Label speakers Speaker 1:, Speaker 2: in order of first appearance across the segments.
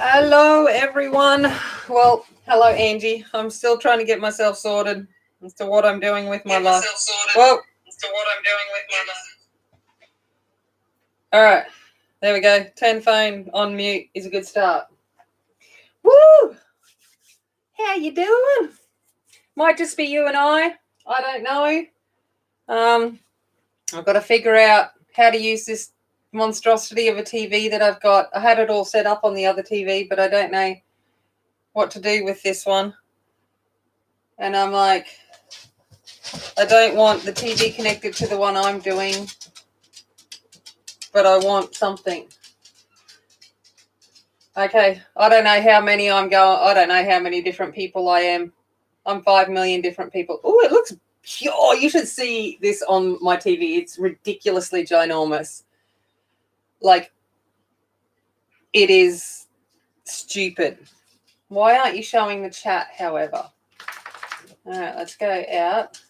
Speaker 1: Hello, everyone. Well, hello, Angie. I'm still trying to get myself sorted as to what I'm doing with my life. Whoa. All right. There we go. Turn phone on mute is a good start. Woo! How you doing? Might just be you and I don't know. I've got to figure out how to use this monstrosity of a TV that I've got. I had it all set up on the other TV, but I don't know what to do with this one. And I'm like, I don't want the TV connected to the one I'm doing, but I want something. Okay, I don't know how many I'm going. I don't know how many different people I am. I'm 5 million different people. Oh, it looks pure. You should see this on my TV. It's ridiculously ginormous. Like, it is stupid. Why aren't you showing the chat, however? All right, let's go out.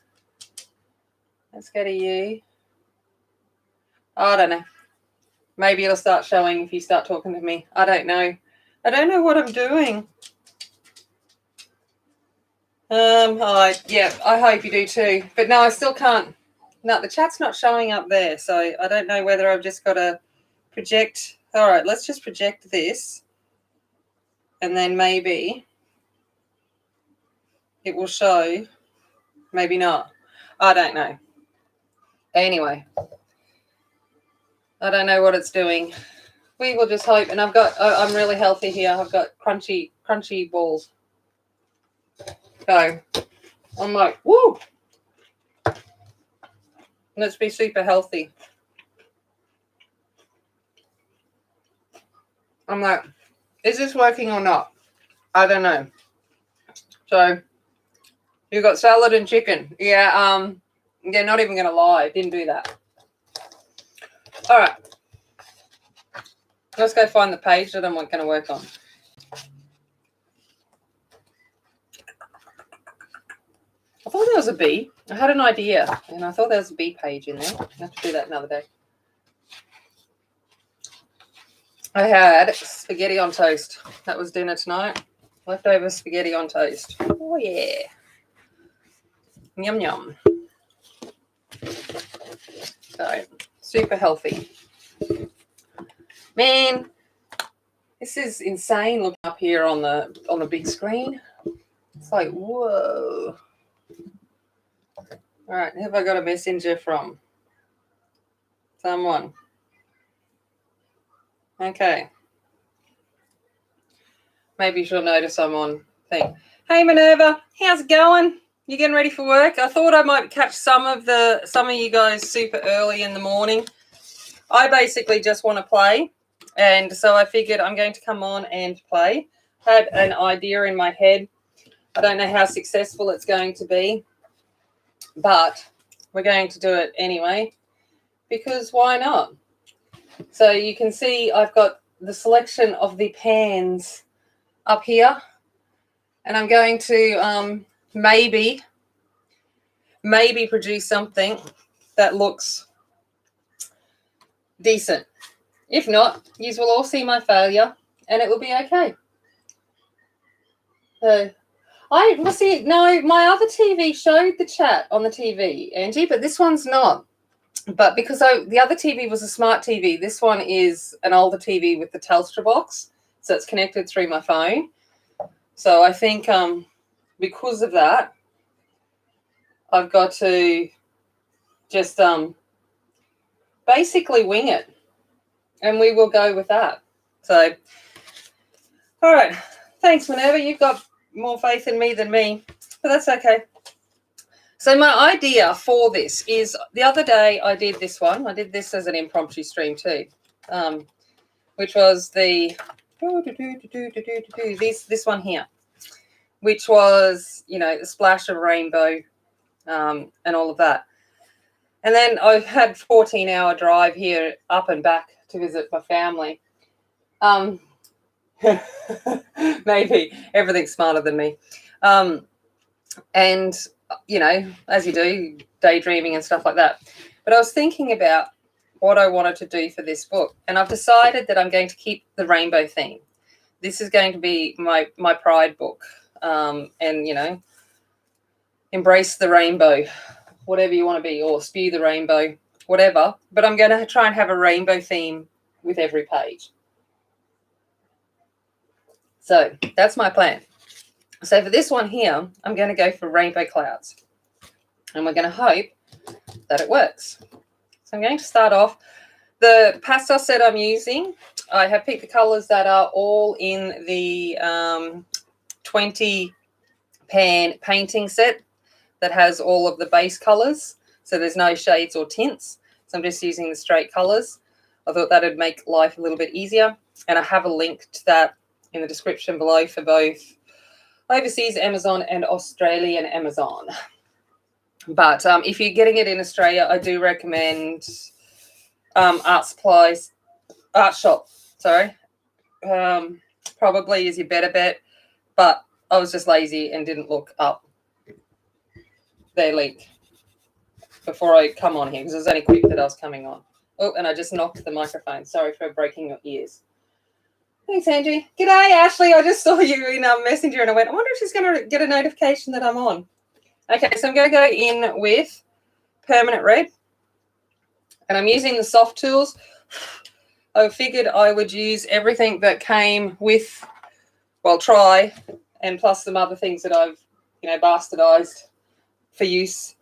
Speaker 1: Let's go to you. I don't know. Maybe it'll start showing if you start talking to me. I don't know. I don't know what I'm doing. I hope you do too. But no, I still can't. No, the chat's not showing up there. So I don't know whether I've just got to project. All right, let's just project this. And then maybe it will show. Maybe not. I don't know. Anyway. I don't know what it's doing. We will just hope. And I'm really healthy here. I've got crunchy balls. So I'm like, woo. Let's be super healthy. I'm like, is this working or not? I don't know. So you got salad and chicken. Yeah, not even gonna lie, didn't do that. All right. Let's go find the page that I'm gonna work on. I thought there was a B. I had an idea, and I thought there was a B page in there. I'll have to do that another day. I had spaghetti on toast. That was dinner tonight. Leftover spaghetti on toast. Oh, yeah. Yum, yum. So, super healthy. Man, this is insane looking up here on the big screen. It's like, whoa. All right, have I got a messenger from someone? Okay. Maybe she'll notice I'm on thing. Hey, Minerva, how's it going? You getting ready for work? I thought I might catch some of you guys super early in the morning. I basically just want to play, and so I figured I'm going to come on and play. Had an idea in my head. I don't know how successful it's going to be, but we're going to do it anyway, because why not? So you can see I've got the selection of the pans up here, and I'm going to maybe produce something that looks decent. If not, you will all see my failure, and it will be okay. So my other TV showed the chat on the TV, Angie, but this one's not. But because the other TV was a smart TV, this one is an older TV with the Telstra box, so it's connected through my phone. So I think because of that, I've got to just basically wing it, and we will go with that. So, all right. Thanks, Minerva. You've got more faith in me than me, but that's okay. So my idea for this is, the other day I did this one. I did this as an impromptu stream too, which was the this one here, which was, the splash of rainbow and all of that. And then I had 14-hour drive here up and back to visit my family. Maybe everything's smarter than me. And, as you do, daydreaming and stuff like that. But I was thinking about what I wanted to do for this book. And I've decided that I'm going to keep the rainbow theme. this is going to be my pride book. And, you know, embrace the rainbow, whatever you want to be, or spew the rainbow, whatever. But I'm going to try and have a rainbow theme with every page. So that's my plan. So for this one here, I'm going to go for rainbow clouds. And we're going to hope that it works. So I'm going to start off. The pastel set I'm using, I have picked the colours that are all in the 20 pan painting set that has all of the base colours. So there's no shades or tints. So I'm just using the straight colours. I thought that would make life a little bit easier. And I have a link to that in the description below for both overseas Amazon and Australian Amazon. But if you're getting it in Australia, I do recommend Art Shop, sorry. Probably is your better bet. But I was just lazy and didn't look up their link before I come on here because it was only quick that I was coming on. Oh, and I just knocked the microphone. Sorry for breaking your ears. Thanks, Angie. G'day, Ashley. I just saw you in Messenger and I went, I wonder if she's going to get a notification that I'm on. Okay, so I'm going to go in with permanent red. And I'm using the soft tools. I figured I would use everything that came with, well, try, and plus some other things that I've, you know, bastardized for use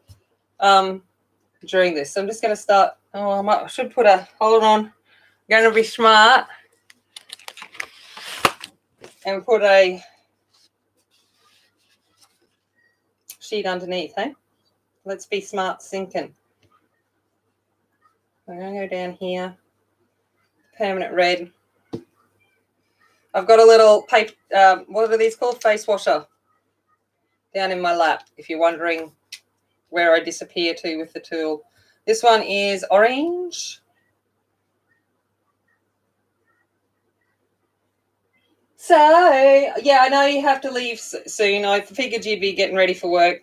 Speaker 1: during this. So I'm just going to start. Oh, I should put a, hold on. I'm going to be smart and put a sheet underneath, eh? Let's be smart thinking. I'm going to go down here. Permanent red. I've got a little paper, what are these called? Face washer down in my lap, if you're wondering where I disappear to with the tool. This one is orange. So, yeah, I know you have to leave soon. I figured you'd be getting ready for work.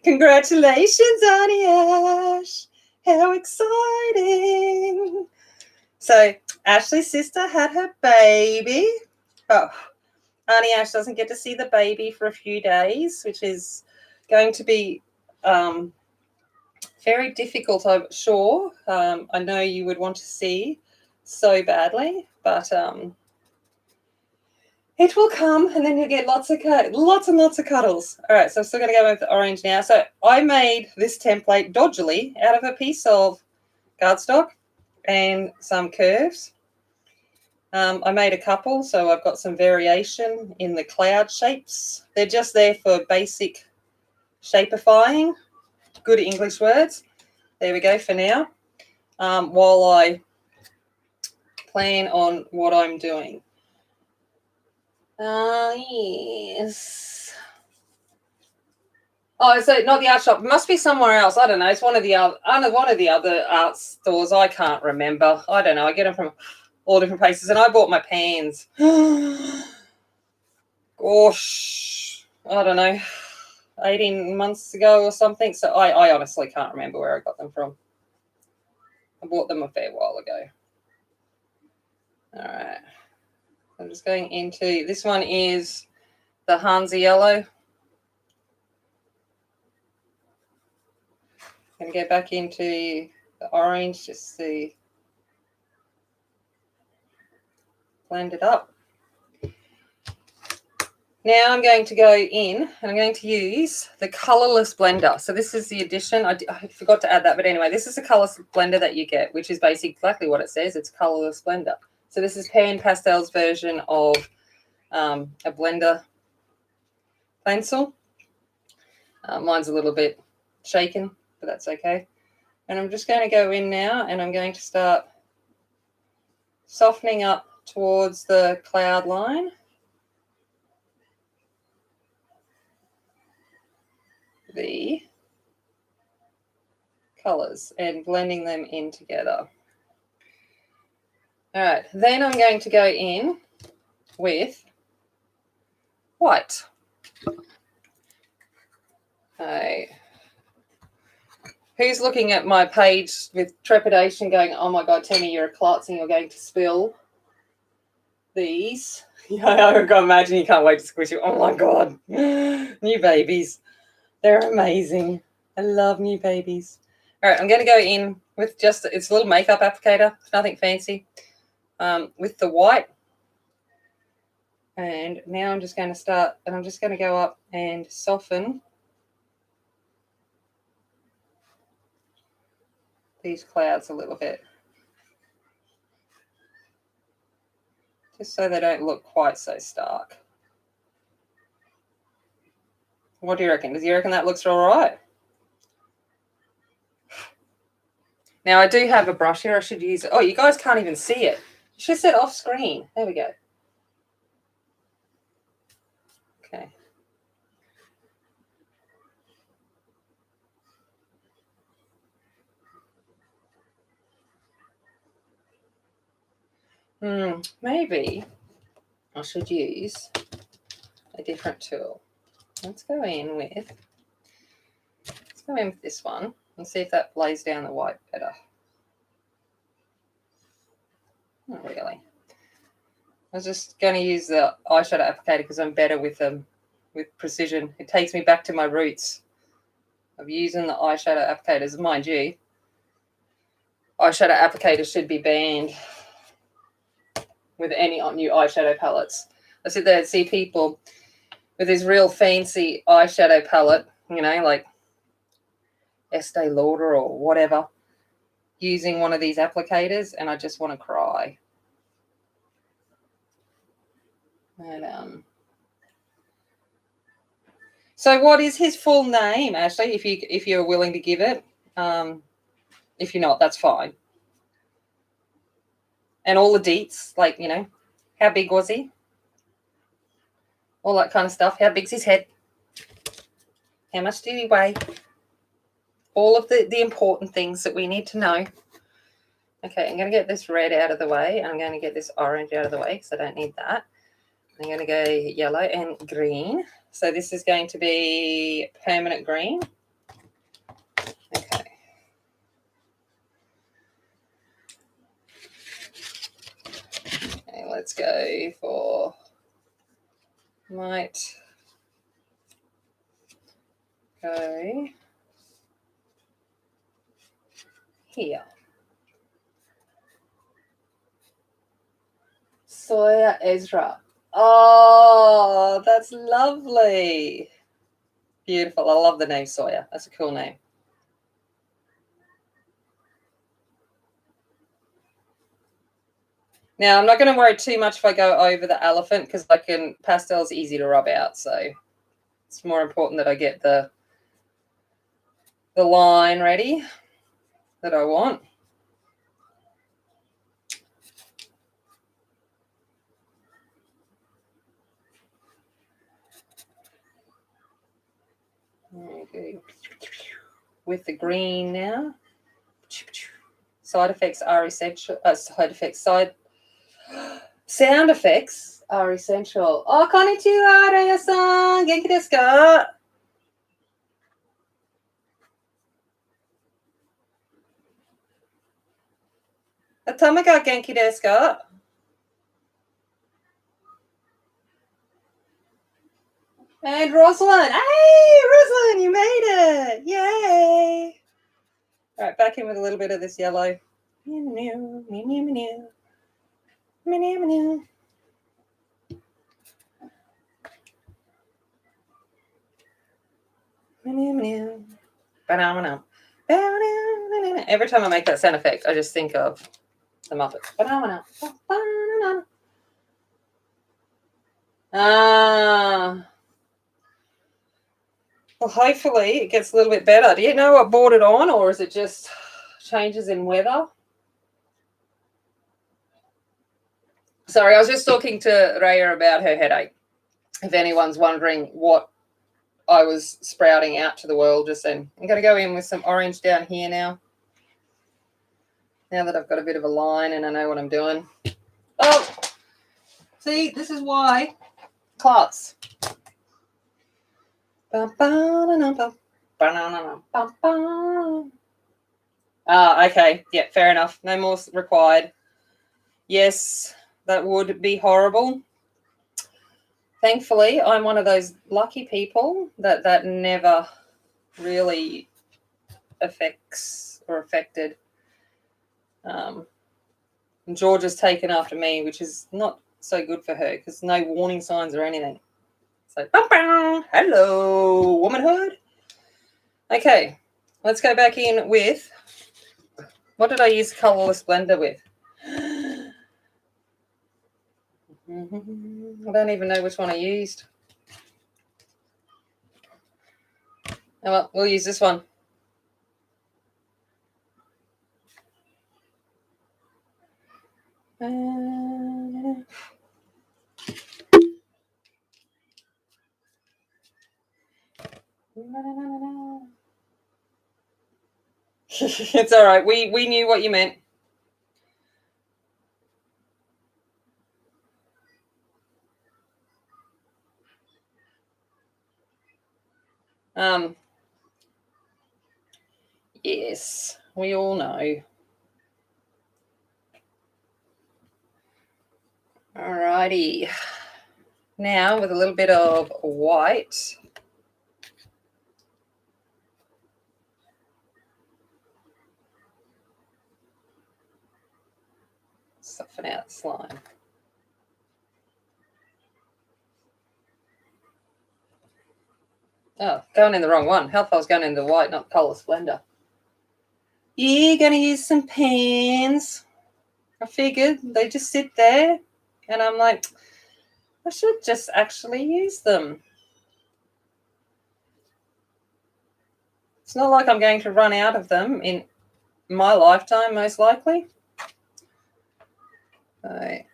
Speaker 1: Congratulations, Auntie Ash. How exciting. So, Ashley's sister had her baby. Oh, Auntie Ash doesn't get to see the baby for a few days, which is going to be very difficult, I'm sure. I know you would want to see so badly, but it will come, and then you'll get lots and lots of cuddles. All right, so I'm still going to go with the orange now. So I made this template dodgily out of a piece of cardstock and some curves. I made a couple, so I've got some variation in the cloud shapes. They're just there for basic shapifying. Good English words. There we go for now. While I plan on what I'm doing. Yes. Oh, so not the art shop. It must be somewhere else. I don't know. It's one of the other art stores. I can't remember. I don't know. I get them from all different places, and I bought my pans. Gosh, I don't know, 18 months ago or something. So I honestly can't remember where I got them from. I bought them a fair while ago. All right. I'm just going into, this one is the Hansa Yellow. I'm going to go back into the orange just to blend it up. Now I'm going to go in and I'm going to use the Colorless Blender. So this is the addition. I forgot to add that, but anyway, this is the Colorless Blender that you get, which is basically exactly what it says. It's Colorless Blender. So this is PanPastels version of a blender pencil. Mine's a little bit shaken, but that's okay. And I'm just going to go in now and I'm going to start softening up towards the cloud line. The colors and blending them in together. All right, then I'm going to go in with white. Who's looking at my page with trepidation going, oh my God, Tammy, you're a klutz and you're going to spill these. Yeah, I can imagine you can't wait to squish it. Oh my God. New babies. They're amazing. I love new babies. All right, I'm going to go in with just, it's a little makeup applicator. It's nothing fancy. With the white. And now I'm just going to start, and I'm just going to go up and soften these clouds a little bit. Just so they don't look quite so stark. What do you reckon? Does you reckon that looks all right? Now, I do have a brush here. I should use it. Oh, you guys can't even see it. You should set off screen. There we go. Okay. Maybe I should use a different tool. Let's go in with this one and see if that lays down the white better. Not really. I was just going to use the eyeshadow applicator because I'm better with them, with precision. It takes me back to my roots of using the eyeshadow applicators. Mind you, eyeshadow applicators should be banned with any new eyeshadow palettes. I sit there and see people with this real fancy eyeshadow palette, you know, like Estee Lauder or whatever, using one of these applicators, and I just want to cry. And so what is his full name, Ashley, if you're willing to give it? If you're not, that's fine. And all the deets, like, you know, how big was he? All that kind of stuff. How big's his head? How much did he weigh? All of the important things that we need to know. Okay, I'm going to get this red out of the way. I'm going to get this orange out of the way because I don't need that. I'm going to go yellow and green. So this is going to be permanent green. Okay. Okay, let's go for, might go here. Sawyer Ezra. Oh, that's lovely. Beautiful. I love the name Sawyer. That's a cool name. Now, I'm not going to worry too much if I go over the elephant because pastel's easy to rub out. So it's more important that I get the line ready that I want. Okay. With the green now. Side effects are essential. Sound effects are essential. Oh, konnichiwa, Raya-san. Genki desu ka? Atama ga genki desu ka? And Rosalind. Hey, Rosalind, you made it. Yay. All right, back in with a little bit of this yellow. Every time I make that sound effect, I just think of the Muppets. Well, hopefully it gets a little bit better. Do you know what brought it on, or is it just changes in weather? Sorry, I was just talking to Raya about her headache. If anyone's wondering what I was sprouting out to the world just then. I'm going to go in with some orange down here now. Now that I've got a bit of a line and I know what I'm doing. Oh, see, this is why. Class. Okay. Yeah, fair enough. No more required. Yes, That would be horrible. Thankfully, I'm one of those lucky people that never really affects or affected. And Georgia's taken after me, which is not so good for her because no warning signs or anything. So, hello, womanhood. Okay, let's go back in with, what did I use Colorless Blender with? I don't even know which one I used. Oh, well, we'll use this one. It's all right. We knew what you meant. Yes, we all know. Alrighty. Now with a little bit of white. Soften out the slime. Oh, going in the wrong one. How far I was going in the white, not Colorless Blender. You're going to use some pans. I figured they just sit there. And I'm like, I should just actually use them. It's not like I'm going to run out of them in my lifetime, most likely. Right.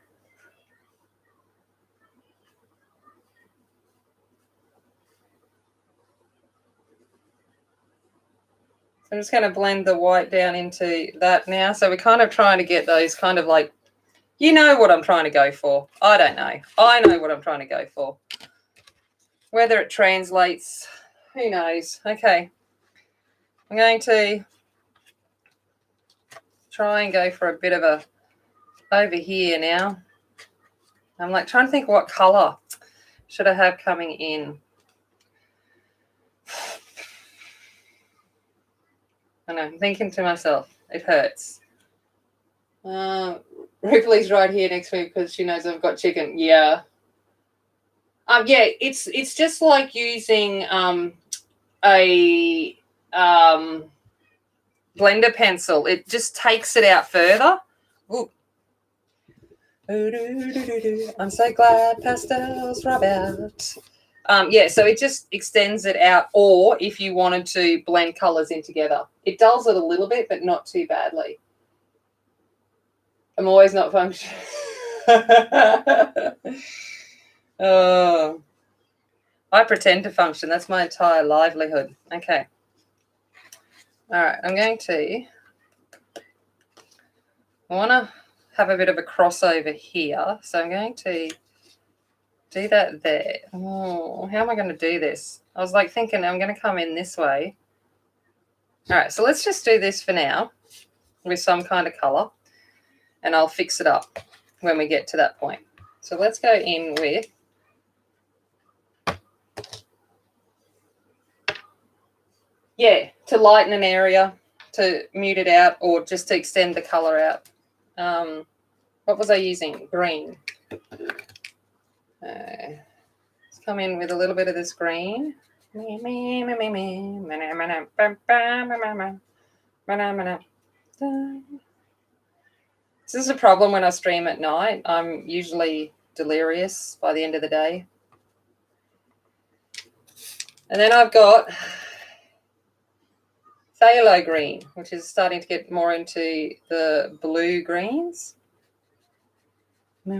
Speaker 1: So I'm just going to blend the white down into that now. So we're kind of trying to get those kind of like, you know what I'm trying to go for. I don't know. I know what I'm trying to go for. Whether it translates, who knows. Okay. I'm going to try and go for a bit of a over here now. I'm like trying to think what colour should I have coming in. I know, I'm thinking to myself, it hurts. Ripley's right here next to me because she knows I've got chicken. Yeah. Yeah, it's just like using a blender pencil. It just takes it out further. Ooh. I'm so glad pastels rub out. Yeah, so it just extends it out, or if you wanted to blend colours in together. It dulls it a little bit, but not too badly. I'm always not functioning. Oh, I pretend to function. That's my entire livelihood. Okay. All right, I'm going to, I want to have a bit of a crossover here. So I'm going to do that there. Oh, how am I going to do this? I was like thinking I'm going to come in this way. All right, so let's just do this for now with some kind of colour, and I'll fix it up when we get to that point. So let's go in with, yeah, to lighten an area, to mute it out, or just to extend the colour out. What was I using? Green. Let's come in with a little bit of this green. This is a problem when I stream at night. I'm usually delirious by the end of the day. And then I've got Phthalo Green, which is starting to get more into the blue greens. Oh,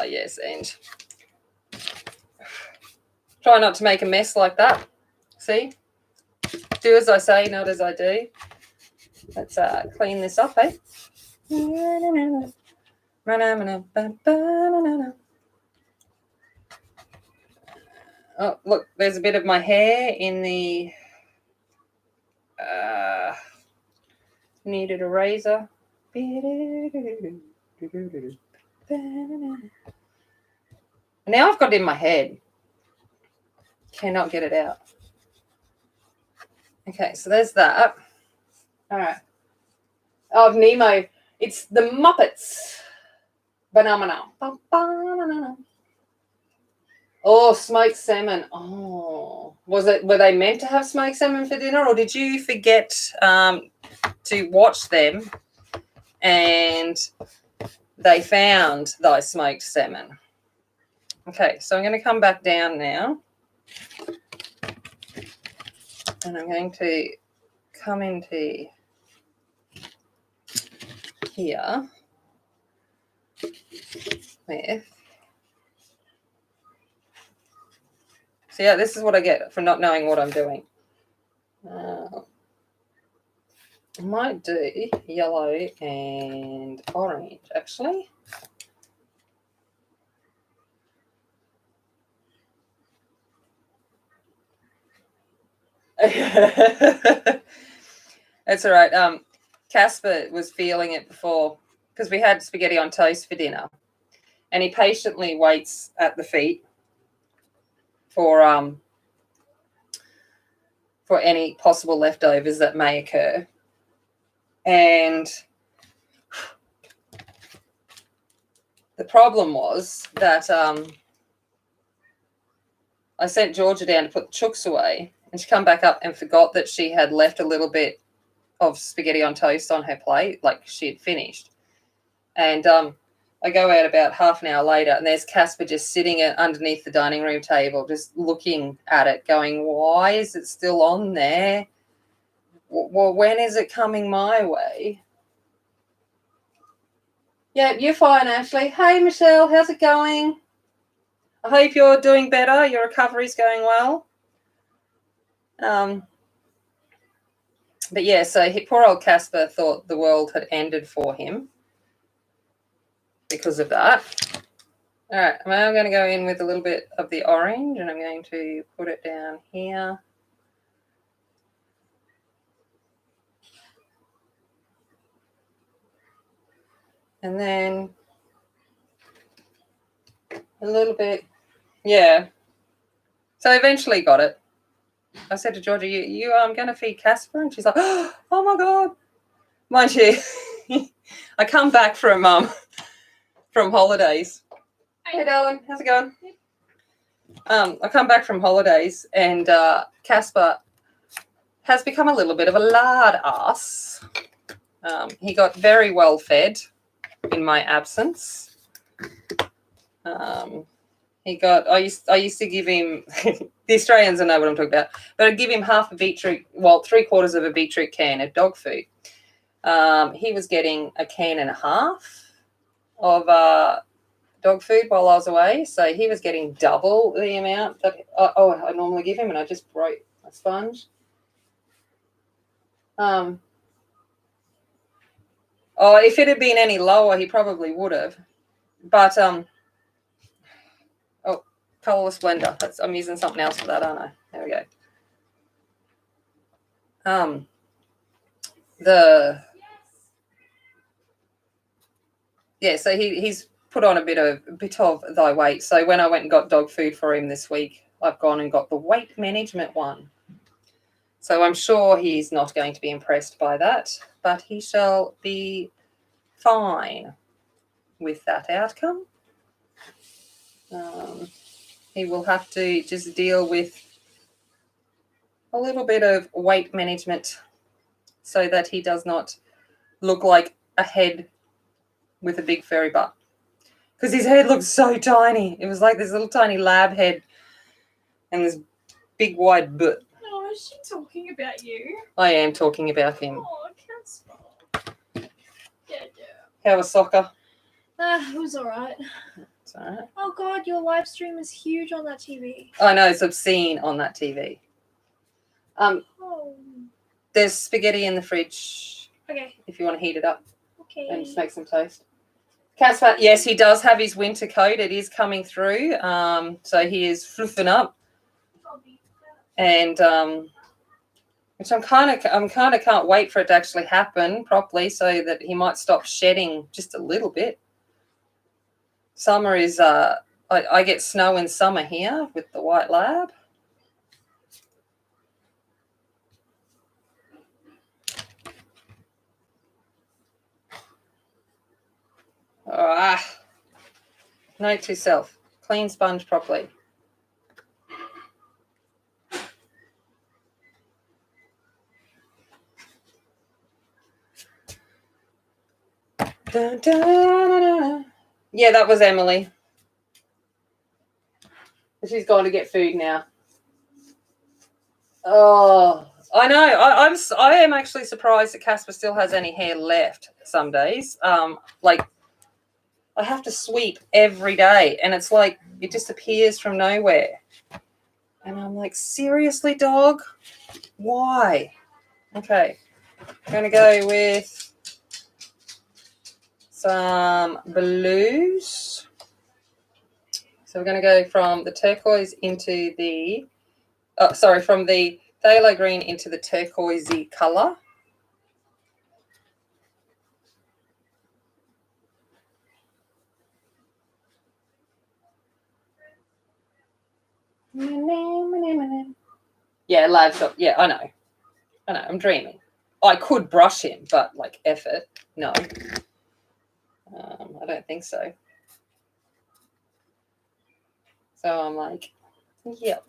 Speaker 1: yes, and try not to make a mess like that. See? Do as I say, not as I do. Let's clean this up, eh? Oh, look, there's a bit of my hair in the needed a razor. Now I've got it in my head. Cannot get it out. Okay, so there's that. All right. Oh, Nemo. It's the Muppets. Banana. Oh, smoked salmon. Oh, were they meant to have smoked salmon for dinner, or did you forget to watch them and they found thy smoked salmon? Okay, so I'm going to come back down now, and I'm going to come into here with. So yeah, this is what I get for not knowing what I'm doing. I might do yellow and orange, actually. That's all right. Casper was feeling it before because we had spaghetti on toast for dinner, and he patiently waits at the feet for any possible leftovers that may occur. And the problem was that I sent Georgia down to put the chooks away, and she come back up and forgot that she had left a little bit of spaghetti on toast on her plate, like she had finished. And I go out about half an hour later, and there's Casper just sitting underneath the dining room table, just looking at it, going, why is it still on there? Well, when is it coming my way? Yeah, you're fine, Ashley. Hey, Michelle, how's it going? I hope you're doing better. Your recovery's going well. But yeah, so poor old Casper thought the world had ended for him because of that. All right, I'm going to go in with a little bit of the orange, and I'm going to put it down here. And then a little bit, yeah. So I eventually got it. I said to Georgia, you going to feed Casper? And she's like, oh my God. Mind you, I come back from holidays. Hey, darling, how's it going? I come back from holidays, and Casper has become a little bit of a lard ass. He got very well fed in my absence. He got. I used to give him. The Australians will know what I'm talking about, but I'd give him half a beetroot. Well, 3/4 of a beetroot can of dog food. He was getting a can and a half of dog food while I was away, so he was getting double the amount that I normally give him, and I just broke a sponge. If it had been any lower, he probably would have. But Colorless Blender. I'm using something else for that, aren't I? There we go. So he's put on a bit of thy weight. So when I went and got dog food for him this week, I've gone and got the weight management one. So I'm sure he's not going to be impressed by that, but he shall be fine with that outcome. He will have to just deal with a little bit of weight management so that he does not look like a head with a big furry butt. Because his head looks so tiny. It was like this little tiny lab head and this big wide butt.
Speaker 2: Oh, is she talking about you?
Speaker 1: I am talking about him.
Speaker 2: Oh, I can't spell. Yeah.
Speaker 1: How was soccer?
Speaker 2: It was all right.
Speaker 1: It's all right.
Speaker 2: Oh, God, your live stream is huge on that TV.
Speaker 1: I know, it's obscene on that TV. There's spaghetti in the fridge.
Speaker 2: Okay.
Speaker 1: if you want to heat it up
Speaker 2: Okay.
Speaker 1: and just make some toast. Casper, yes, he does have his winter coat. It is coming through. So he is fluffing up. And which I'm kind of can't wait for it to actually happen properly, so that he might stop shedding just a little bit. Summer is I get snow in summer here with the white lab. Note to self: clean sponge properly. Dun, dun, dun, dun. Yeah, that was Emily. She's gone to get food now. Oh, I know. I am actually surprised that Casper still has any hair left some days. Like I have to sweep every day, and it's like it just appears from nowhere. And I'm like, seriously, dog? Why? Okay, I'm gonna go with some blues. So we're going to go from the turquoise into the, from the phthalo green into the turquoisey colour. Yeah, lads. Yeah, I know. I'm dreaming. I could brush him, but like effort, no. I don't think so. So I'm like, yep.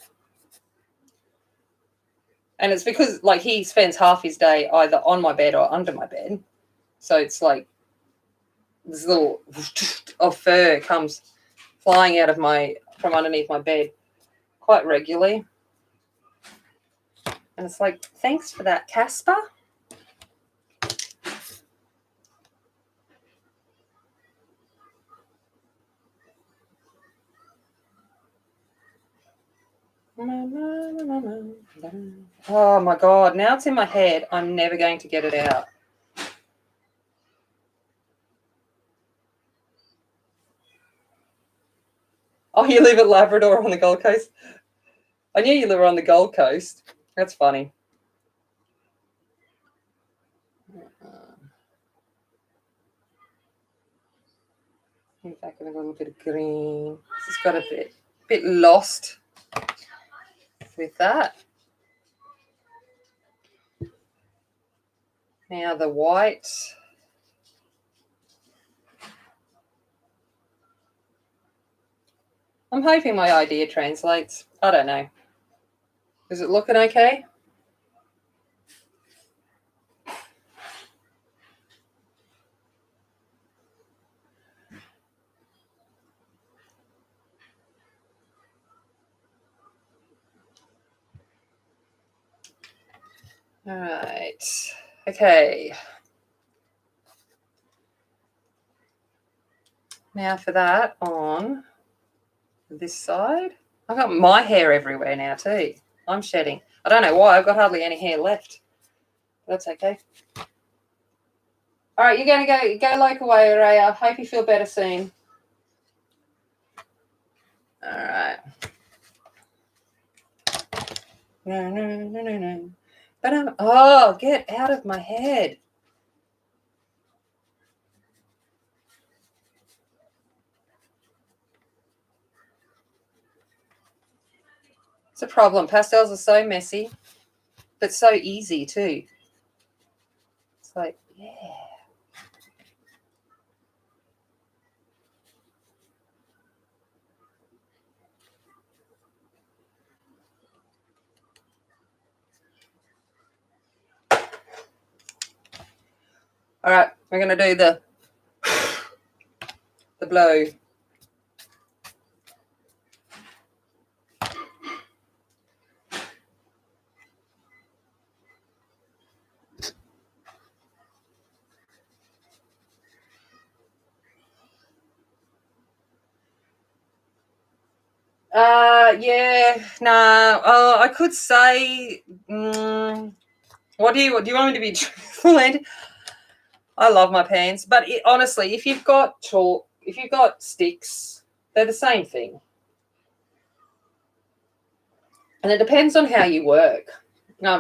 Speaker 1: And it's because like he spends half his day either on my bed or under my bed. So it's like this little of fur comes flying out of from underneath my bed quite regularly. And it's like, thanks for that, Casper. Oh my God, now it's in my head. I'm never going to get it out. Oh, you live at Labrador on the Gold Coast? I knew you live on the Gold Coast. That's funny. In fact, I'm going to get a green. It's got a bit lost with that. Now the white. I'm hoping my idea translates. I don't know. Is it looking okay? All right. Okay. Now for that on this side. I've got my hair everywhere now too. I'm shedding. I don't know why. I've got hardly any hair left. That's okay. All right, you're going to go local way, Ray. I hope you feel better soon. All right. No. But oh, get out of my head. It's a problem. Pastels are so messy, but so easy too. It's like, yeah. All right, we're going to do the blow. Yeah, no. I could say, what do you want me to be truthful, Andy? I love my pans, but honestly, if you've got chalk, if you've got sticks, they're the same thing. And it depends on how you work.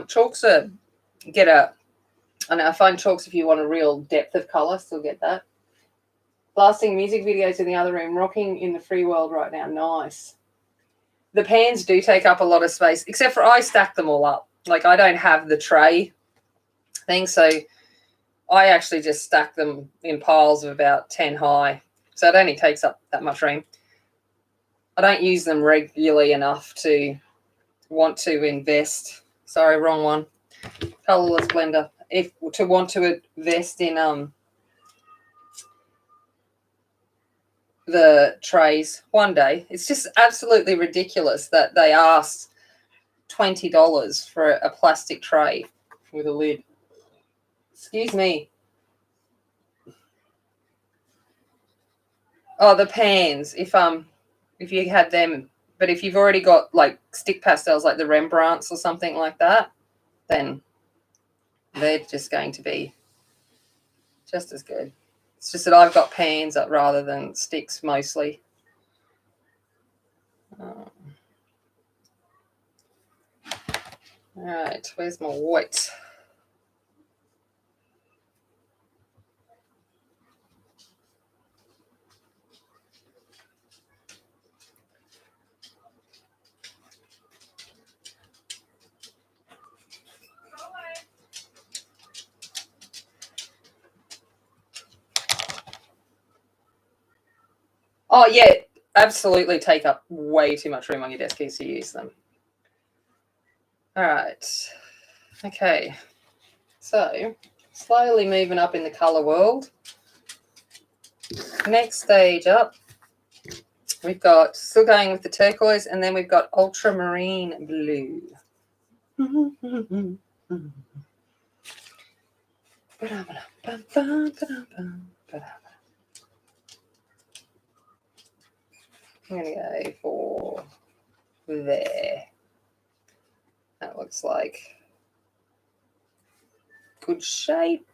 Speaker 1: Chalks are, and I find chalks, if you want a real depth of colour, still get that. Blasting music videos in the other room, rocking in the free world right now. Nice. The pans do take up a lot of space, except for I stack them all up. Like, I don't have the tray thing, so I actually just stack them in piles of about 10 high. So it only takes up that much room. I don't use them regularly enough to want to invest. Sorry, wrong one. Colorless Blender. If to want to invest in the trays one day. It's just absolutely ridiculous that they asked $20 for a plastic tray with a lid. Excuse me. Oh, the pans. If you had them, but if you've already got like stick pastels like the Rembrandts or something like that, then they're just going to be just as good. It's just that I've got pans rather than sticks mostly. All right, where's my white? Oh, yeah, absolutely take up way too much room on your desk keys to use them. All right. Okay. So, slowly moving up in the colour world. Next stage up, we've got, still going with the turquoise, and then we've got ultramarine blue. I'm going to go for there. That looks like good shape.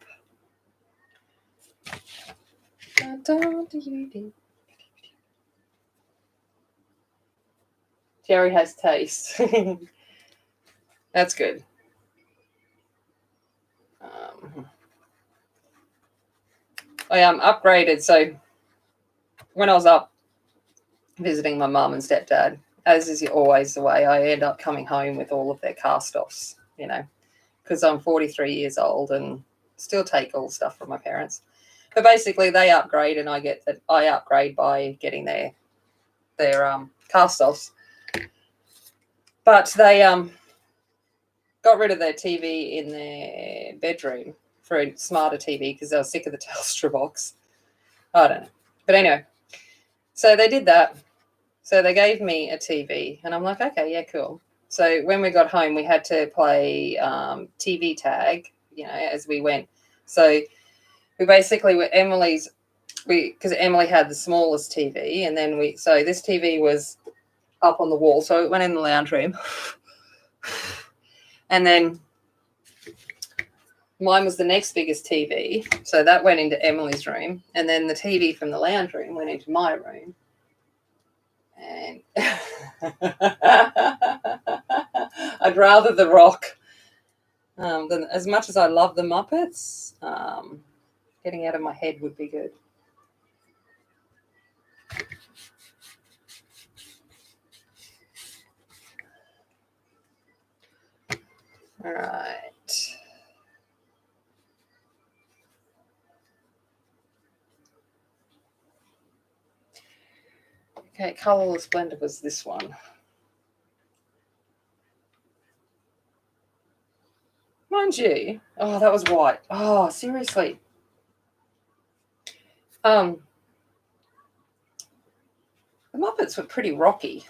Speaker 1: Jerry has taste. That's good. I upgraded. So when I was up visiting my mum and stepdad, as is always the way, I end up coming home with all of their cast-offs, you know, because I'm 43 years old and still take all stuff from my parents. But basically, they upgrade, and I upgrade by getting their cast-offs. But they got rid of their TV in their bedroom for a smarter TV because they were sick of the Telstra box. I don't know. But anyway, so they did that. So they gave me a TV, and I'm like, okay, yeah, cool. So when we got home, we had to play TV tag, you know, as we went. So we basically were because Emily had the smallest TV, and then so this TV was up on the wall, so it went in the lounge room. And then mine was the next biggest TV, so that went into Emily's room, and then the TV from the lounge room went into my room. And I'd rather The Rock than, as much as I love the Muppets, getting out of my head would be good. All right. Okay, Colorless Blender was this one. Mind you, oh, that was white. Oh, seriously. The Muppets were pretty rocky.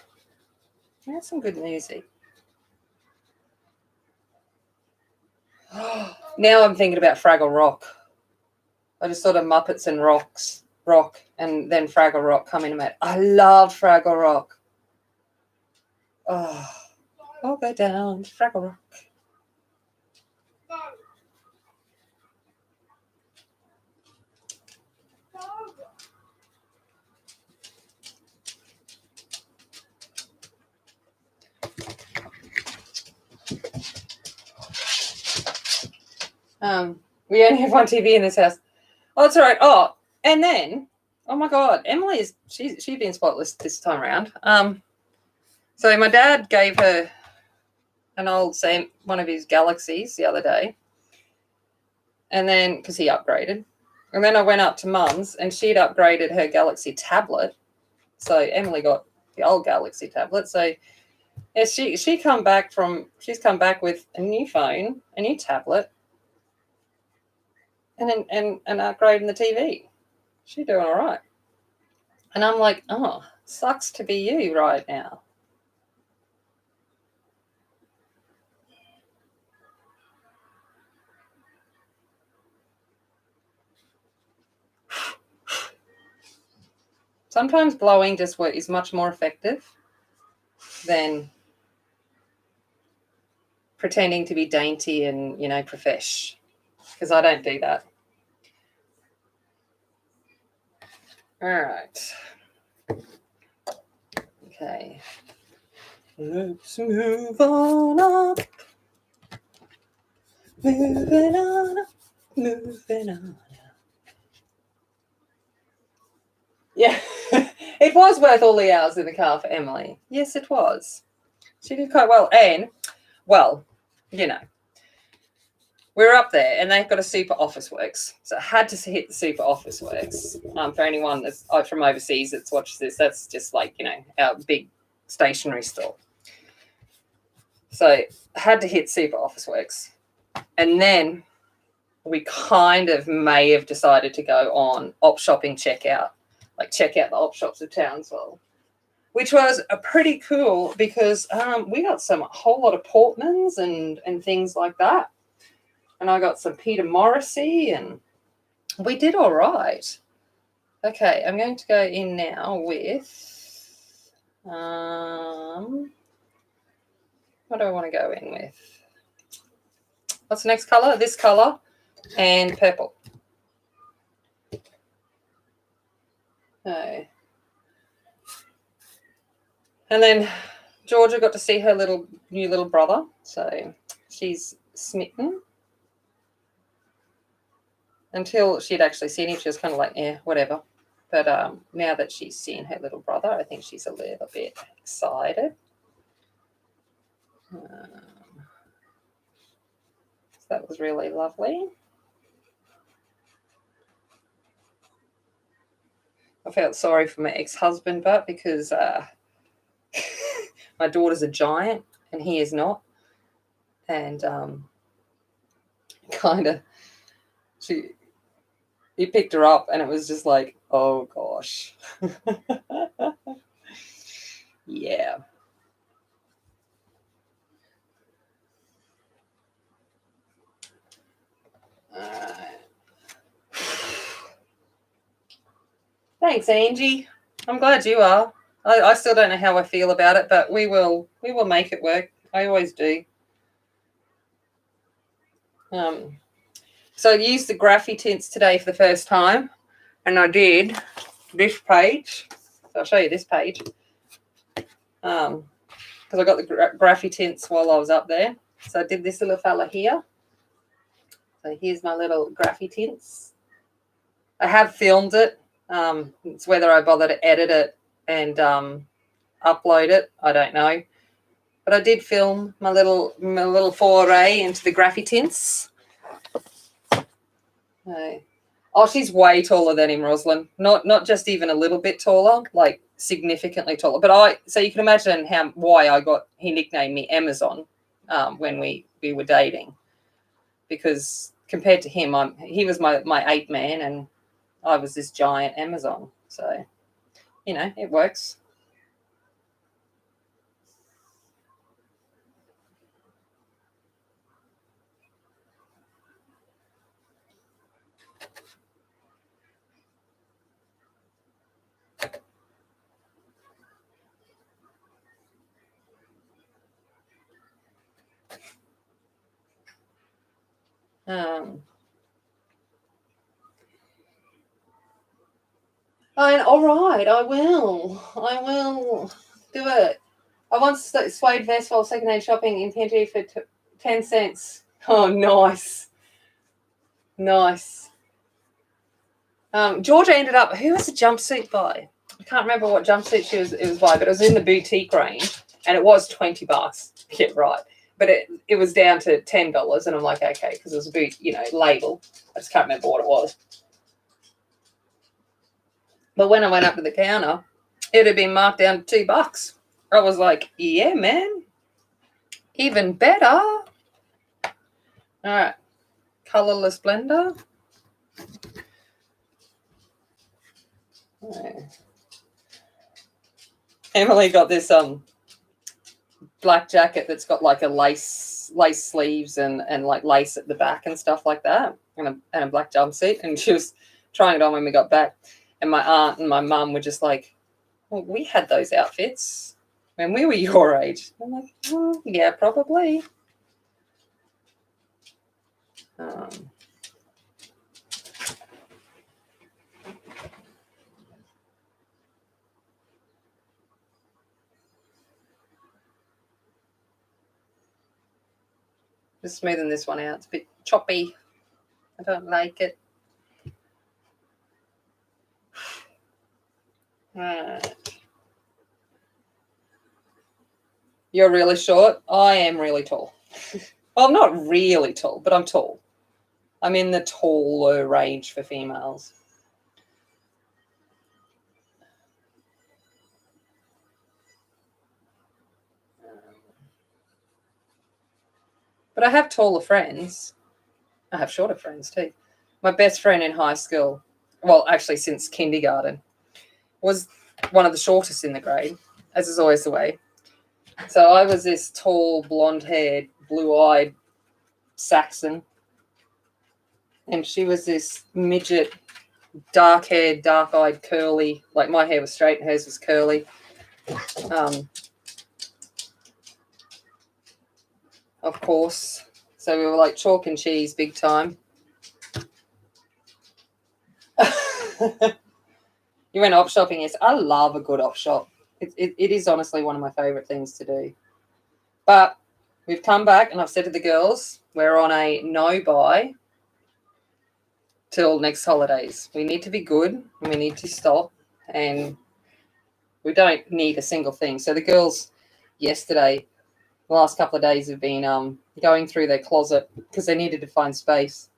Speaker 1: They had some good music. Now I'm thinking about Fraggle Rock. I just thought of Muppets and Rock, and then Fraggle Rock coming to it. I love Fraggle Rock. Oh, I'll go down to Fraggle Rock. We only have one TV in this house. Oh, it's all right. Oh, and then, oh my God, she's been spotless this time around. So my dad gave her an old one of his Galaxies the other day, and then because he upgraded, and then I went up to Mum's and she'd upgraded her Galaxy tablet, so Emily got the old Galaxy tablet. So yeah, she's come back with a new phone, a new tablet, and an upgrade in the TV. She's doing all right. And I'm like, oh, sucks to be you right now. Sometimes blowing just is much more effective than pretending to be dainty and, profesh, because I don't do that. All right. Okay. Let's move on up. Moving on up. Moving on. Yeah. It was worth all the hours in the car for Emily. Yes, it was. She did quite well. And, well, we're up there and they've got a Super Officeworks. So I had to hit the Super Officeworks. For anyone that's from overseas that's watches this, that's just like, our big stationery store. So I had to hit Super Officeworks. And then we kind of may have decided to go on op shopping checkout, like check out the op shops of Townsville, which was pretty cool because we got a whole lot of Portmans and things like that. And I got some Peter Morrissey, and we did all right. Okay, I'm going to go in now with, what do I want to go in with? What's the next colour? This colour and purple. Okay. And then Georgia got to see her new little brother, so she's smitten. Until she'd actually seen him, she was kind of like, yeah, whatever. But now that she's seen her little brother, I think she's a little bit excited. So that was really lovely. I felt sorry for my ex-husband, but because my daughter's a giant and he is not. And he picked her up and it was just like, oh gosh. Yeah. Thanks, Angie. I'm glad you are. I still don't know how I feel about it, but we will make it work. I always do. So I used the Graphy tints today for the first time, and I did this page. So I'll show you this page. Because I got the Graphy tints while I was up there. So I did this little fella here. So here's my little Graphy tints. I have filmed it. It's whether I bother to edit it and upload it, I don't know. But I did film my little foray into the Graphy tints. Oh, she's way taller than him, Rosalind. Not just even a little bit taller, like significantly taller. But so you can imagine why he nicknamed me Amazon when we were dating, because compared to him, he was my ape man and I was this giant Amazon. So, it works. All right, I will do it. I once swayed vest while secondhand shopping in PanPastels for 10 cents. Oh, nice. Nice. Georgia ended up, who was the jumpsuit by? I can't remember what jumpsuit it was by, but it was in the boutique range and it was $20. Yeah, right. But it was down to $10 and I'm like, okay, because it was a boot, label. I just can't remember what it was. But when I went up to the counter, it had been marked down to $2. I was like, yeah, man. Even better. All right. Colorless Blender. Okay. Emily got this black jacket that's got like a lace sleeves and like lace at the back and stuff like that, and a black jumpsuit, and she was trying it on when we got back, and my aunt and my mum were just like, well, we had those outfits when we were your age. I'm like, oh, yeah, probably. Just smoothing this one out. It's a bit choppy. I don't like it. Right. You're really short. I am really tall. Well, I'm not really tall, but I'm tall. I'm in the taller range for females. But I have taller friends. I have shorter friends too. My best friend in high school, well, actually since kindergarten, was one of the shortest in the grade, as is always the way. So I was this tall, blonde-haired, blue-eyed Saxon. And she was this midget, dark-haired, dark-eyed, curly. Like my hair was straight, hers was curly. Of course. So we were like chalk and cheese big time. You went op shopping, yes. I love a good op shop. It is honestly one of my favourite things to do. But we've come back and I've said to the girls, we're on a no-buy till next holidays. We need to be good and we need to stop, and we don't need a single thing. So the girls yesterday, the last couple of days, have been going through their closet because they needed to find space.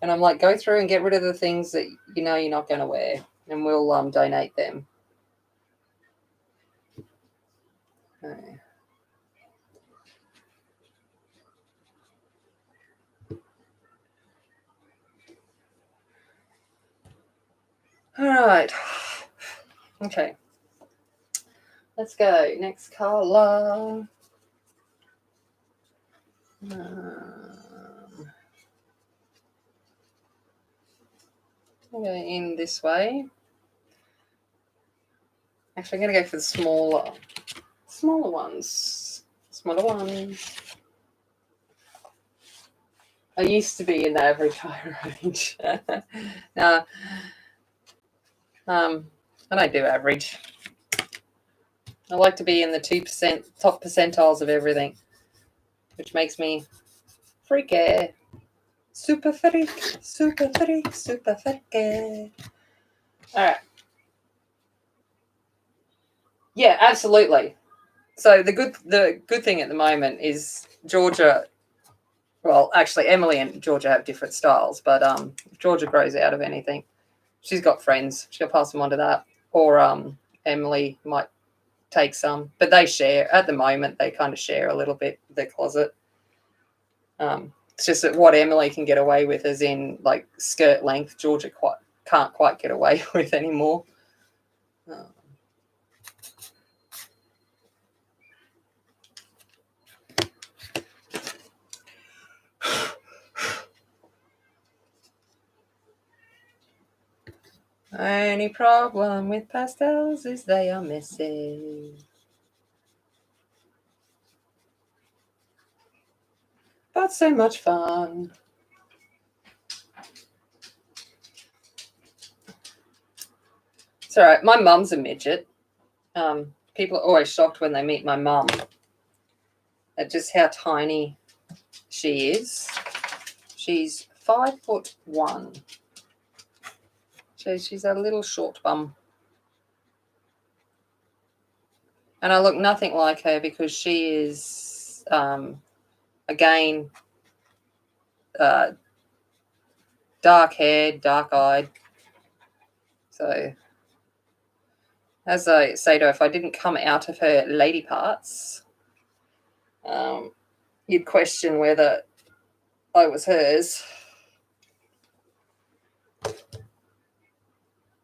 Speaker 1: And I'm like, go through and get rid of the things that you know you're not going to wear, and we'll donate them. Okay. All right. Okay. Let's go. Next color. I'll go in this way. Actually, I'm going to go for the smaller ones. I used to be in the average height range. Now, I don't do average. I like to be in the 2% top percentiles of everything, which makes me freaky. Super freak, super freak, super freaky. All right. Yeah, absolutely. So the good thing at the moment is Georgia. Well, actually, Emily and Georgia have different styles, but if Georgia grows out of anything, she's got friends. She'll pass them on to that, or Emily might take some. But they share at the moment. They kind of share a little bit their closet. It's just that what Emily can get away with, is in like skirt length, Georgia can't quite get away with anymore. Only problem with pastels is they are messy. But so much fun. It's all right. My mum's a midget. People are always shocked when they meet my mum at just how tiny she is. She's 5'1". She's a little short bum. And I look nothing like her because she is, again, dark-haired, dark-eyed. So, as I say to her, if I didn't come out of her lady parts, you'd question whether I was hers.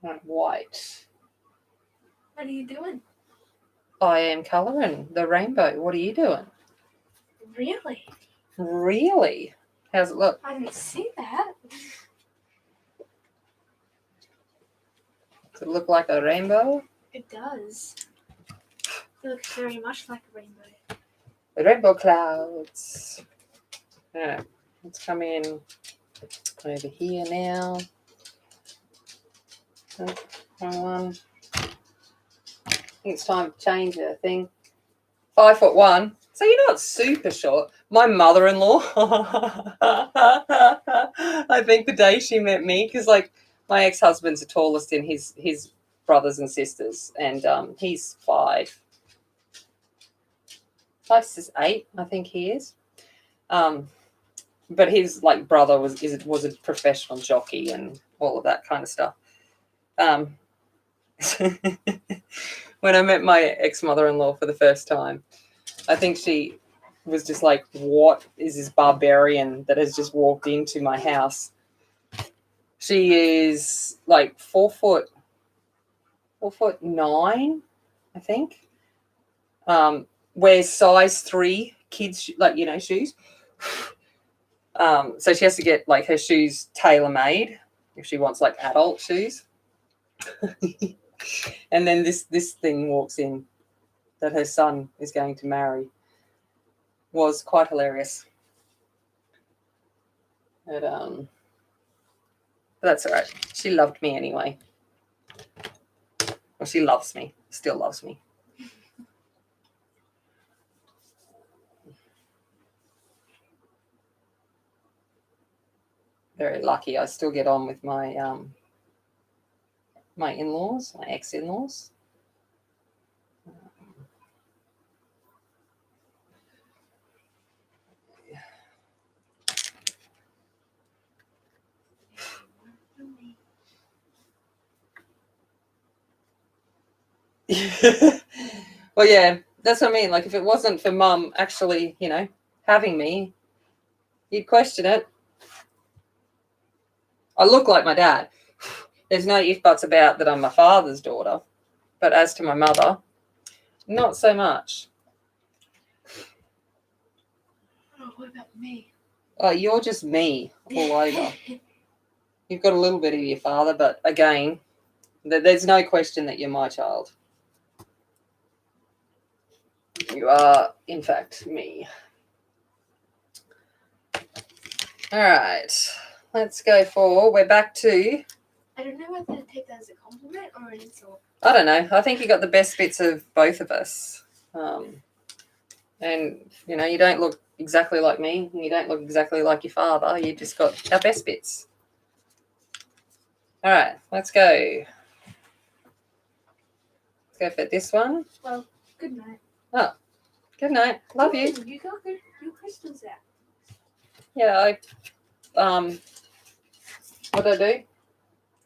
Speaker 1: I'm white.
Speaker 2: What are you doing?
Speaker 1: I am colouring the rainbow. What are you doing?
Speaker 2: Really?
Speaker 1: Really? How's it look?
Speaker 2: I didn't see that.
Speaker 1: Does it look like a rainbow?
Speaker 2: It does. It looks very much like a rainbow.
Speaker 1: The rainbow clouds. Yeah, let's come in over here now. Oh, wrong one. I think it's time to change the thing. 5'1". So you're not super short. My mother-in-law, I think the day she met me, because like my ex-husband's the tallest in his brothers and sisters, and he's 5'8", I think he is. But his like brother was a professional jockey and all of that kind of stuff. When I met my ex-mother-in-law for the first time, I think she was just like, what is this barbarian that has just walked into my house? She is like 4'9", I think. Wears size 3 kids, shoes. So she has to get like her shoes tailor-made if she wants like adult shoes. And then this thing walks in that her son is going to marry. Was quite hilarious. But that's all right. She loved me anyway. Well, she loves me. Still loves me. Very lucky. I still get on with my my in-laws, my ex-in-laws. Well, yeah, that's what I mean. Like, if it wasn't for Mum actually, having me, you'd question it. I look like my dad. There's no if buts about that I'm my father's daughter. But as to my mother, not so much.
Speaker 2: Oh, what about me?
Speaker 1: Oh, you're just me all over. You've got a little bit of your father, but again, there's no question that you're my child. You are, in fact, me. All right, let's go for, we're back to...
Speaker 2: I don't know whether to take that as a compliment or an insult.
Speaker 1: I don't know. I think you got the best bits of both of us. And, you don't look exactly like me, and you don't look exactly like your father. You just got our best bits. All right, let's go. Let's go for this one.
Speaker 2: Well, good night.
Speaker 1: Oh, good night. Love you.
Speaker 2: You got your crystals out.
Speaker 1: Yeah, what did I do?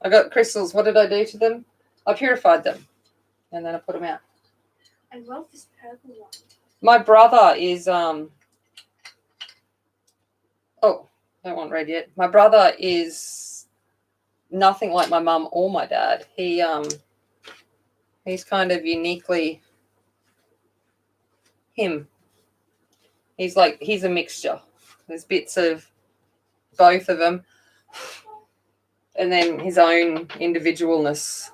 Speaker 1: I got crystals. What did I do to them? I purified them, and then I put them out.
Speaker 2: I love this purple one.
Speaker 1: My brother is oh, don't want red yet. My brother is nothing like my mum or my dad. He's kind of uniquely him. He's a mixture. There's bits of both of them, and then his own individualness.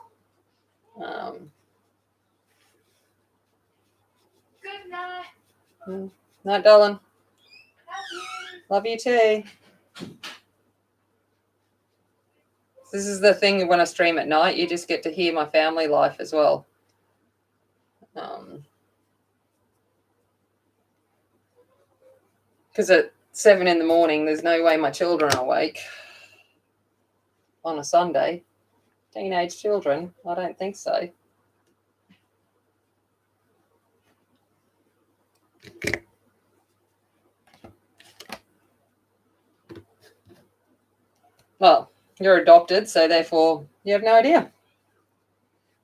Speaker 2: Good night.
Speaker 1: Night, darling.
Speaker 2: Love you.
Speaker 1: Love you too. This is the thing when I stream at night, you just get to hear my family life as well. Because 7 in the morning. There's no way my children are awake on a Sunday. Teenage children, I don't think so. Well, you're adopted, so therefore you have no idea.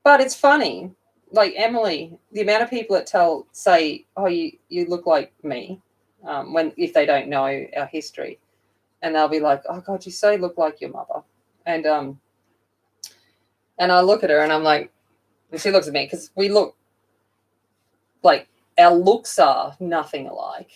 Speaker 1: But it's funny, like Emily, the amount of people that say, oh, you look like me, if they don't know our history. And they'll be like, oh, God, you so look like your mother. And I look at her and I'm like, and she looks at me because we look like our looks are nothing alike.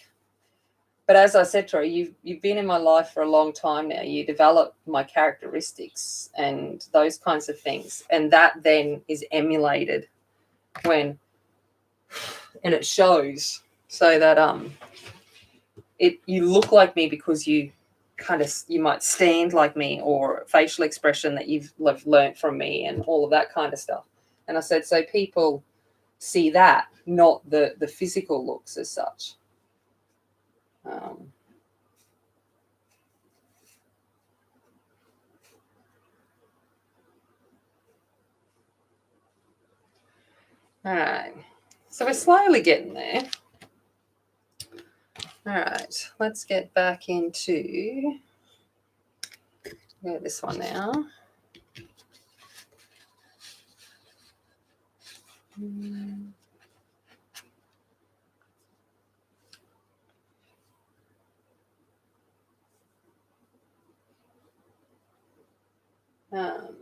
Speaker 1: But as I said to her, you've been in my life for a long time now. You develop my characteristics and those kinds of things. And that then is emulated and it shows, so that you look like me because you might stand like me, or facial expression that you've learnt from me and all of that kind of stuff. And I said, so people see that, not the physical looks as such. All right, so we're slowly getting there. All right, let's get back into this one now. All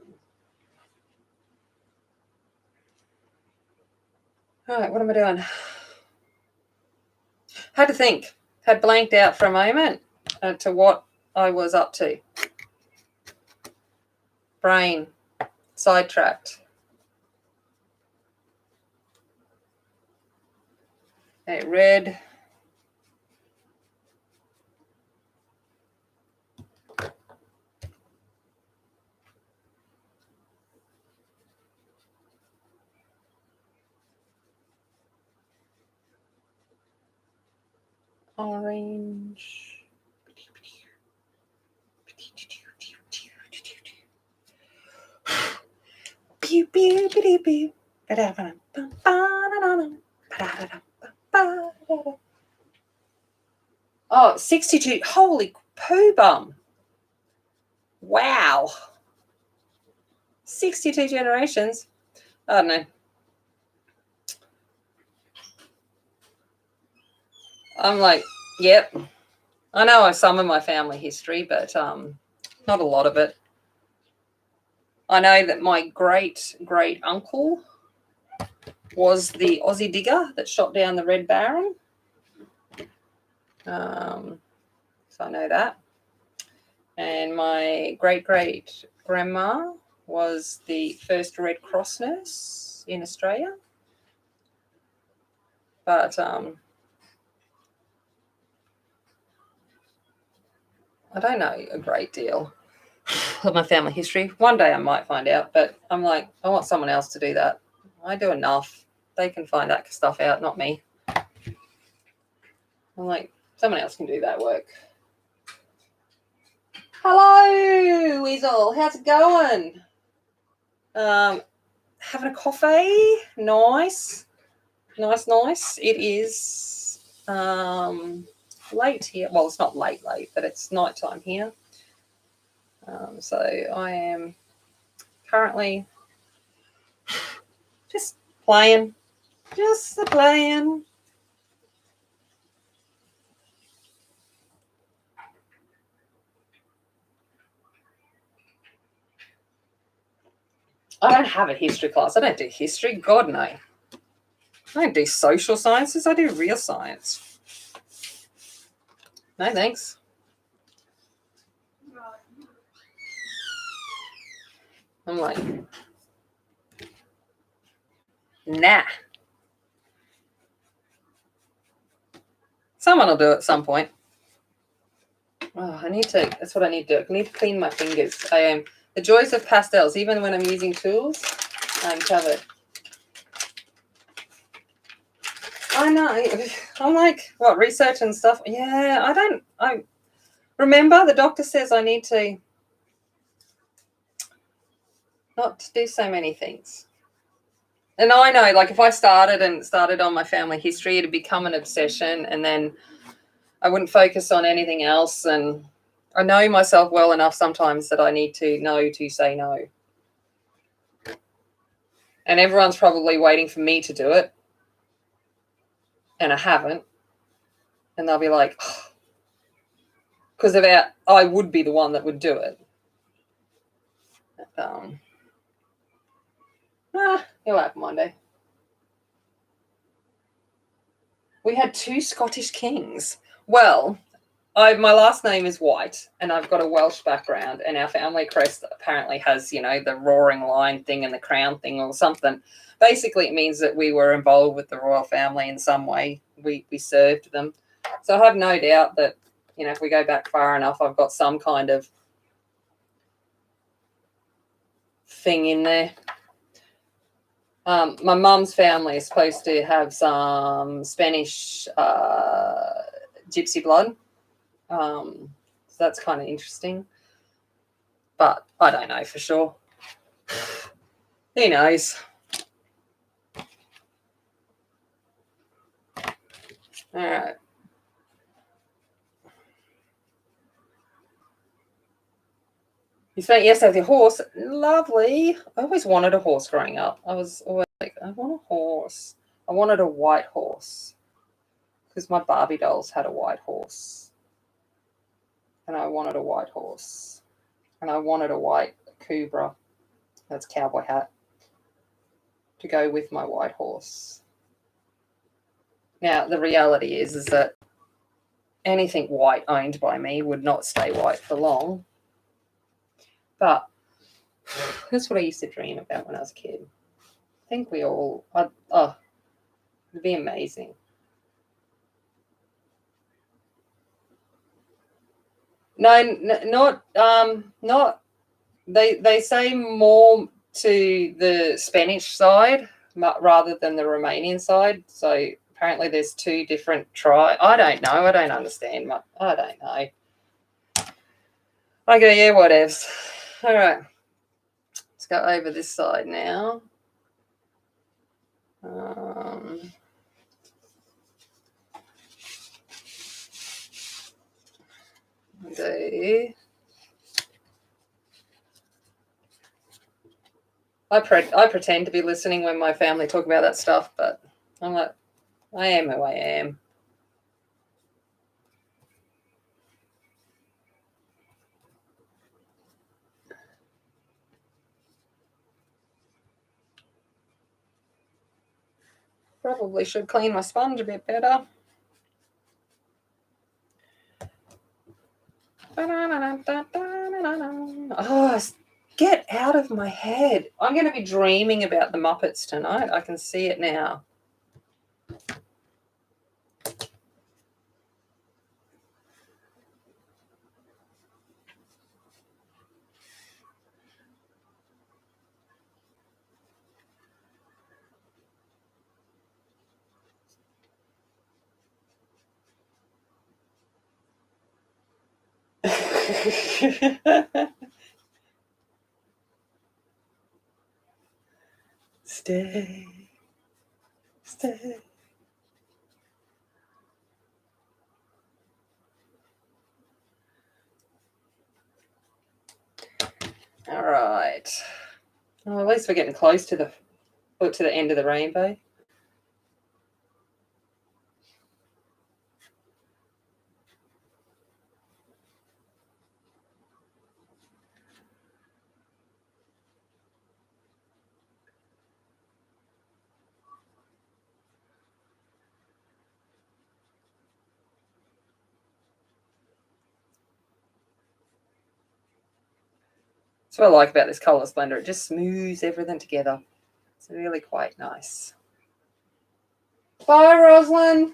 Speaker 1: right, what am I doing? Had to think. Had blanked out for a moment to what I was up to. Brain sidetracked. Okay, red. Orange. Pew, pew, pew, pew. Oh, 62. Holy poo bum. Wow. 62 generations. I don't know. I'm like, yep. I know some of my family history, but not a lot of it. I know that my great uncle was the Aussie digger that shot down the Red Baron. So I know that. And my great grandma was the first Red Cross nurse in Australia. But I don't know a great deal of my family history. One day I might find out, but I'm like, I want someone else to do that. I do enough. They can find that stuff out, not me. I'm like, someone else can do that work. Hello, Weasel. How's it going? Having a coffee. Nice. It is late here. Well, it's not late, but it's nighttime here. So I am currently just playing. I don't have a history class. I don't do history. God, no. I don't do social sciences. I do real science. No, thanks. I'm like, nah. Someone will do it at some point. Oh, that's what I need to do. I need to clean my fingers. The joys of pastels. Even when I'm using tools, I'm covered. I know. I'm like, what, research and stuff? Yeah, I remember the doctor says I need to not do so many things. And I know, like, if I started on my family history, it'd become an obsession, and then I wouldn't focus on anything else. And I know myself well enough sometimes that I need to know to say no. And everyone's probably waiting for me to do it, and I haven't. And they'll be like, because I would be the one that would do it. It'll happen one day. We had 2 Scottish kings. Well, my last name is White, and I've got a Welsh background, and our family crest apparently has, you know, the roaring lion thing and the crown thing or something. Basically, it means that we were involved with the royal family in some way. We served them. So I have no doubt that, you know, if we go back far enough, I've got some kind of thing in there. My mum's family is supposed to have some Spanish gypsy blood. So that's kind of interesting. But I don't know for sure. Who knows? All right. You spent yesterday with your horse. Lovely. I always wanted a horse growing up. I was always like, I want a horse. I wanted a white horse because my Barbie dolls had a white horse. And I wanted a white horse. And I wanted a white Cobra. That's cowboy hat. To go with my white horse. Now, the reality is that anything white owned by me would not stay white for long. But that's what I used to dream about when I was a kid. I think we all, it'd be amazing. No, not, they say more to the Spanish side rather than the Romanian side. So apparently there's 2 different tribes. I don't know. I don't understand. I don't know. Okay, yeah, whatevs. All right. Let's go over this side now. I pretend to be listening when my family talk about that stuff, but I'm like, I am who I am. Probably should clean my sponge a bit better. Oh, get out of my head. I'm going to be dreaming about the Muppets tonight. I can see it now. Stay. All right. Well, at least we're getting close to the end of the rainbow. That's what I like about this Colorless Blender. It just smooths everything together. It's really quite nice. Bye, Rosalind.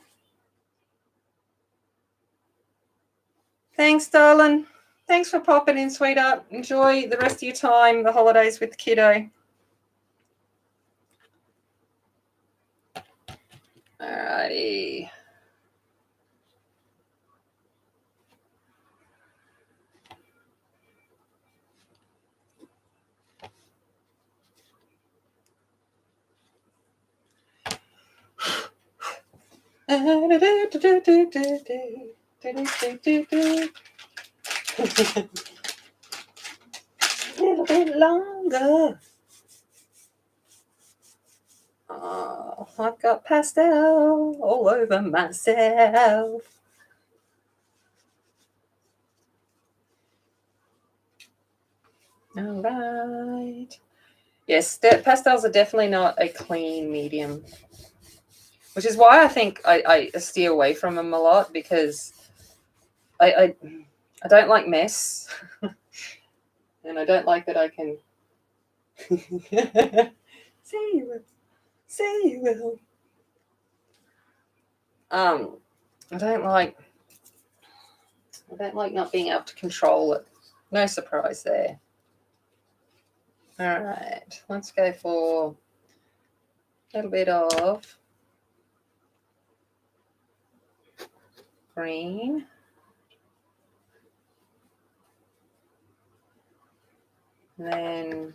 Speaker 1: Thanks, darling. Thanks for popping in, sweetheart. Enjoy the rest of your time, the holidays with the kiddo. Alrighty. see. A little bit longer. Oh, I've got pastel all over myself. All right. Yes, pastels are definitely not a clean medium, which is why I think I steer away from them a lot, because I don't like mess, and I don't like that I can. Say you will. Say you will. I don't like not being able to control it. No surprise there. All right, let's go for a little bit of green. And then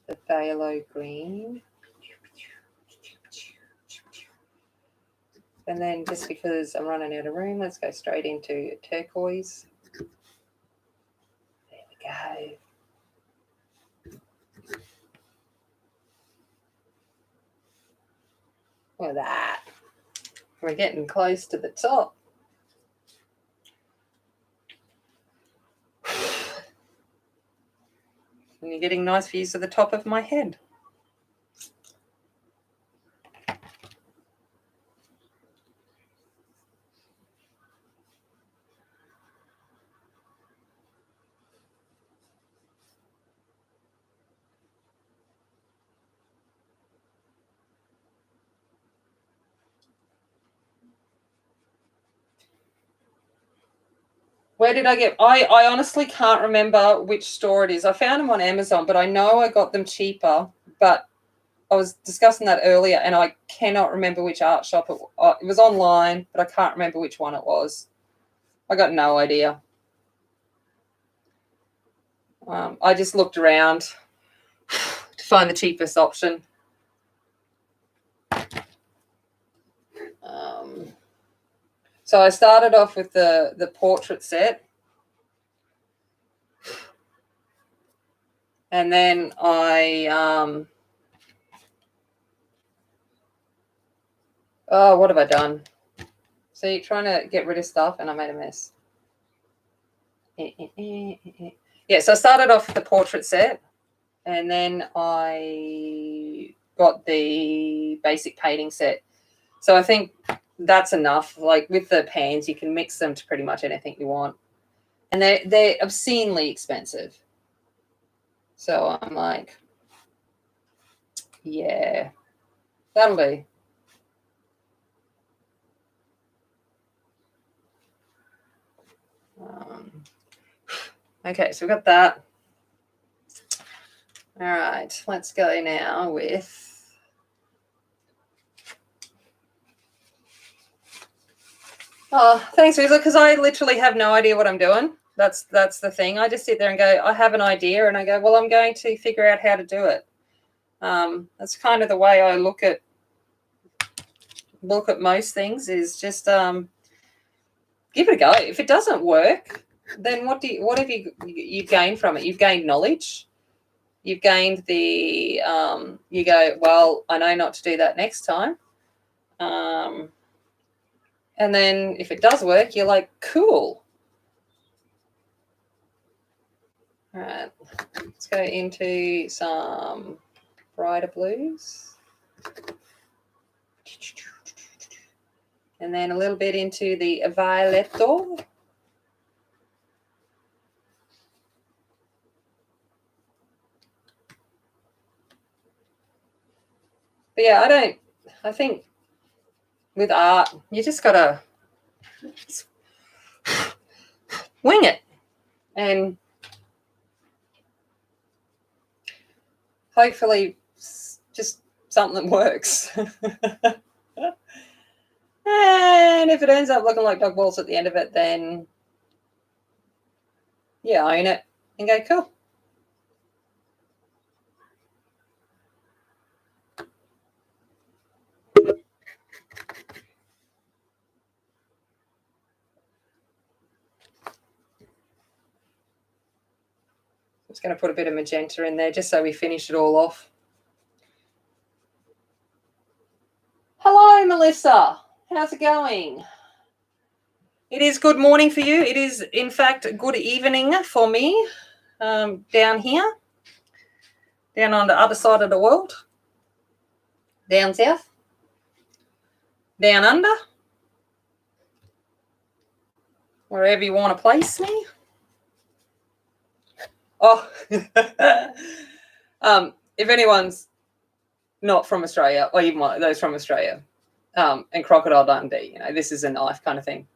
Speaker 1: the Phthalo Green. And then, just because I'm running out of room, let's go straight into Turquoise. There we go. Look at that. We're getting close to the top. And you're getting nice views of the top of my head. Where did I get? I honestly can't remember which store it is. I found them on Amazon, but I know I got them cheaper. But I was discussing that earlier, and I cannot remember which art shop it was online, but I can't remember which one it was. I got no idea. I just looked around to find the cheapest option. So I started off with the portrait set. And then I, oh, what have I done? So you're trying to get rid of stuff, and I made a mess. Yeah, so I started off with the portrait set, and then I got the basic painting set. So I think that's enough. Like with the pans, you can mix them to pretty much anything you want. And they're obscenely expensive. So I'm like, yeah, that'll do. Okay, so we've got that. All right, let's go now with thanks, Rizla, because I literally have no idea what I'm doing. That's the thing. I just sit there and go, I have an idea, and I go, well, I'm going to figure out how to do it. That's kind of the way I look at most things, is just give it a go. If it doesn't work, then what have you gained from it? You've gained knowledge. You've gained the you go, well, I know not to do that next time. And then if it does work, you're like, cool. All right, let's go into some brighter blues. And then a little bit into the violetto. But yeah, I think with art, you just got to wing it. And hopefully just something that works. And if it ends up looking like dog balls at the end of it, then yeah, own it and go, cool. Just going to put a bit of magenta in there just so we finish it all off. Hello, Melissa. How's it going? It is good morning for you. It is, in fact, good evening for me down here, down on the other side of the world, down south, down under, wherever you want to place me. Oh, if anyone's not from Australia, or even those from Australia, and Crocodile Dundee, you know, this is a knife kind of thing.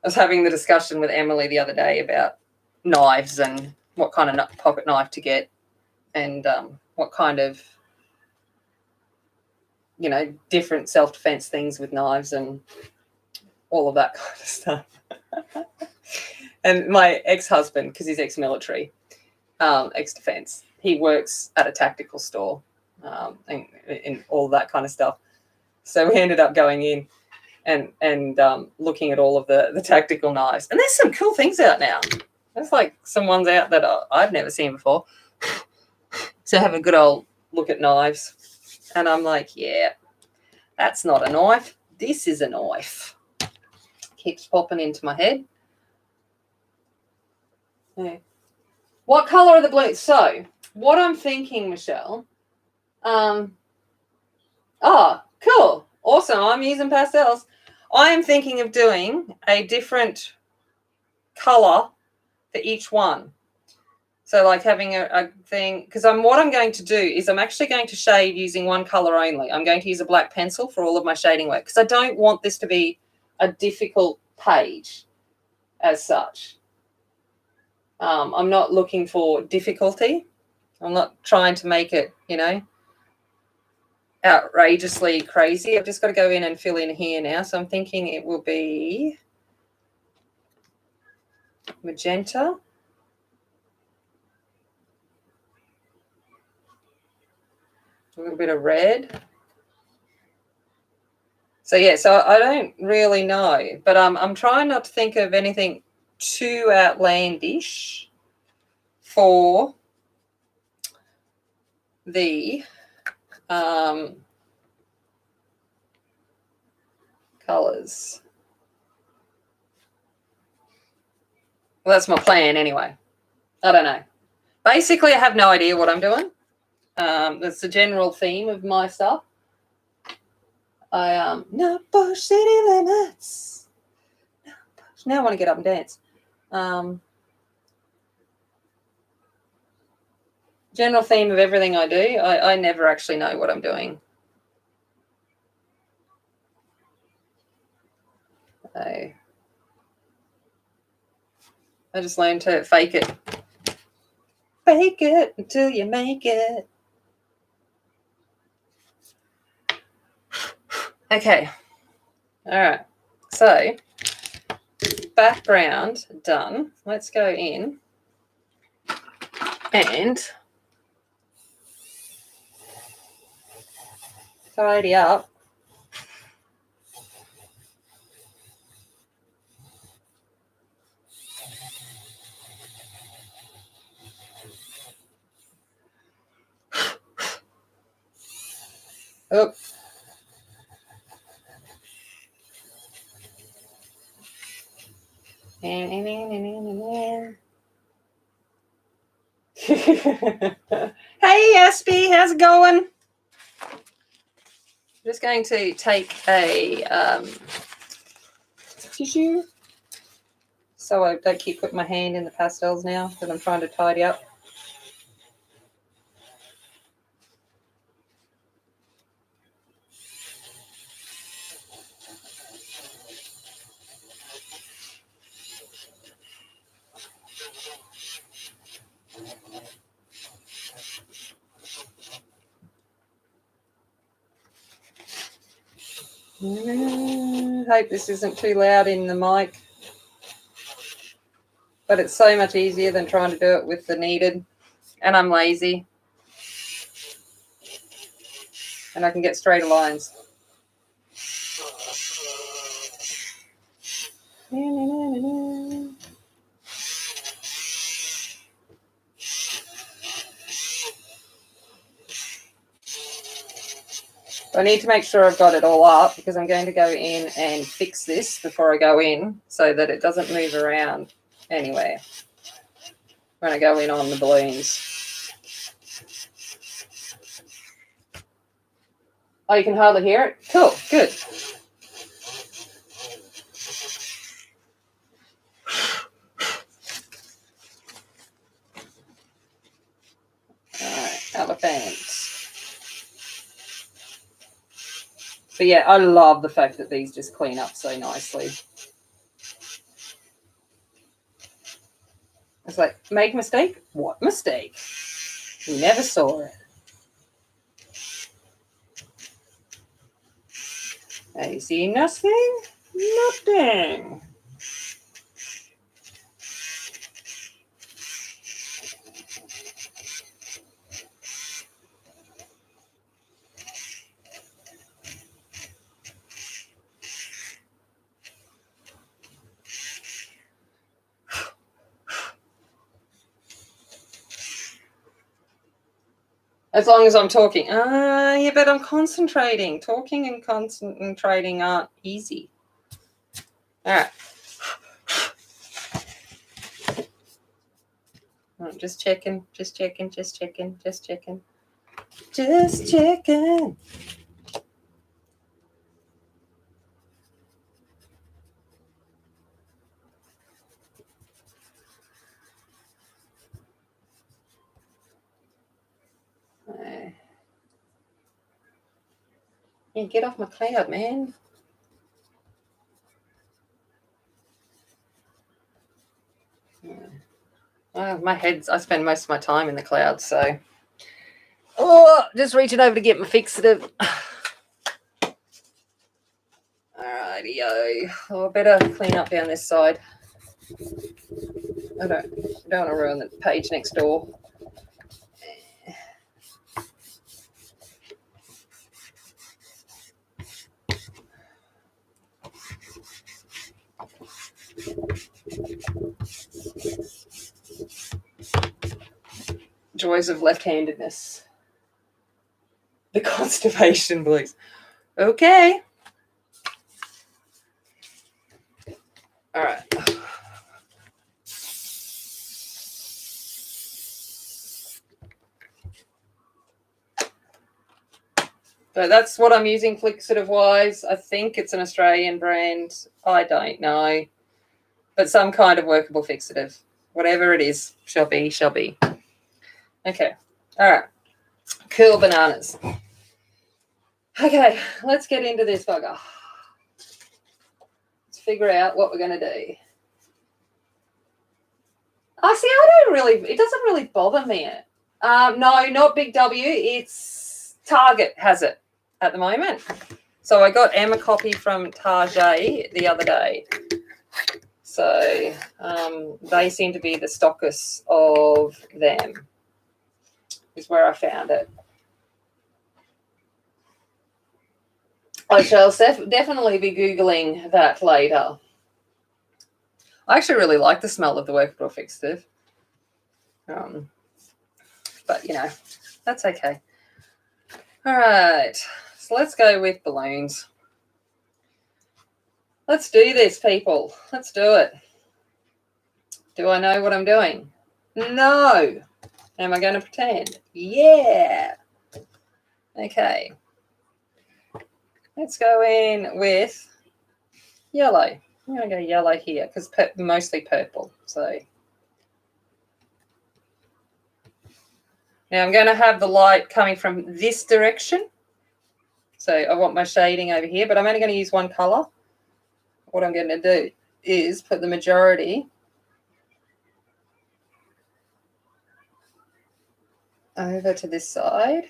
Speaker 1: I was having the discussion with Emily the other day about knives and what kind of pocket knife to get, and what kind of, you know, different self-defense things with knives and all of that kind of stuff. And my ex-husband, because he's ex-military, ex-defense, he works at a tactical store, and all that kind of stuff. So we ended up going in and looking at all of the tactical knives. And there's some cool things out now. There's like some ones out that I've never seen before. So have a good old look at knives. And I'm like, yeah, that's not a knife. This is a knife. Keeps popping into my head. Yeah. What color are the blues? So what I'm thinking, Michelle, oh, cool. Awesome. I'm using pastels. I am thinking of doing a different color for each one. So like having a thing, because what I'm going to do is I'm actually going to shade using one color only. I'm going to use a black pencil for all of my shading work because I don't want this to be a difficult page as such. I'm not looking for difficulty. I'm not trying to make it, you know, outrageously crazy. I've just got to go in and fill in here now. So I'm thinking it will be magenta. A little bit of red. So yeah, so I don't really know, but I'm trying not to think of anything too outlandish for the colors. Well, that's my plan anyway. I don't know. Basically, I have no idea what I'm doing. That's the general theme of my stuff. No push city limits. No push. Now I want to get up and dance. General theme of everything I do. I never actually know what I'm doing. I just learned to fake it. Fake it until you make it. Okay. All right. So, background done. Let's go in and tidy up. Oh. Hey, Aspie, how's it going? I'm just going to take a tissue so I don't keep putting my hand in the pastels now that I'm trying to tidy up. Hope this isn't too loud in the mic. But it's so much easier than trying to do it with the kneaded. And I'm lazy. And I can get straighter lines. I need to make sure I've got it all up because I'm going to go in and fix this before I go in so that it doesn't move around anywhere when I go in on the balloons. Oh, you can hardly hear it? Cool, good. All right, elephants. But yeah, I love the fact that these just clean up so nicely. It's like, make a mistake? What mistake? You never saw it. I see nothing? Nothing. As long as I'm talking. Yeah, but I'm concentrating. Talking and concentrating aren't easy. All right. I'm just checking, just checking, just checking, just checking. Just checking. Yeah, get off my cloud, man. My head's, I spend most of my time in the cloud, so. Oh, just reaching over to get my fixative. Alrighty-o. Oh, I better clean up down this side. I don't want to ruin the page next door. Joys of left-handedness. The constipation blues. Okay. All right. So that's what I'm using fixative-wise. I think it's an Australian brand. I don't know. But some kind of workable fixative. Whatever it is, shall be, shall be. Okay. All right. Cool bananas. Okay, let's get into this bugger. Let's figure out what we're going to do. Oh, see, I don't really, it doesn't really bother me. No, not Big W. It's Target has it at the moment. So I got Emma a copy from Target the other day. So they seem to be the stockists of them, is where I found it. I shall definitely be Googling that later. I actually really like the smell of the workable fixative. But, you know, that's okay. All right, so let's go with balloons. Let's do this, people. Let's do it. Do I know what I'm doing? No. Am I going to pretend? Yeah. Okay. Let's go in with yellow. I'm going to go yellow here because mostly purple. So now I'm going to have the light coming from this direction. So I want my shading over here, but I'm only going to use one color. What I'm going to do is put the majority over to this side.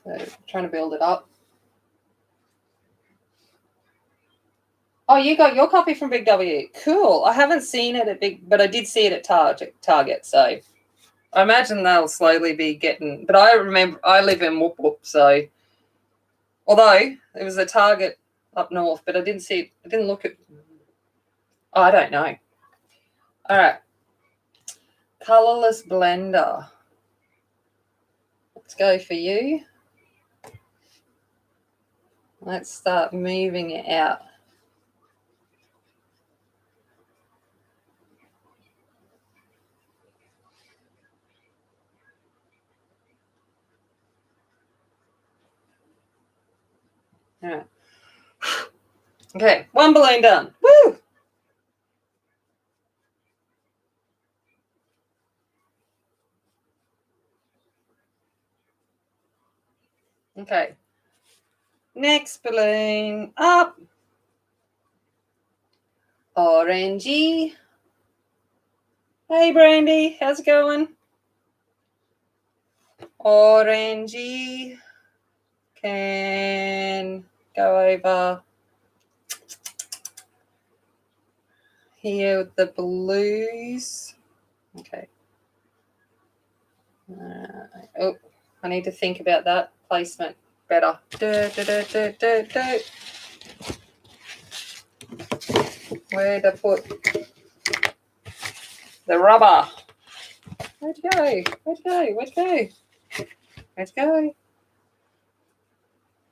Speaker 1: So trying to build it up. Oh, you got your copy from Big W. Cool. I haven't seen it at Big, but I did see it at Target. So I imagine they'll slowly be getting. But I remember I live in Whoop Whoop, so although it was a Target up north, but I didn't see it. I didn't look at. Oh, I don't know. All right. Colorless Blender. Let's go for you. Let's start moving it out. All right. Okay, one balloon done. Woo! Okay. Next balloon up. Orangey. Hey, Brandy. How's it going? Orangey. Can go over here with the blues. Okay. Oh, I need to think about that placement better. Where to put the rubber? Where'd you go? Where'd you go? Where'd you go? Where'd you go?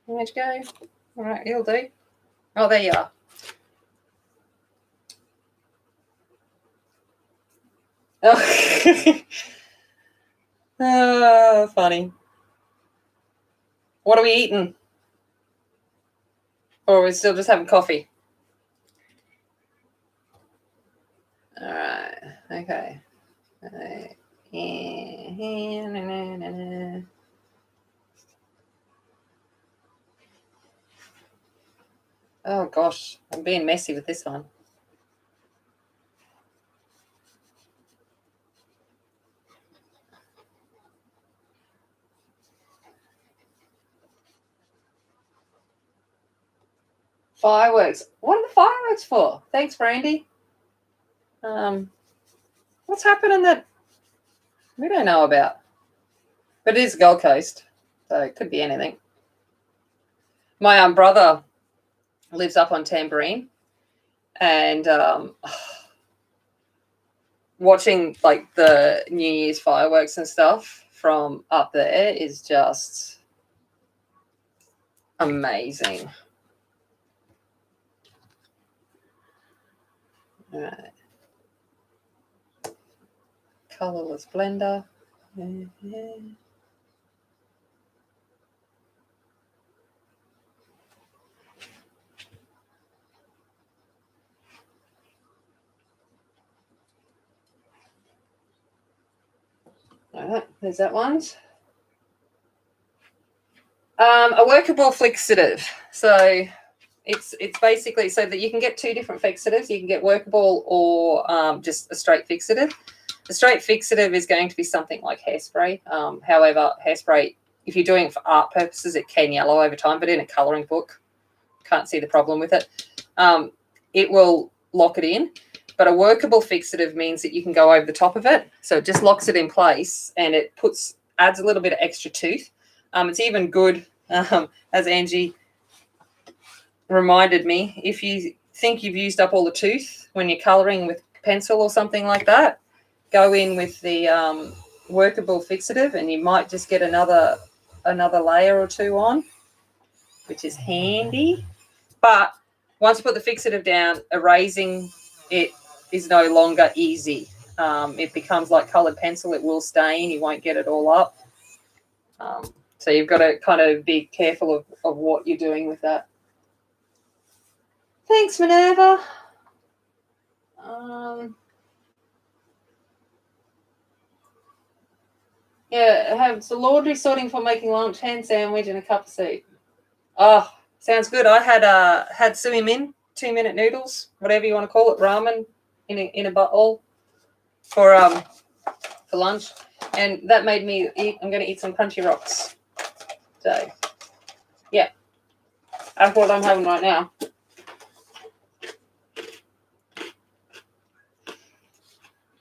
Speaker 1: Where'd you go? All right, it'll do. Oh, there you are. Oh, oh funny. What are we eating? Or are we still just having coffee? All right. Okay. Oh, gosh. I'm being messy with this one. Fireworks. What are the fireworks for? Thanks, Brandy. What's happening that we don't know about? But it is Gold Coast, so it could be anything. My brother lives up on Tambourine, and watching like the New Year's fireworks and stuff from up there is just amazing. All right. Colorless Blender. All right, there's that one. A workable fixative. So it's basically so that you can get two different fixatives. You can get workable or just a straight fixative. The straight fixative is going to be something like hairspray. However, hairspray, if you're doing it for art purposes, it can yellow over time, but in a colouring book, can't see the problem with it. It will lock it in. But a workable fixative means that you can go over the top of it. So it just locks it in place and it adds a little bit of extra tooth. It's even good, as Angie reminded me, if you think you've used up all the tooth when you're colouring with pencil or something like that, go in with the workable fixative and you might just get another layer or two on, which is handy. But once you put the fixative down, erasing it is no longer easy. It becomes like coloured pencil. It will stain. You won't get it all up. So you've got to kind of be careful of what you're doing with that. Thanks, Minerva. Yeah, have some laundry sorting for making lunch, hand sandwich, and a cup of soup. Oh, sounds good. I had sumi min, 2-minute noodles, whatever you want to call it, ramen in a bowl for lunch, and that made me eat. I'm going to eat some crunchy rocks. So, yeah, that's what I'm having right now.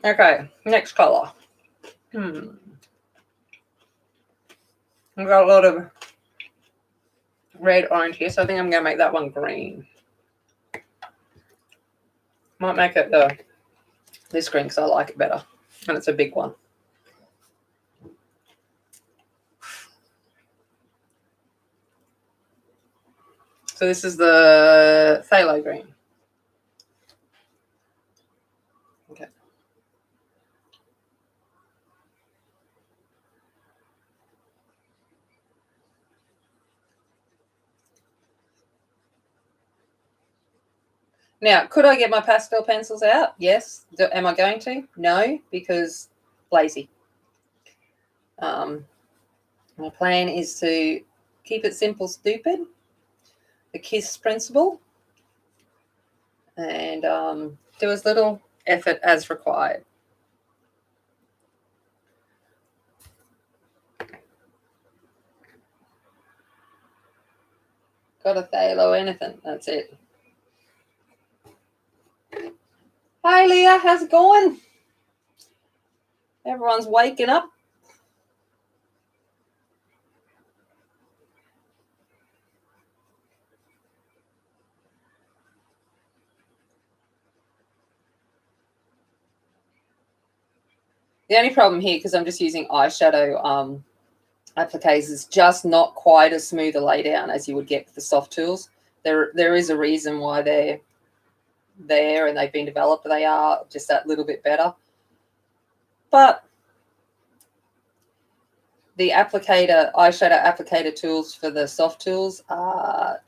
Speaker 1: Okay, next colour. I've got a lot of red, orange here, so I think I'm going to make that one green. Might make it this green because I like it better, and it's a big one. So this is the Phthalo Green. Okay. Now, could I get my pastel pencils out? Yes. Am I going to? No, because lazy. My plan is to keep it simple, stupid, the KISS principle, and do as little effort as required. Got a phthalo anything. That's it. Hi, Leah. How's it going? Everyone's waking up. The only problem here, because I'm just using eyeshadow appliques, is just not quite as smooth a lay down as you would get with the soft tools. There is a reason why they're there and they've been developed. They are just that little bit better. But the eyeshadow applicator tools for the soft tools are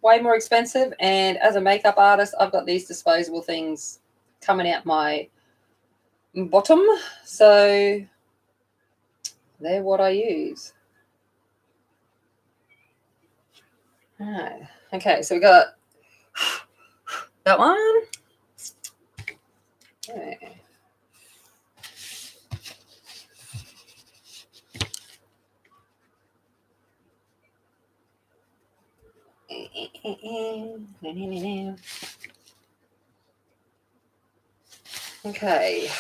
Speaker 1: way more expensive. And as a makeup artist, I've got these disposable things coming out my bottom. So they're what I use. All right. Okay, so we got that one. Okay. Okay.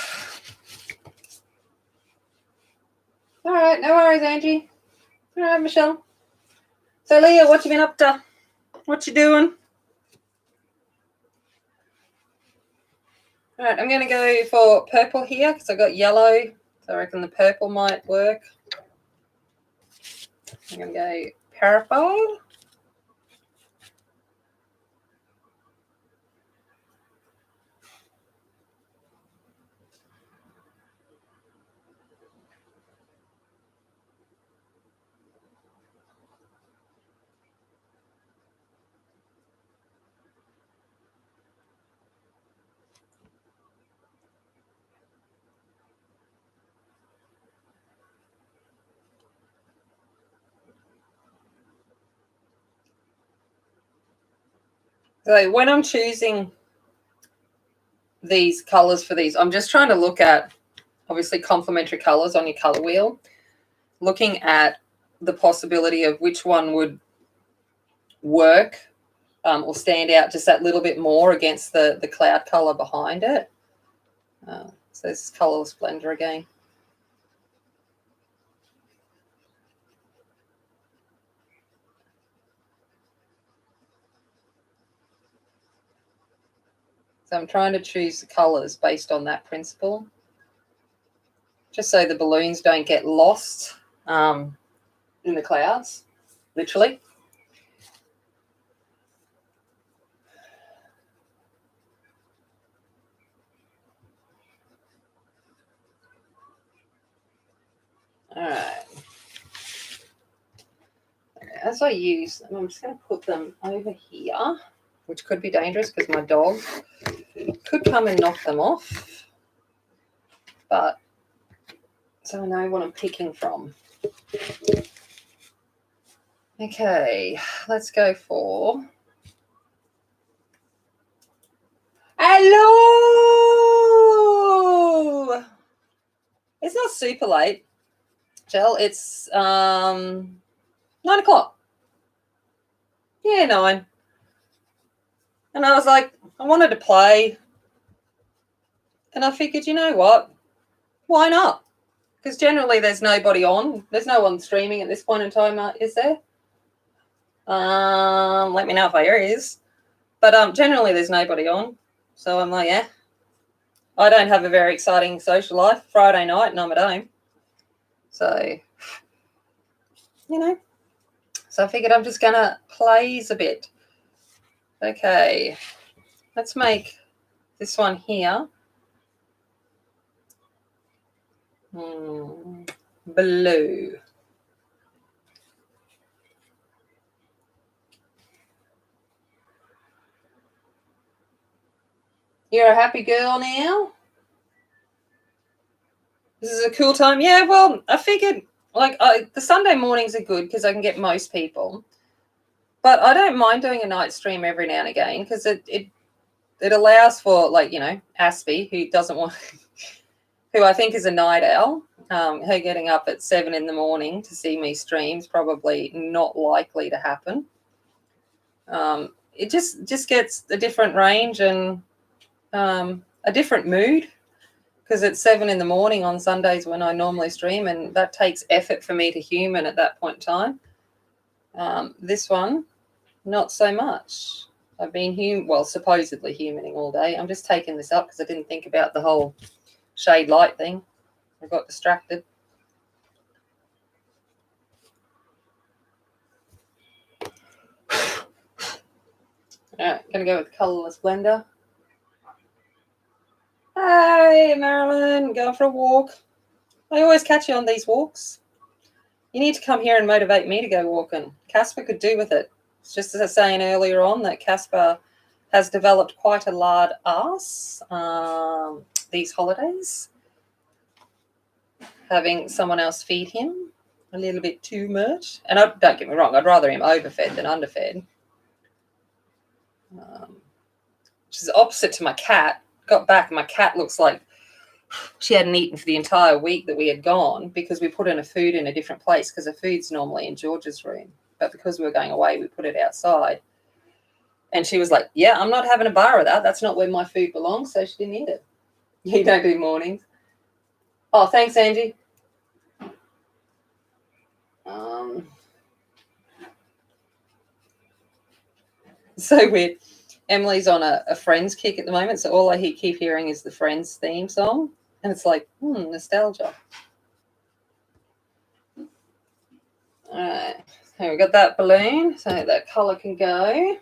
Speaker 1: All right, no worries, Angie. All right, Michelle. So, Leah, what you been up to? What you doing? All right, I'm going to go for purple here because I got yellow. So I reckon the purple might work. I'm going to go parafoil. So when I'm choosing these colors for these, I'm just trying to look at, obviously, complementary colors on your color wheel, looking at the possibility of which one would work or stand out just that little bit more against the cloud color behind it. So this is Colorless Blender again. So I'm trying to choose the colors based on that principle, just so the balloons don't get lost in the clouds, literally. All right. As I use them, I'm just going to put them over here, which could be dangerous because my dog could come and knock them off. But so I know what I'm picking from. Okay, let's go for... Hello! It's not super late, Jill. It's 9 o'clock. Yeah, 9. And I was like, I wanted to play. And I figured, you know what? Why not? Because generally there's nobody on. There's no one streaming at this point in time, is there? Let me know if there is. But generally there's nobody on. So I'm like, yeah. I don't have a very exciting social life. Friday night and I'm at home. So, you know. So I figured I'm just going to plays a bit. Okay. Let's make this one here. Blue. You're a happy girl now? This is a cool time. Yeah, well, I figured like the Sunday mornings are good because I can get most people. But I don't mind doing a night stream every now and again because it allows for, like, you know, Aspie, who doesn't want, who I think is a night owl. Her getting up at 7 in the morning to see me stream is probably not likely to happen. It just gets a different range and a different mood because it's 7 in the morning on Sundays when I normally stream, and that takes effort for me to human at that point in time. This one, not so much. I've been supposedly humaning all day. I'm just taking this up because I didn't think about the whole shade light thing. I got distracted. All right, gonna go with Colorless Blender. Hey, Marilyn, going for a walk. I always catch you on these walks. You need to come here and motivate me to go walking. Casper could do with it. It's just as I was saying earlier on that Casper has developed quite a large ass these holidays, having someone else feed him a little bit too much. And don't get me wrong, I'd rather him overfed than underfed. Which is opposite to my cat. Got back, and my cat looks like she hadn't eaten for the entire week that we had gone because we put in a food in a different place because the food's normally in George's room. But because we were going away, we put it outside. And she was like, yeah, I'm not having a bar of that. That's not where my food belongs. So she didn't eat it. You don't do mornings. Oh, thanks, Angie. So weird. Emily's on a Friends kick at the moment. So all I keep hearing is the Friends theme song. And it's like, nostalgia. All right. So we got that balloon. So that colour can go.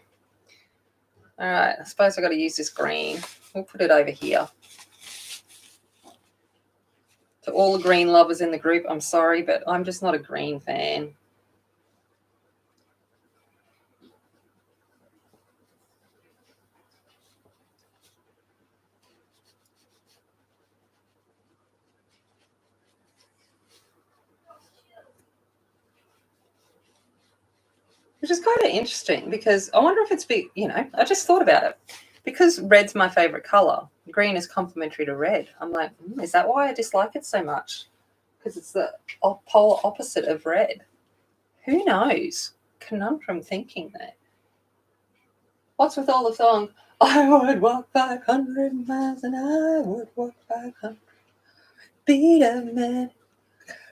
Speaker 1: All right. I suppose I've got to use this green. We'll put it over here. To all the green lovers in the group, I'm sorry, but I'm just not a green fan. Which is kind of interesting because I wonder if it's I just thought about it. Because red's my favorite color, green is complementary to red. I'm like, is that why I dislike it so much? Because it's the polar opposite of red. Who knows? Conundrum thinking there. What's with all the songs? I would walk 500 miles and I would walk 500. Beat a man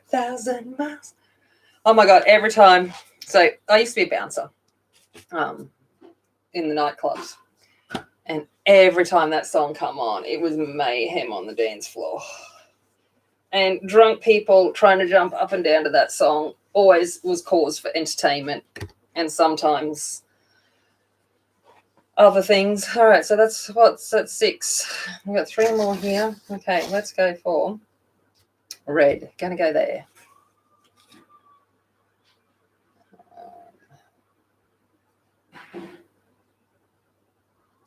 Speaker 1: 1,000 miles. Oh my God, every time. So I used to be a bouncer in the nightclubs. And every time that song come on, it was mayhem on the dance floor. And drunk people trying to jump up and down to that song always was cause for entertainment and sometimes other things. All right, so that's 6. We've got 3 more here. Okay, let's go for red. Gonna go there.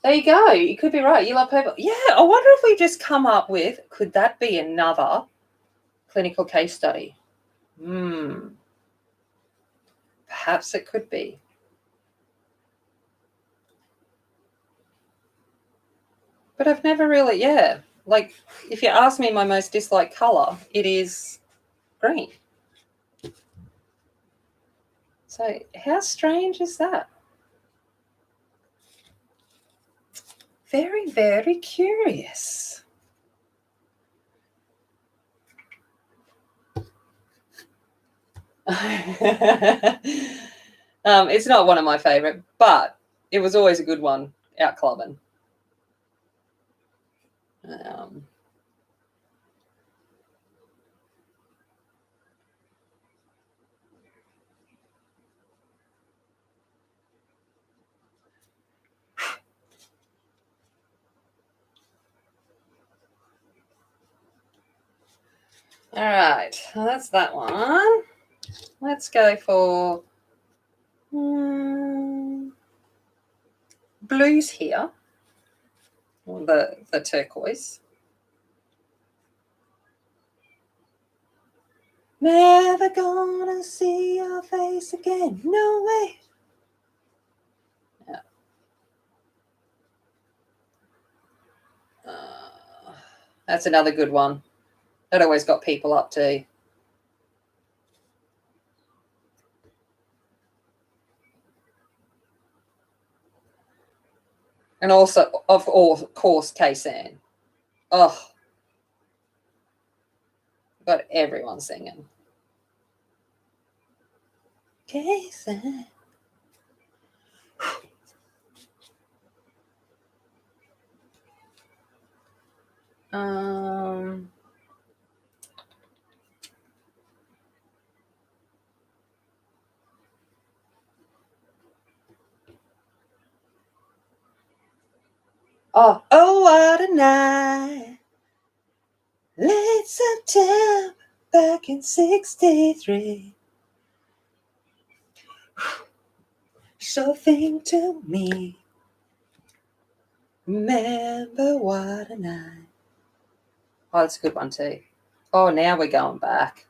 Speaker 1: There you go. You could be right. You love purple. Yeah, I wonder if we just come up with, could that be another clinical case study? Perhaps it could be. But I've never really, like, if you ask me my most disliked colour, it is green. So how strange is that? Very, very curious. It's not one of my favorite, but it was always a good one out clubbing. All right, well, that's that one. Let's go for blues here, the turquoise. Never gonna see your face again. No way. Yeah. That's another good one. That always got people up too. And also, of course, Kaysan. Oh, got everyone singing. Kaysan. Oh, what a night. Late September, back in 63. Something to me. Remember what a night. Oh, that's a good one too. Oh, now we're going back.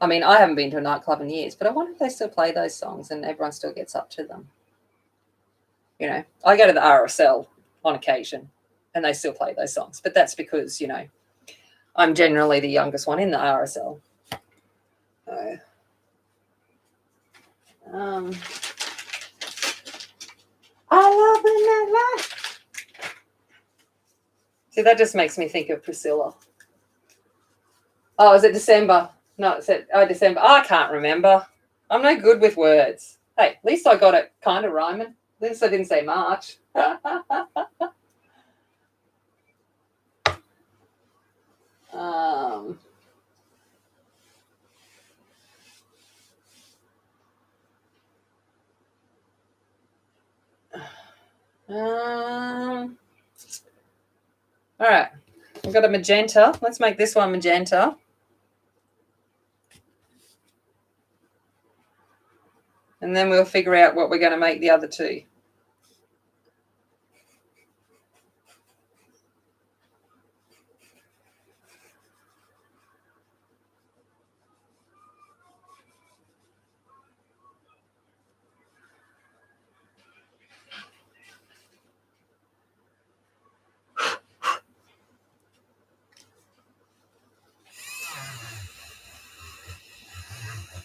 Speaker 1: I mean, I haven't been to a nightclub in years, but I wonder if they still play those songs and everyone still gets up to them. You know, I go to the RSL on occasion and they still play those songs, but that's because, you know, I'm generally the youngest one in the RSL. I love the nightlife. See, that just makes me think of Priscilla. Oh, is it December? No, it's December. Oh, I can't remember. I'm no good with words. Hey, at least I got it kind of rhyming. At least I didn't say March. All right, I've got a magenta. Let's make this one magenta. And then we'll figure out what we're going to make the other two.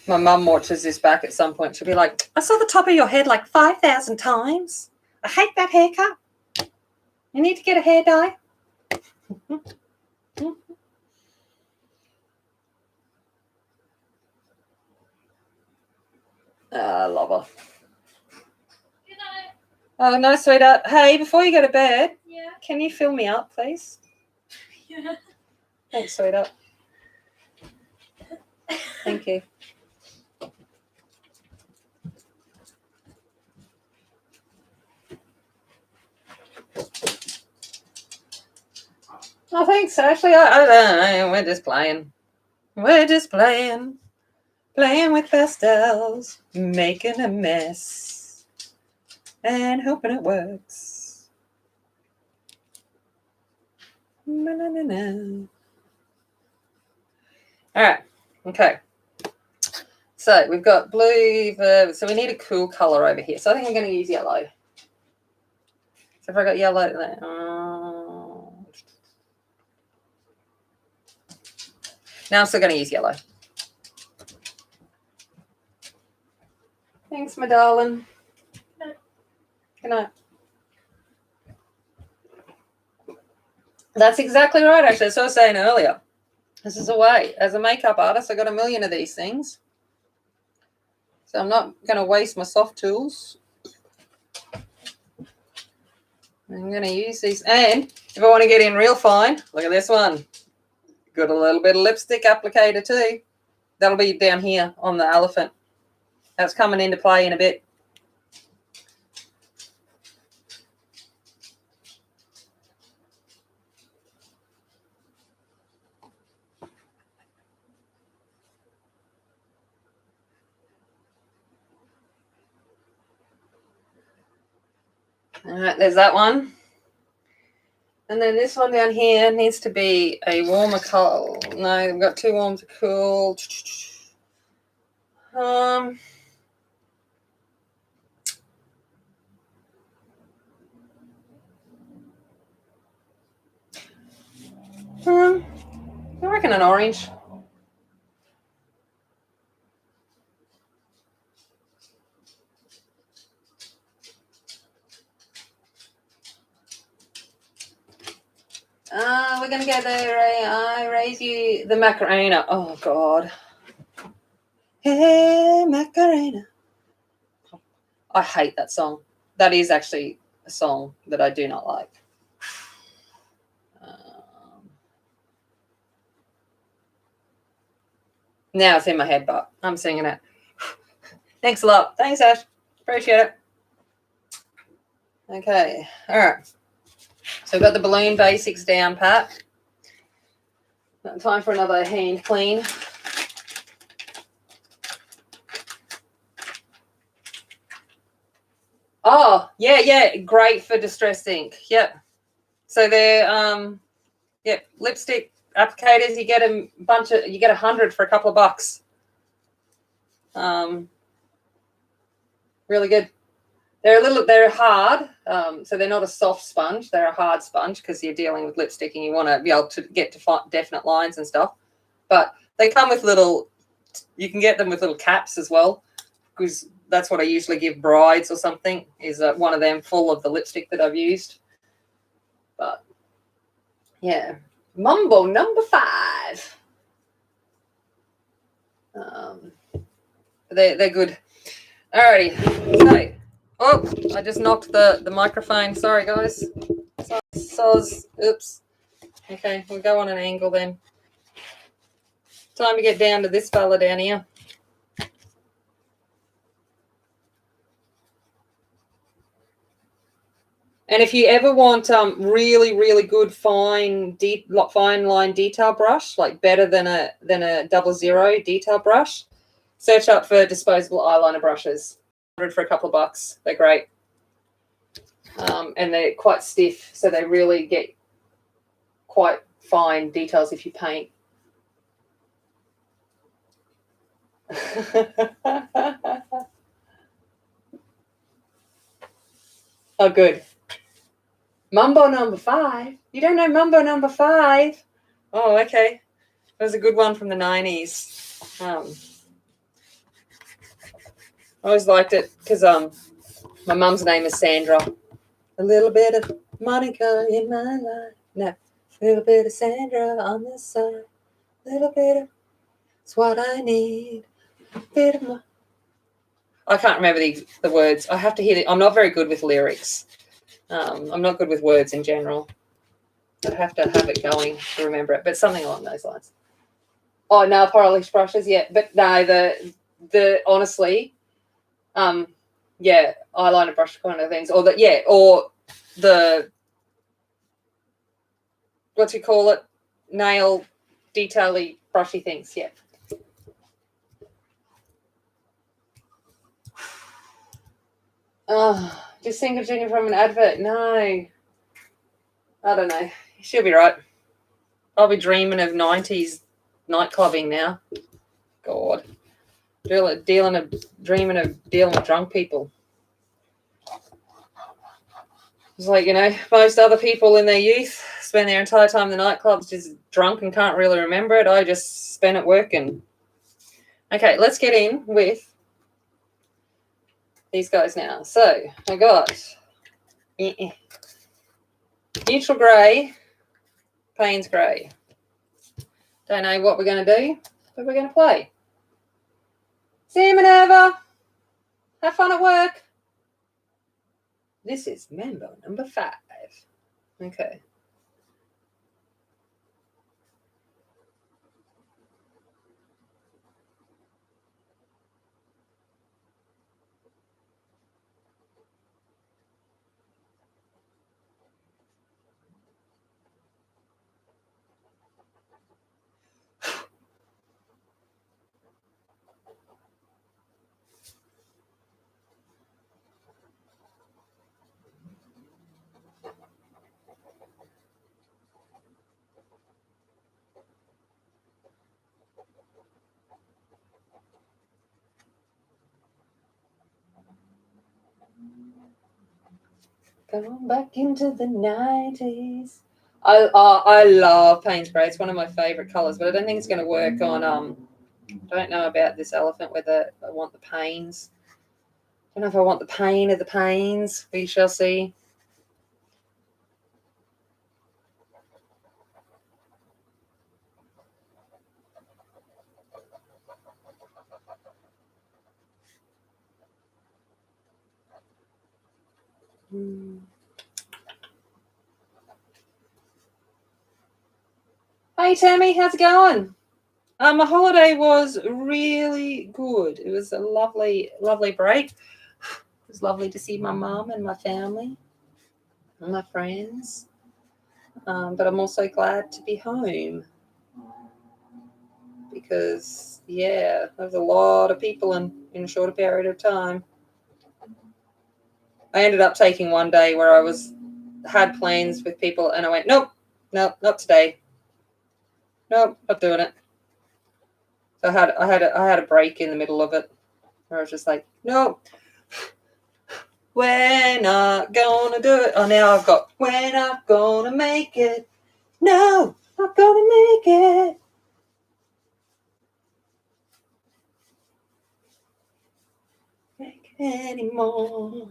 Speaker 1: My mum watches this back at some point. She'll be like, I saw the top of your head like 5,000 times. I hate that haircut. You need to get a hair dye. I love her.
Speaker 2: Good night.
Speaker 1: Oh, no, sweetheart. Hey, before you go to bed,
Speaker 2: Yeah.
Speaker 1: Can you fill me up, please?
Speaker 2: Yeah.
Speaker 1: Thanks, sweetheart. Thank you. Oh, thanks, Ashley. I don't know. We're just playing. We're just playing. Playing with pastels. Making a mess. And hoping it works. Na-na-na-na. All right. Okay. So we've got blue. So we need a cool color over here. So I think I'm going to use yellow. So if I got yellow there. Now I'm still going to use yellow. Thanks, my darling. Good night. That's exactly right, actually. That's what I was saying earlier. This is a way. As a makeup artist, I got a million of these things. So I'm not going to waste my soft tools. I'm going to use these. And if I want to get in real fine, look at this one. Got a little bit of lipstick applicator too. That'll be down here on the elephant. That's coming into play in a bit. All right, there's that one. And then this one down here needs to be a warmer color. No, I've got too warm to cool. I reckon an orange. We're going to go there, Ray. I raise you the Macarena. Oh, God. Hey, Macarena. I hate that song. That is actually a song that I do not like. Now it's in my head, but I'm singing it. Thanks a lot. Thanks, Ash. Appreciate it. Okay. All right. So we've got the balloon basics down, Pat. Time for another hand clean. Oh, yeah. Great for distress ink. Yep. So they're, lipstick applicators. You get a bunch of, you get 100 for a couple of bucks. Really good. They're hard. So they're not a soft sponge. They're a hard sponge because you're dealing with lipstick and you want to be able to get to definite lines and stuff. But they come with you can get them with little caps as well, because that's what I usually give brides or something, is one of them full of the lipstick that I've used. But yeah, Mambo number 5. They're good. Alrighty. So, oh, I just knocked the microphone. Sorry, guys. Oops. Okay, we'll go on an angle then. Time to get down to this fella down here. And if you ever want really, really good fine line detail brush, like better than a 00 detail brush, search up for disposable eyeliner brushes. 100 for a couple of bucks. They're great. And they're quite stiff, so they really get quite fine details if you paint. Oh, good. Mambo number 5. You don't know Mambo number 5? Oh, okay. That was a good one from the 90s. I always liked it because my mum's name is Sandra. A little bit of Monica in my life. No, a little bit of Sandra on this side. A little bit of it's what I need. A bit of I can't remember the words. I have to hear it. I'm not very good with lyrics. I'm not good with words in general. I have to have it going to remember it, but something along those lines. Oh, nail polish brushes, yeah, but no, the honestly, eyeliner brush kind of things, or the what you call it, nail detail-y brushy things, yeah. Oh, just think of Junior from an advert. No, I don't know. She'll be right. I'll be dreaming of 90s nightclubbing now. God. Dreaming of dealing with drunk people. It's like, most other people in their youth spend their entire time in the nightclubs just drunk and can't really remember it. I just spend it working. Okay, let's get in with these guys now. So I got neutral grey, Payne's grey. Don't know what we're going to do, but we're going to play. See you, Minerva. Have fun at work. This is member number 5. Okay. Going back into the 90s. I love Payne's grey. It's one of my favourite colours, but I don't think it's going to work on. I don't know about this elephant, whether I want the panes. I don't know if I want the pain of the panes. We shall see. Hey Tammy, how's it going? My holiday was really good. It was a lovely, lovely break. It was lovely to see my mum and my family and my friends. But I'm also glad to be home because, yeah, there's a lot of people in a shorter period of time. I ended up taking one day where I had plans with people and I went, nope, not today. Nope, not doing it. So I had a break in the middle of it where I was just like, nope, we're not gonna do it. Oh, now I've got, we're not gonna make it. No, not gonna make it. Make it anymore.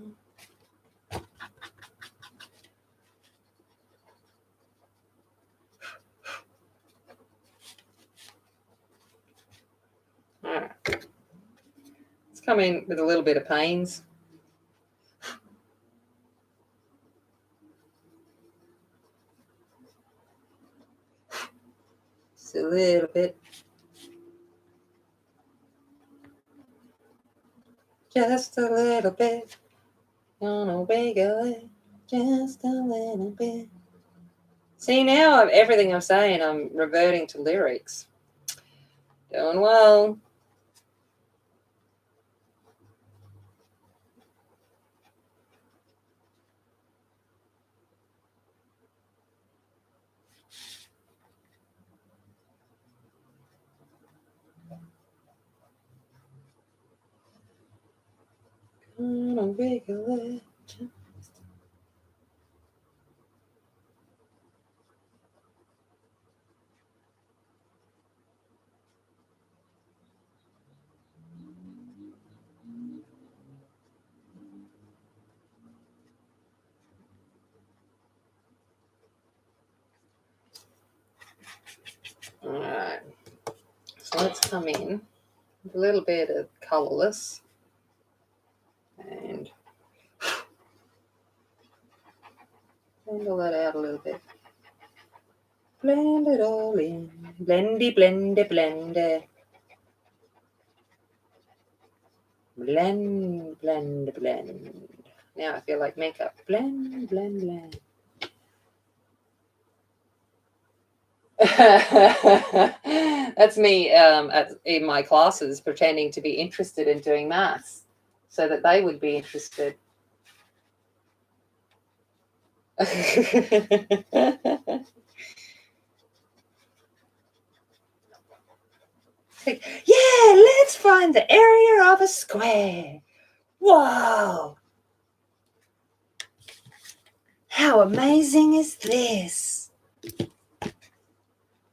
Speaker 1: All right. Let's come in with a little bit of pains. Just a little bit. Just a little bit. Gonna wiggle it just a little bit. See, now everything I'm saying, I'm reverting to lyrics. Doing well. Gonna wiggle it. All right. So let's come in with a little bit of Colorless and blend that out a little bit. Blend it all in. Blendy, blendy, blendy. Blend, blend, blend. Now I feel like makeup. Blend, blend, blend. That's me in my classes pretending to be interested in doing maths so that they would be interested. Yeah, let's find the area of a square. Whoa! How amazing is this?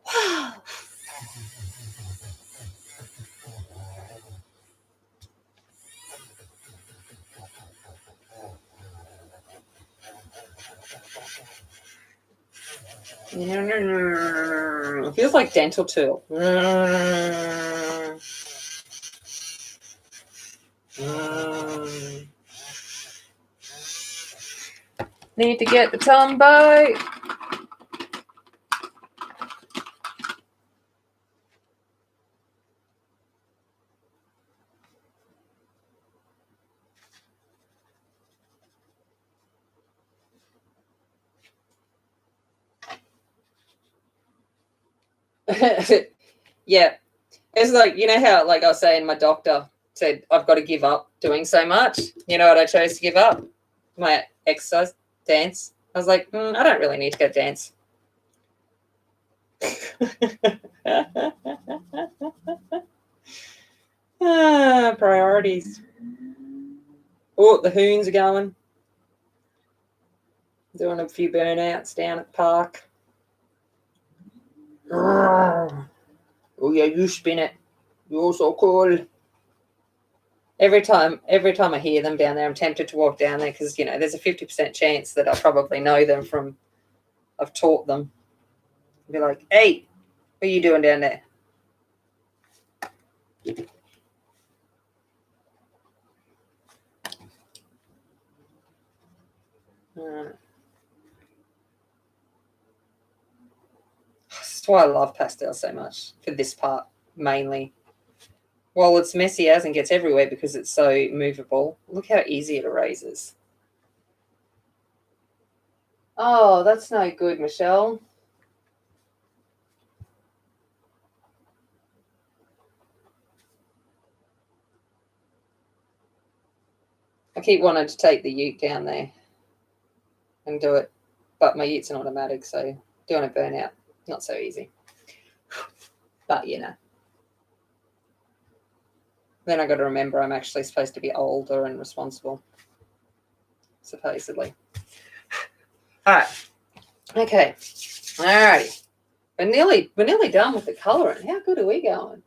Speaker 1: Wow! It feels like dental tool. Need to get the Tombow. Yeah. It's like, you know how, like I was saying, my doctor said I've got to give up doing so much. You know what I chose to give up? My exercise, dance. I was like, I don't really need to go dance. Priorities. Oh, the hoons are going. Doing a few burnouts down at the park. Oh yeah, you spin it. You're so cool. Every time I hear them down there, I'm tempted to walk down there because, you know, there's a 50% chance that I probably know them from, I've taught them. I'll be like, hey, what are you doing down there? That's why I love pastels so much, for this part mainly. Well, it's messy as and gets everywhere because it's so movable. Look how easy it erases. Oh, that's no good, Michelle. I keep wanting to take the ute down there and do it, but my ute's an automatic, so doing a burnout, not so easy. But, you know. Then I got to remember I'm actually supposed to be older and responsible, supposedly. All right. Okay. All righty. We're nearly done with the colouring. How good are we going?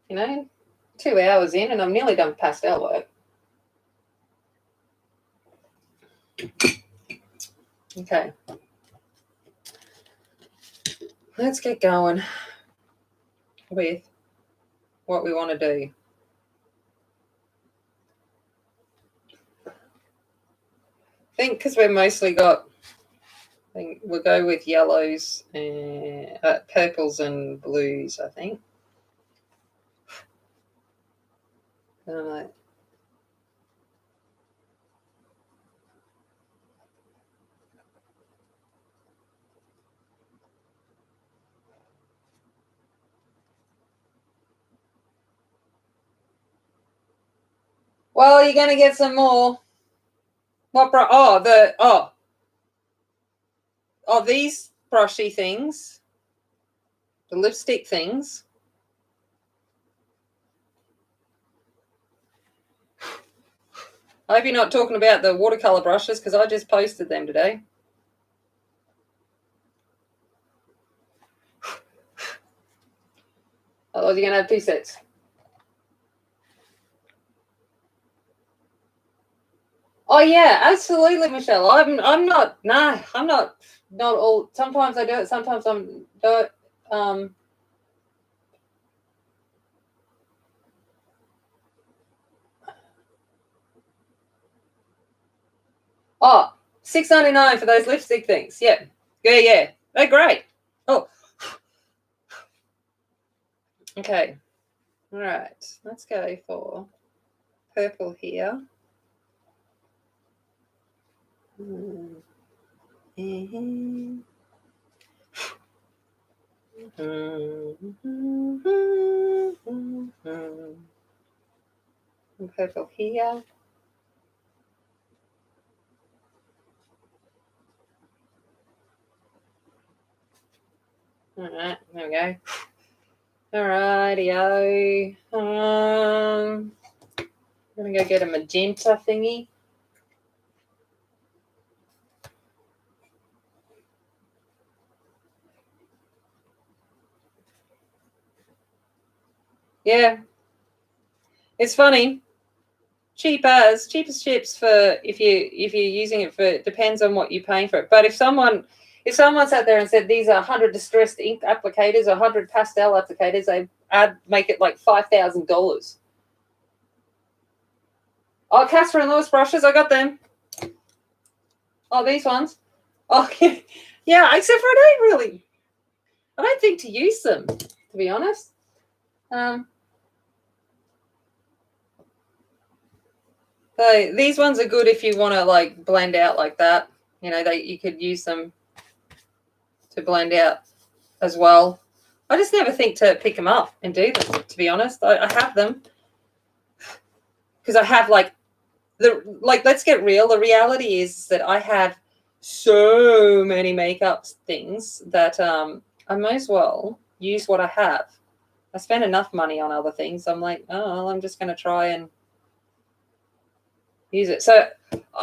Speaker 1: You know, 2 hours in and I'm nearly done with pastel work. Okay. Let's get going with what we want to do. I think because we're mostly got, I think we'll go with yellows and purples and blues, I think. Well, you're going to get some more. What brush? These brushy things, the lipstick things. I hope you're not talking about the watercolor brushes because I just posted them today. Otherwise, you're going to have 2 sets. Oh yeah, absolutely, Michelle. I'm not all. Sometimes I do it. Sometimes I'm do it. Oh, $6.99 for those lipstick things. Yeah. They're great. Oh. Okay. All right. Let's go for purple here. And purple here. All right, there we go. All righty-o. I'm going to go get a magenta thingy. Yeah. It's funny. Cheapest chips for if you're using it for, it depends on what you're paying for it. But if someone, if someone sat there and said these are 100 distressed ink applicators or 100 pastel applicators, they make it like $5,000. Oh, Catherine Lewis brushes, I got them. Oh, these ones. Oh, yeah, except for I don't think to use them, to be honest. So these ones are good if you want to like blend out like that. You know, you could use them to blend out as well. I just never think to pick them up and do them, to be honest. I have them because I have let's get real. The reality is that I have so many makeup things that I may as well use what I have. I spend enough money on other things. I'm like, oh, well, I'm just going to try and use it. So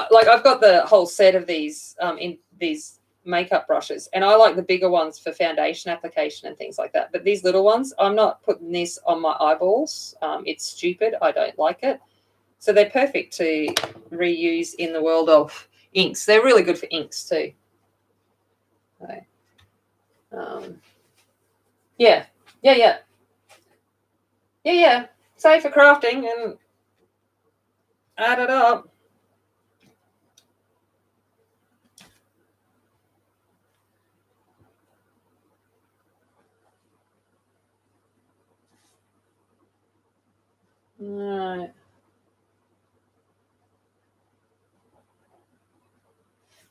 Speaker 1: like I've got the whole set of these in these makeup brushes, and I like the bigger ones for foundation application and things like that. But these little ones, I'm not putting this on my eyeballs. It's stupid. I don't like it. So they're perfect to reuse in the world of inks. They're really good for inks too. So, yeah. Save for crafting and add it up. All right.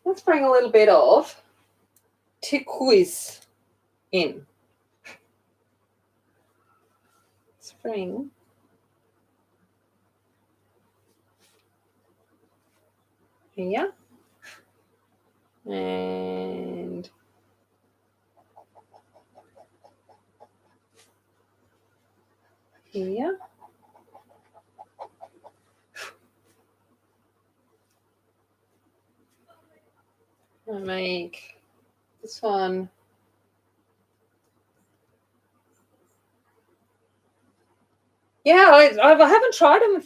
Speaker 1: Let's bring a little bit of Turquoise in. Let's bring here and here. I'll make this one. Yeah, I haven't tried them with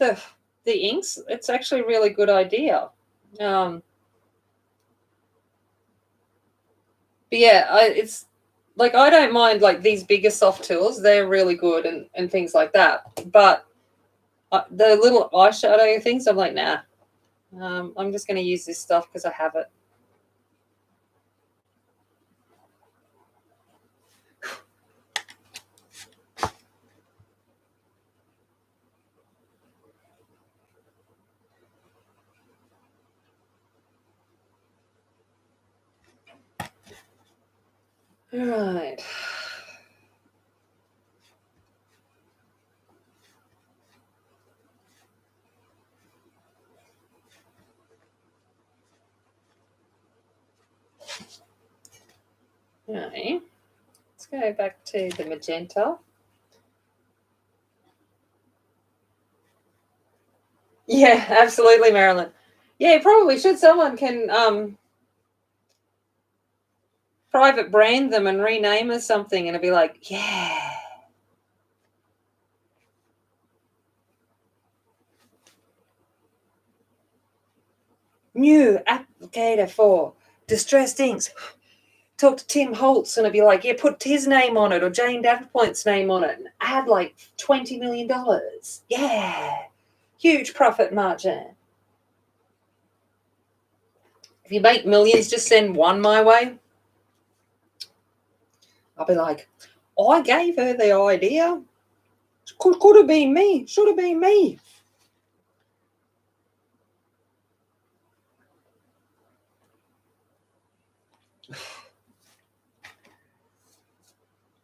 Speaker 1: the inks. It's actually a really good idea. But yeah, it's like I don't mind like these bigger soft tools. They're really good and things like that. But the little eyeshadow things, I'm like, nah. I'm just going to use this stuff because I have it. All right. Okay. Let's go back to the magenta. Yeah, absolutely, Marilyn. Yeah, probably should. Someone can private brand them and rename as something, and it'd be like, yeah. New applicator for distressed inks. Talk to Tim Holtz, and it'd be like, yeah, put his name on it or Jane Davenport's name on it and add like $20 million. Yeah. Huge profit margin. If you make millions, just send one my way. I'll be like, I gave her the idea. Could have been me. Should have been me.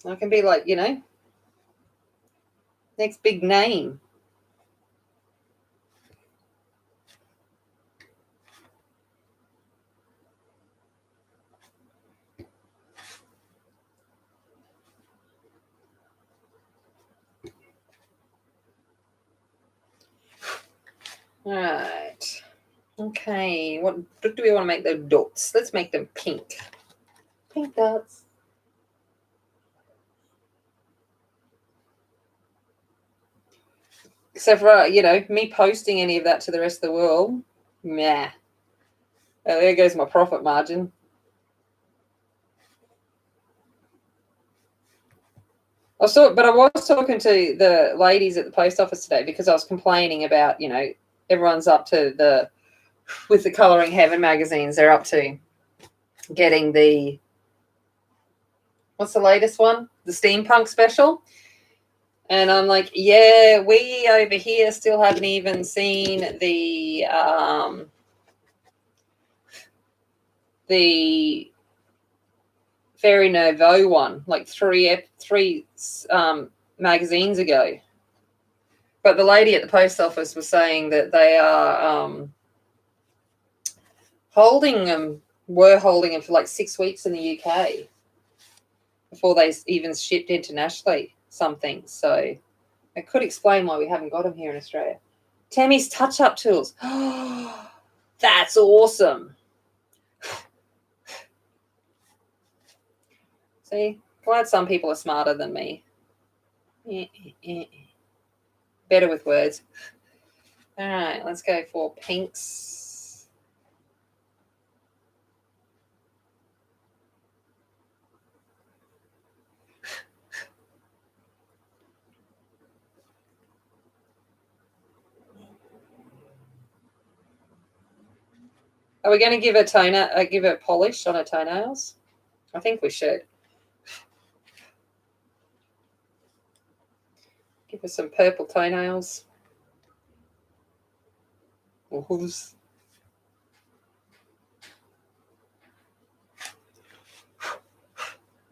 Speaker 1: I can be like, next big name. All right. Okay. What do we want to make the dots? Let's make them pink. Pink dots. Except for, me posting any of that to the rest of the world. Meh. Oh, there goes my profit margin. I was talking to the ladies at the post office today because I was complaining about, you know, everyone's up to with the Colouring Heaven magazines, they're up to getting what's the latest one? The steampunk special. And I'm like, yeah, we over here still haven't even seen the Fairy Nouveau one, like three magazines ago. But the lady at the post office was saying that they are were holding them for like 6 weeks in the UK before they even shipped internationally some things. So it could explain why we haven't got them here in Australia. Tammy's touch-up tools. That's awesome. See, glad some people are smarter than me. Better with words. All right, let's go for pinks. Are we going to give a polish on her toenails? I think we should. Give her some purple toenails. Or hooves.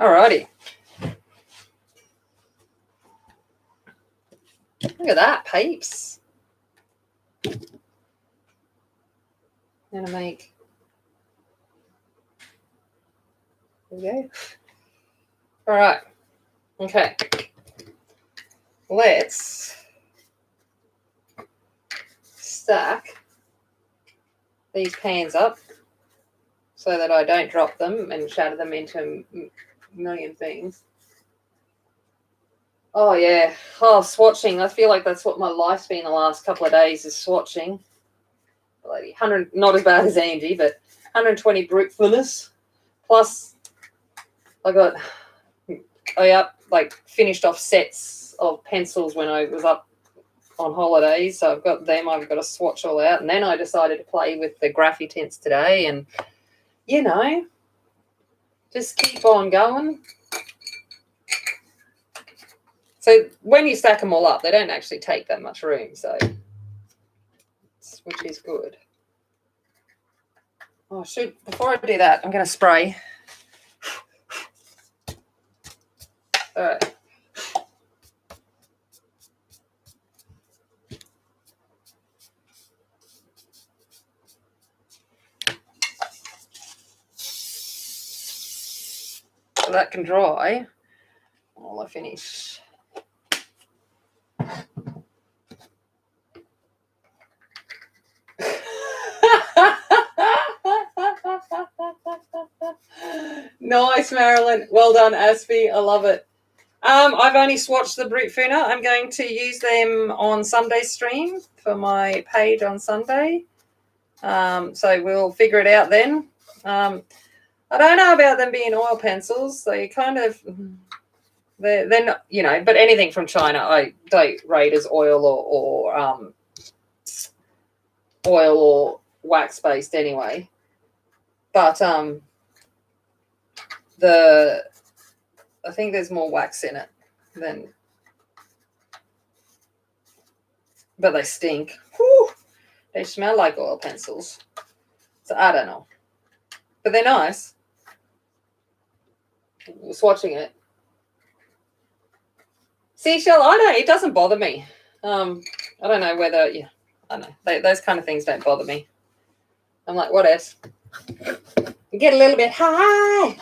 Speaker 1: Alrighty. Look at that, peeps. I'm going to make... There we go. All right. Okay. Let's stack these pans up so that I don't drop them and shatter them into a million things. Oh, yeah. Oh, swatching. I feel like that's what my life's been the last couple of days is swatching. 100, not as bad as Angie, but 120 brute thinners. Plus, I finished off sets of pencils when I was up on holidays. So I've got them. I've got to swatch all out. And then I decided to play with the Graphy tints today. And, you know, just keep on going. So when you stack them all up, they don't actually take that much room. So, which is good. Oh, before I do that, I'm going to spray. All right. So that can dry while I finish. Nice, Marilyn. Well done, Aspie. I love it. I've only swatched the Brute Funa. I'm going to use them on Sunday's stream for my page on Sunday. So we'll figure it out then. I don't know about them being oil pencils. They kind of, they're not, you know, but anything from China I don't rate as oil or oil or wax based anyway. But I think there's more wax in it than, but they stink. Whew, they smell like oil pencils. So I don't know, but they're nice. Swatching it. Seashell, it doesn't bother me. I don't know whether, yeah, I don't know. Those kind of things don't bother me. I'm like, what else? You get a little bit high.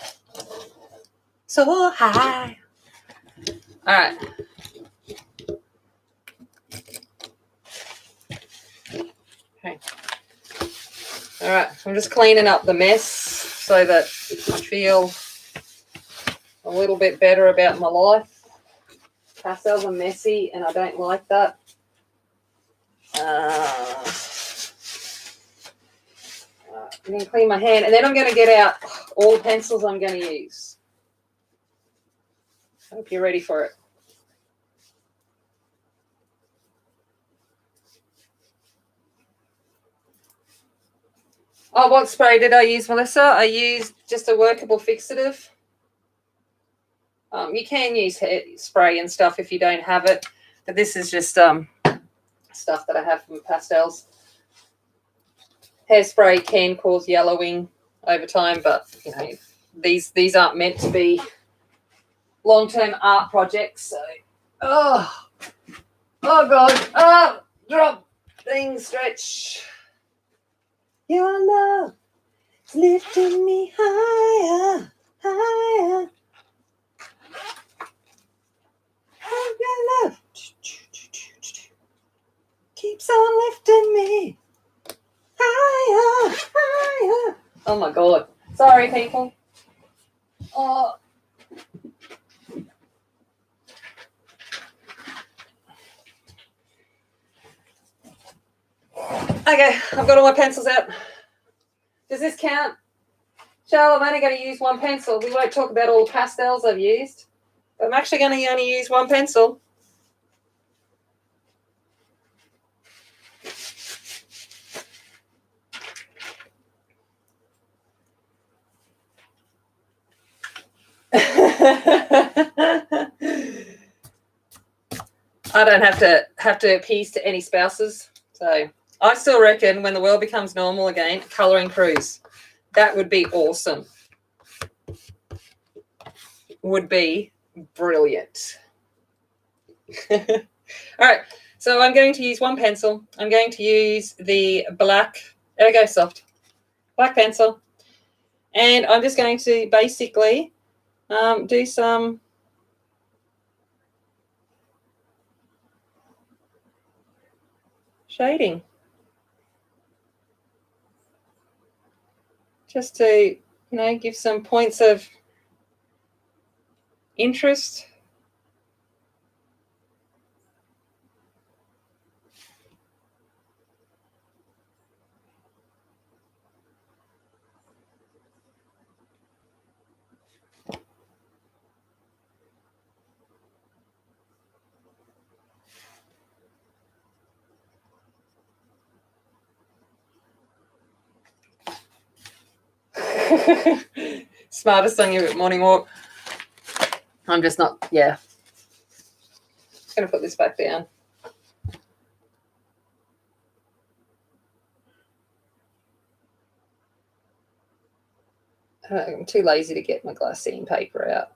Speaker 1: So high. All right. Okay. All right. I'm just cleaning up the mess so that I feel a little bit better about my life. Pastels are messy and I don't like that. I'm going to clean my hand and then I'm going to get out all the pencils I'm going to use. I hope you're ready for it. Oh, what spray did I use, Melissa? I used just a workable fixative. You can use hair spray and stuff if you don't have it, but this is just stuff that I have from Pastels. Hairspray can cause yellowing over time, but you know these aren't meant to be long-term art projects. So, oh God, drop thing stretch. Your love is lifting me higher, higher. Your love keeps on lifting me higher, higher. Oh my God. Sorry, people. Oh. Okay, I've got all my pencils out. Does this count? Charlotte, I'm only going to use one pencil. We won't talk about all the pastels I've used. I'm actually going to only use one pencil. I don't have to appease to any spouses. So I still reckon when the world becomes normal again, colouring cruise. That would be awesome. Would be brilliant. All right. So I'm going to use one pencil. I'm going to use the black, there we go, soft, black pencil. And I'm just going to basically do some shading. Just to, give some points of interest. Smartest on your morning walk. I'm just not, yeah. Just going to put this back down. I'm too lazy to get my glassine paper out.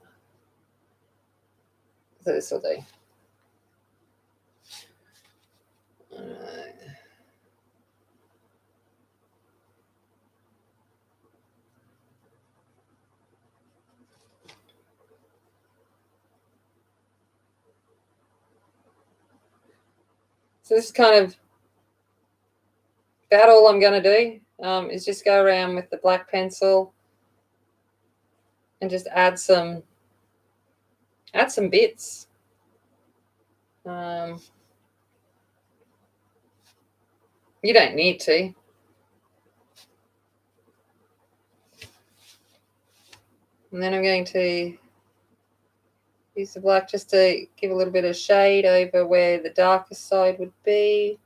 Speaker 1: So this will do. So this is kind of about all I'm going to do is just go around with the black pencil and just add some bits. You don't need to. And then I'm going to use the black just to give a little bit of shade over where the darkest side would be.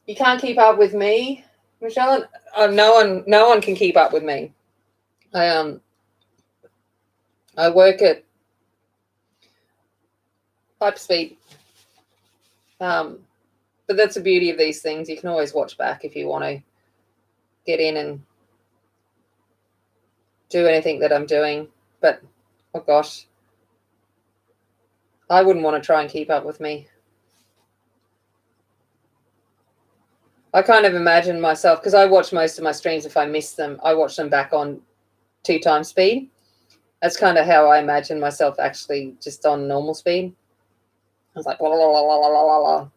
Speaker 1: You can't keep up with me, Michelle. No one can keep up with me. I work at hyper speed. But that's the beauty of these things. You can always watch back if you want to get in and do anything that I'm doing. But oh gosh, I wouldn't want to try and keep up with me. I kind of imagine myself, because I watch most of my streams, if I miss them, I watch them back on 2x speed. That's kind of how I imagine myself actually just on normal speed. I was like, la, la, la, la, la, la, la.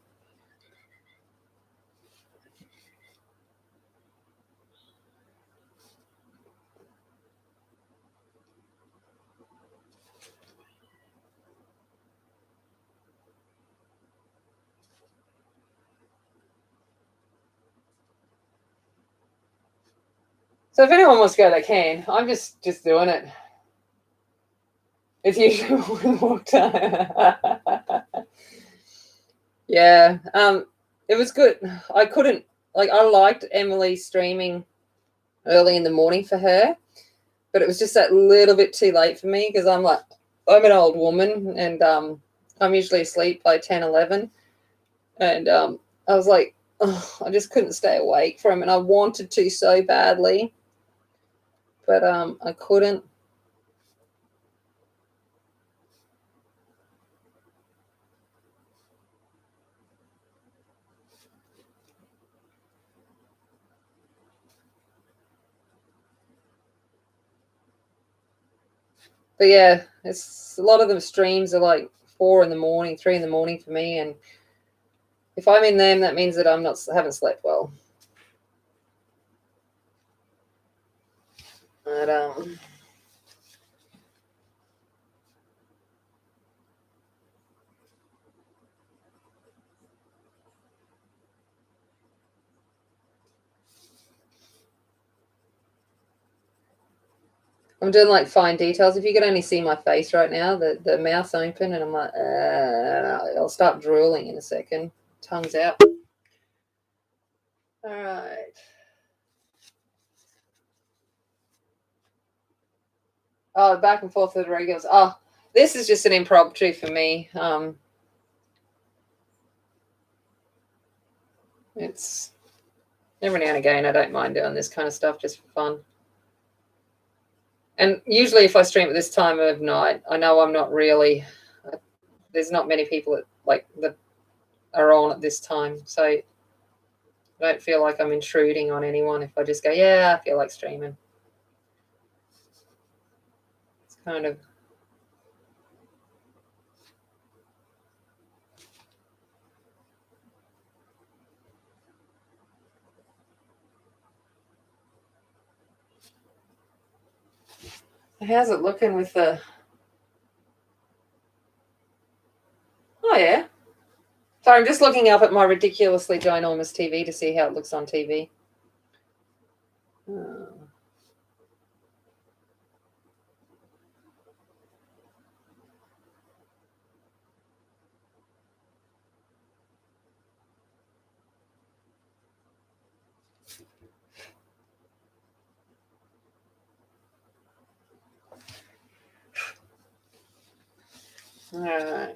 Speaker 1: So if anyone wants to go, they can. I'm just doing it. It's usually with walk time. Yeah. It was good. I couldn't, like, I liked Emily streaming early in the morning for her, but it was just that little bit too late for me because I'm an old woman and I'm usually asleep by 10, 11. And I was like, oh, I just couldn't stay awake for him. And I wanted to so badly, but I couldn't. But yeah, it's a lot of the streams are like 4 in the morning, 3 in the morning for me. And if I'm in them, that means that haven't slept well. But I'm doing like fine details. If you could only see my face right now, the mouth's open and I'm like, I'll start drooling in a second. Tongue's out. All right. Oh, back and forth with the regulars. Oh, this is just an impromptu for me. It's every now and again I don't mind doing this kind of stuff just for fun. And usually if I stream at this time of night, I know I'm not really, there's not many people that are on at this time. So I don't feel like I'm intruding on anyone if I just go, yeah, I feel like streaming. It's kind of. How's it looking with the. Oh, yeah. Sorry, I'm just looking up at my ridiculously ginormous TV to see how it looks on TV. Oh. All right.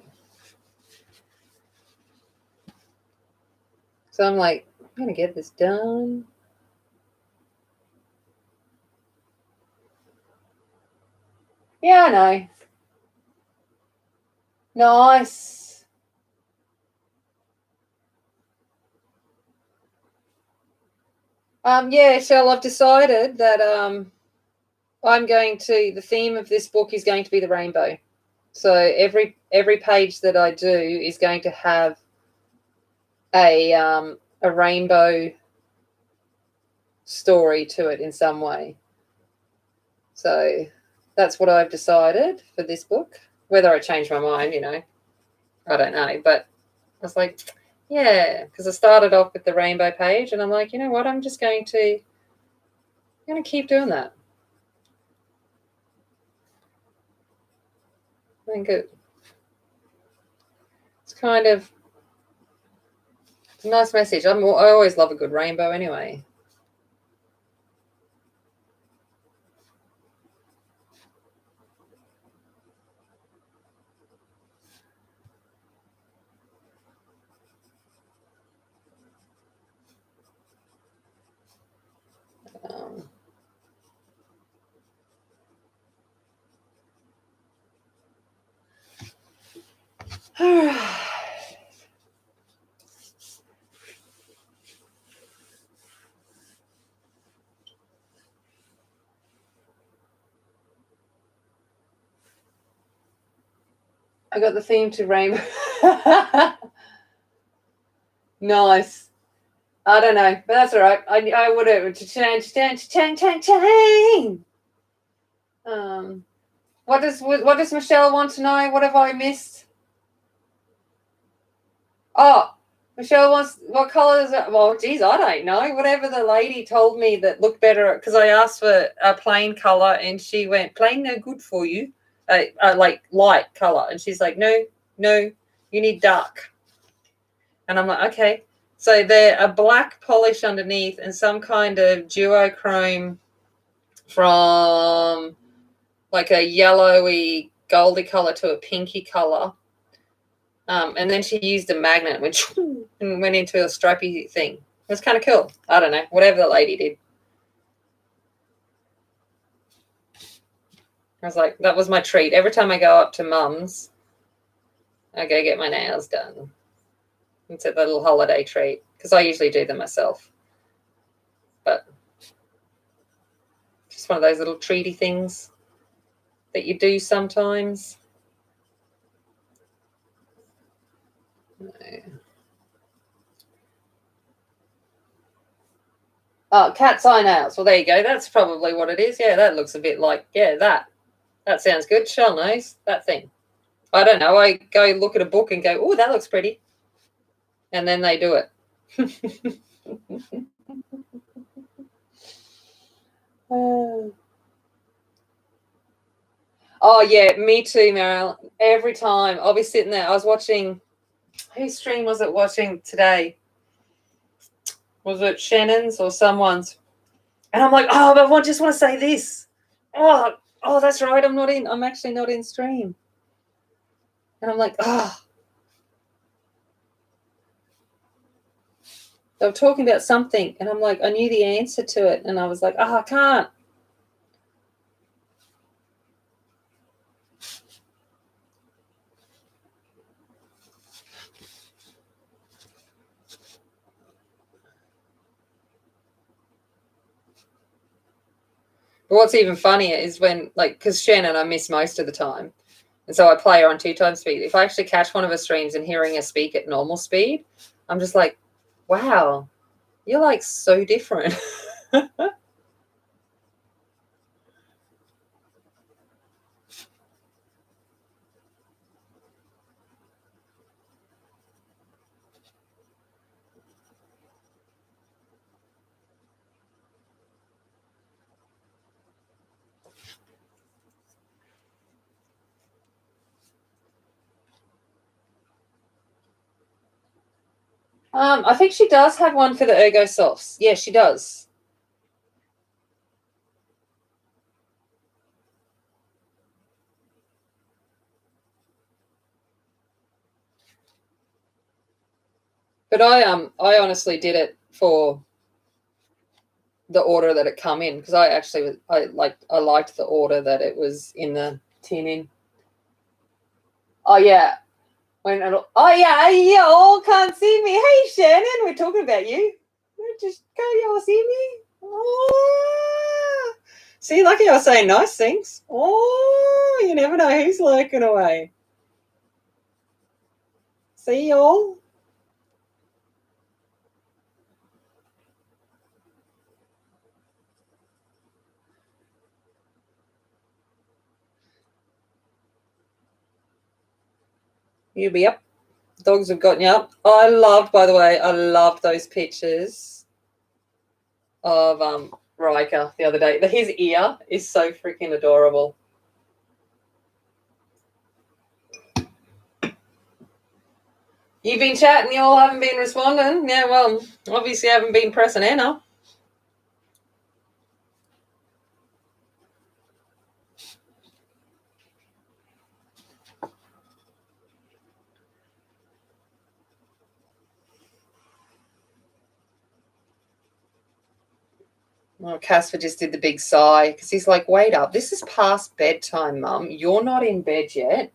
Speaker 1: So I'm like, I'm going to get this done. Yeah, I know. Nice. Yeah, Shell, I've decided that the theme of this book is going to be the rainbow. So every page that I do is going to have a rainbow story to it in some way. So that's what I've decided for this book. Whether I change my mind, I don't know. But I was like, yeah, because I started off with the rainbow page, and I'm like, you know what? I'm going to keep doing that. I think it's kind of a nice message. I always love a good rainbow anyway. I got the theme to rainbow. Nice. I don't know, but that's all right. I would have change. What does Michelle want to know? What have I missed? Oh, Michelle wants, what colour is it? Well, geez, I don't know. Whatever the lady told me that looked better, because I asked for a plain colour and she went, plain no good for you, like light colour. And she's like, no, you need dark. And I'm like, okay. So they're a black polish underneath and some kind of duochrome from like a yellowy, goldy colour to a pinky colour. And then she used a magnet and went into a stripy thing. It was kind of cool. I don't know, whatever the lady did. I was like, that was my treat. Every time I go up to Mum's, I go get my nails done. It's a little holiday treat because I usually do them myself. But just one of those little treaty things that you do sometimes. Oh, cat's eye nails. Well, there you go. That's probably what it is. Yeah, that looks a bit like, yeah, that sounds good. Shell nose, that thing. I don't know. I go look at a book and go, oh, that looks pretty. And then they do it. Oh, yeah, me too, Meryl. Every time I'll be sitting there. I was watching, whose stream was it watching today? Was it Shannon's or someone's? And I'm like, oh, but I just want to say this. Oh, that's right. I'm actually not in stream. And I'm like, oh. They were talking about something. And I'm like, I knew the answer to it. And I was like, oh, I can't. But what's even funnier is when, like, because Shannon I miss most of the time. And so I play her on 2x speed. If I actually catch one of her streams and hearing her speak at normal speed, I'm just like, wow, you're like so different. I think she does have one for the Ergo Softs. Yeah, she does. But I honestly did it for the order that it come in because I liked the order that it was in the tin in. Oh yeah. You all can't see me. Hey Shannon, we're talking about you. Just go, y'all see me? Oh, see, lucky I was saying nice things. Oh, you never know who's lurking away. See y'all. You'll be up. Dogs have gotten you up. I loved those pictures of Riker the other day. His ear is so freaking adorable. You've been chatting, you all haven't been responding. Yeah, well, obviously you haven't been pressing enter. Well, Casper just did the big sigh because he's like, wait up, this is past bedtime, Mum. You're not in bed yet.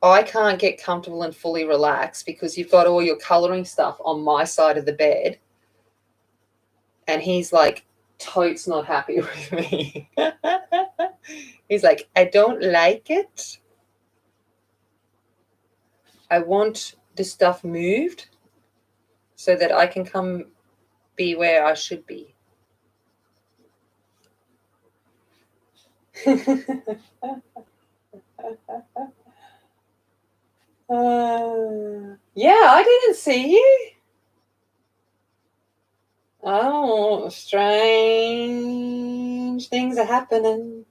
Speaker 1: I can't get comfortable and fully relaxed because you've got all your colouring stuff on my side of the bed. And he's like, totes not happy with me. He's like, I don't like it. I want the stuff moved so that I can come be where I should be. Yeah, I didn't see you. Oh, strange things are happening.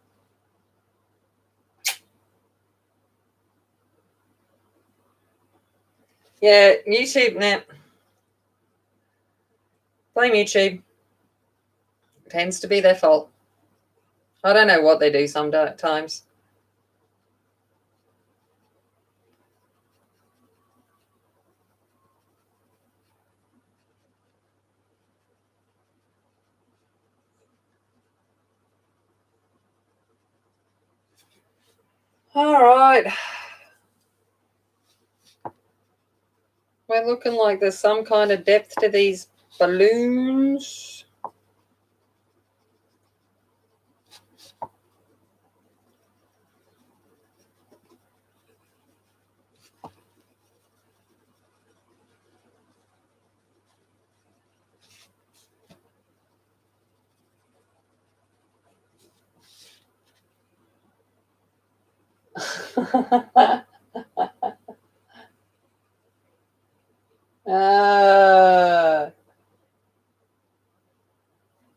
Speaker 1: Yeah, YouTube, nah. Blame YouTube. Tends to be their fault. I don't know what they do sometimes. All right. We're looking like there's some kind of depth to these balloons.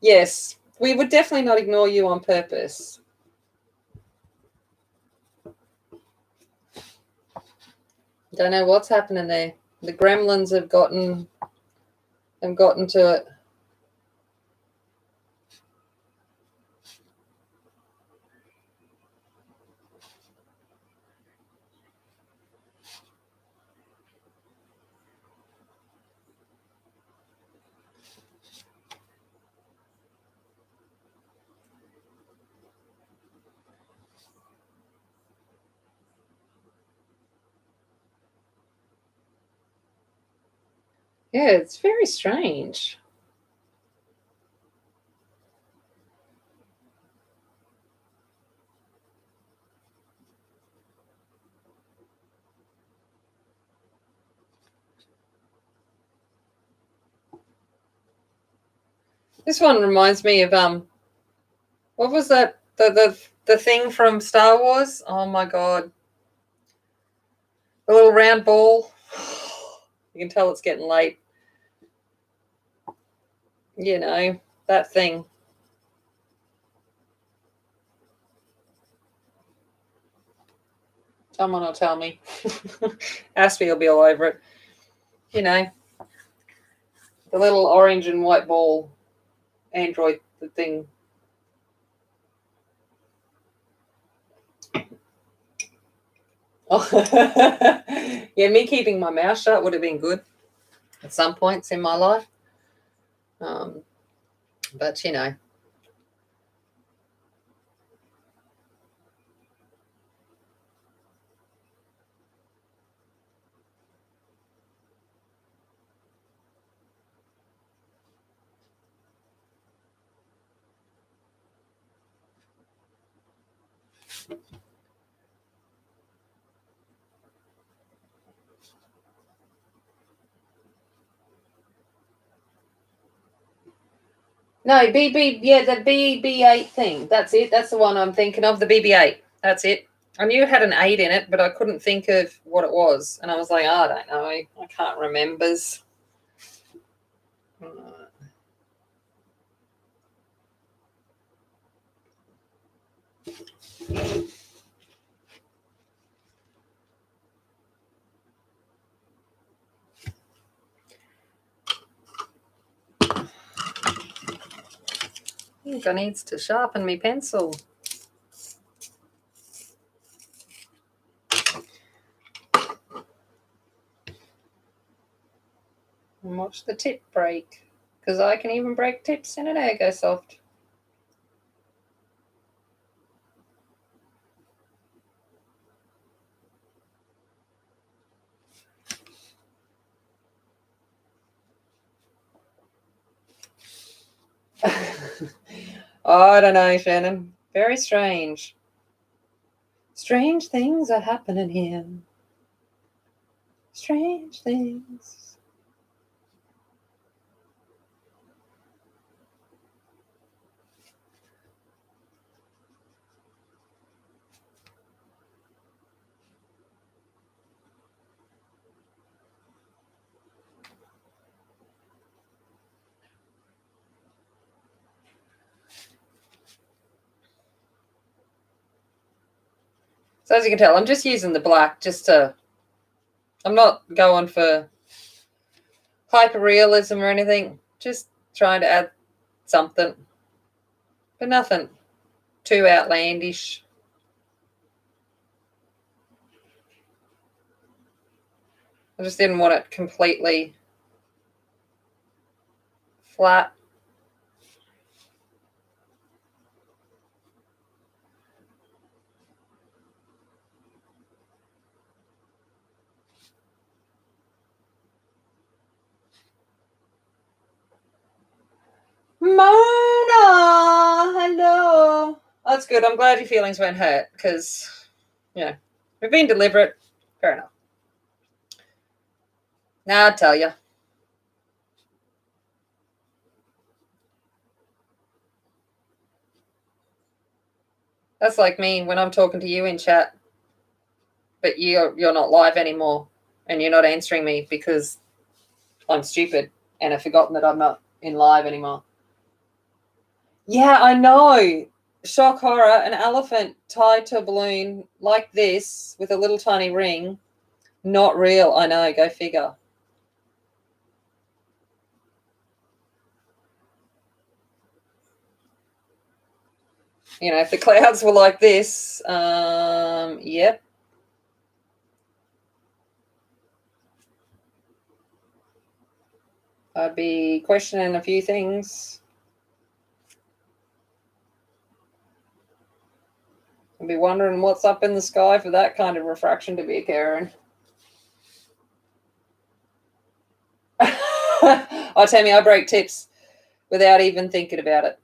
Speaker 1: Yes, we would definitely not ignore you on purpose. Don't know what's happening there. The gremlins have gotten to it. Yeah, it's very strange. This one reminds me of what was that? The thing from Star Wars? Oh my god. The little round ball. You can tell it's getting late. You know, that thing. Someone will tell me. Aspie will be all over it. You know, the little orange and white ball android, the thing. Yeah, me keeping my mouth shut would have been good at some points in my life. But, you know. No, yeah, the BB8 thing. That's it. That's the one I'm thinking of, the BB8. That's it. I knew it had an 8 in it, but I couldn't think of what it was. And I was like, I don't know. I can't remember. I think I need to sharpen my pencil. And watch the tip break. Because I can even break tips in an Ergo Soft. I don't know, Shannon. Very strange. Strange things are happening here. Strange things. So as you can tell, I'm just using the black just to, I'm not going for hyper-realism or anything. Just trying to add something. But nothing too outlandish. I just didn't want it completely flat. Mona, hello. That's good. I'm glad your feelings weren't hurt because, you know, we've been deliberate. Fair enough. Now I'll tell you. That's like me when I'm talking to you in chat, but you're not live anymore and you're not answering me because I'm stupid and I've forgotten that I'm not in live anymore. Yeah, I know. Shock horror, an elephant tied to a balloon like this with a little tiny ring. Not real. I know. Go figure. You know, if the clouds were like this, yep. I'd be questioning a few things. I'd be wondering what's up in the sky for that kind of refraction to be occurring. Oh, Tammy, I break tips without even thinking about it.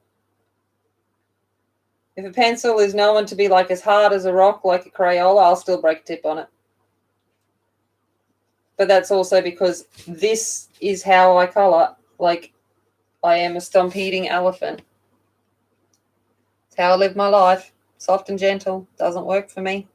Speaker 1: If a pencil is known to be like as hard as a rock, like a Crayola, I'll still break a tip on it. But that's also because this is how I color. Like, I am a stomp-eating elephant. It's how I live my life. Soft and gentle. Doesn't work for me.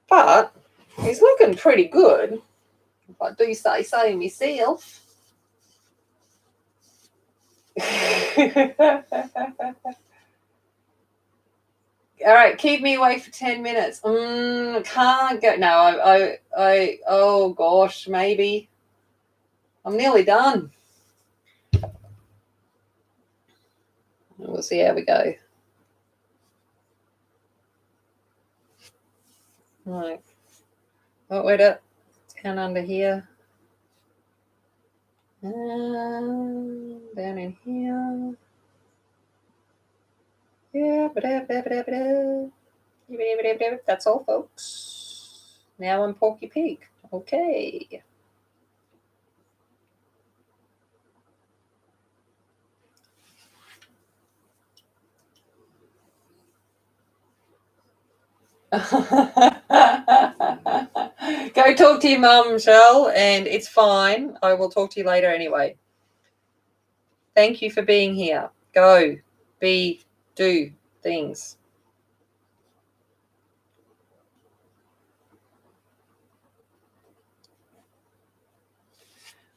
Speaker 1: But he's looking pretty good, if I do say so myself. All right, keep me awake for 10 minutes. Can't go. No, oh gosh, maybe. I'm nearly done. We'll see how we go. Right. Oh, wait up. Down under here. Down in here. Yeah, that's all, folks. Now I'm Porky Pig. Okay. Go talk to your mum, Michelle, and it's fine. I will talk to you later anyway. Thank you for being here. Go, be, do things.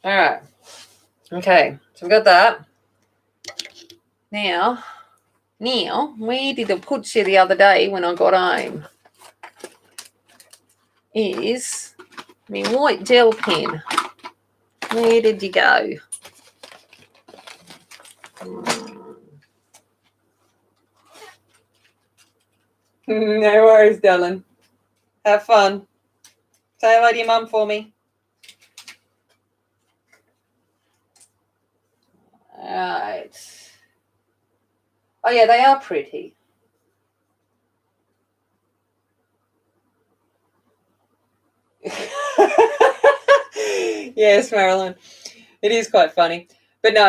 Speaker 1: All right. Okay, so we've got that. Now, where did I put you the other day when I got home? Is my white gel pen. Where did you go? No worries, darling. Have fun. Say hello to your mum for me. All right. Oh, yeah, they are pretty. Yes, Marilyn. It is quite funny. But no,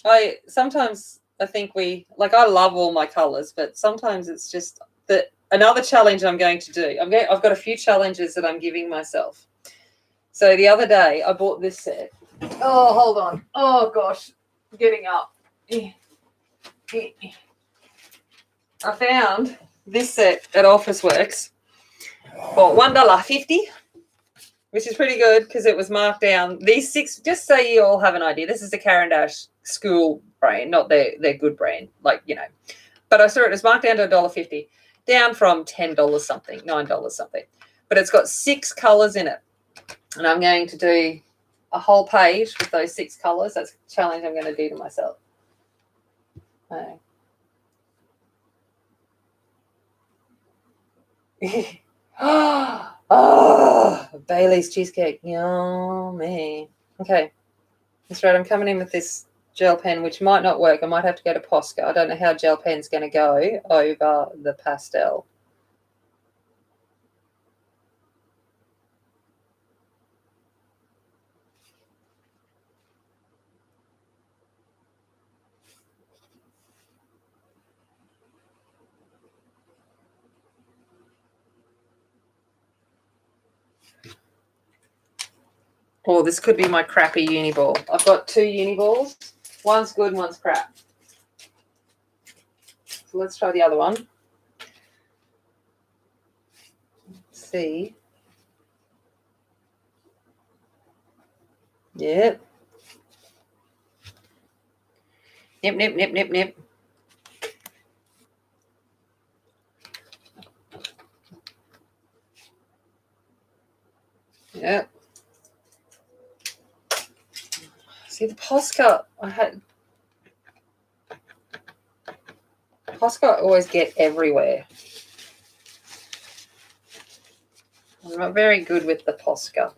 Speaker 1: I sometimes I think I love all my colours, but sometimes it's just that another challenge I'm going to do. I've got a few challenges that I'm giving myself. So the other day I bought this set. Oh, hold on. Oh gosh. Getting up. I found this set at Officeworks for $1.50, which is pretty good because it was marked down. These 6, just so you all have an idea, this is the Caran d'Ache school brand, not their good brand, But I saw it was marked down to $1.50, down from $10 something, $9 something. But it's got 6 colours in it. And I'm going to do a whole page with those 6 colours. That's a challenge I'm going to do to myself. Oh, Bailey's cheesecake. Yummy. Okay. That's right. I'm coming in with this gel pen, which might not work. I might have to go to Posca. I don't know how gel pen's going to go over the pastel. Oh, this could be my crappy uni ball. I've got 2 uni balls. One's good, one's crap. So let's try the other one. Let's see. Yep. Nip, nip, nip, nip, nip. Yep. See, the Posca, Posca I always get everywhere. I'm not very good with the Posca.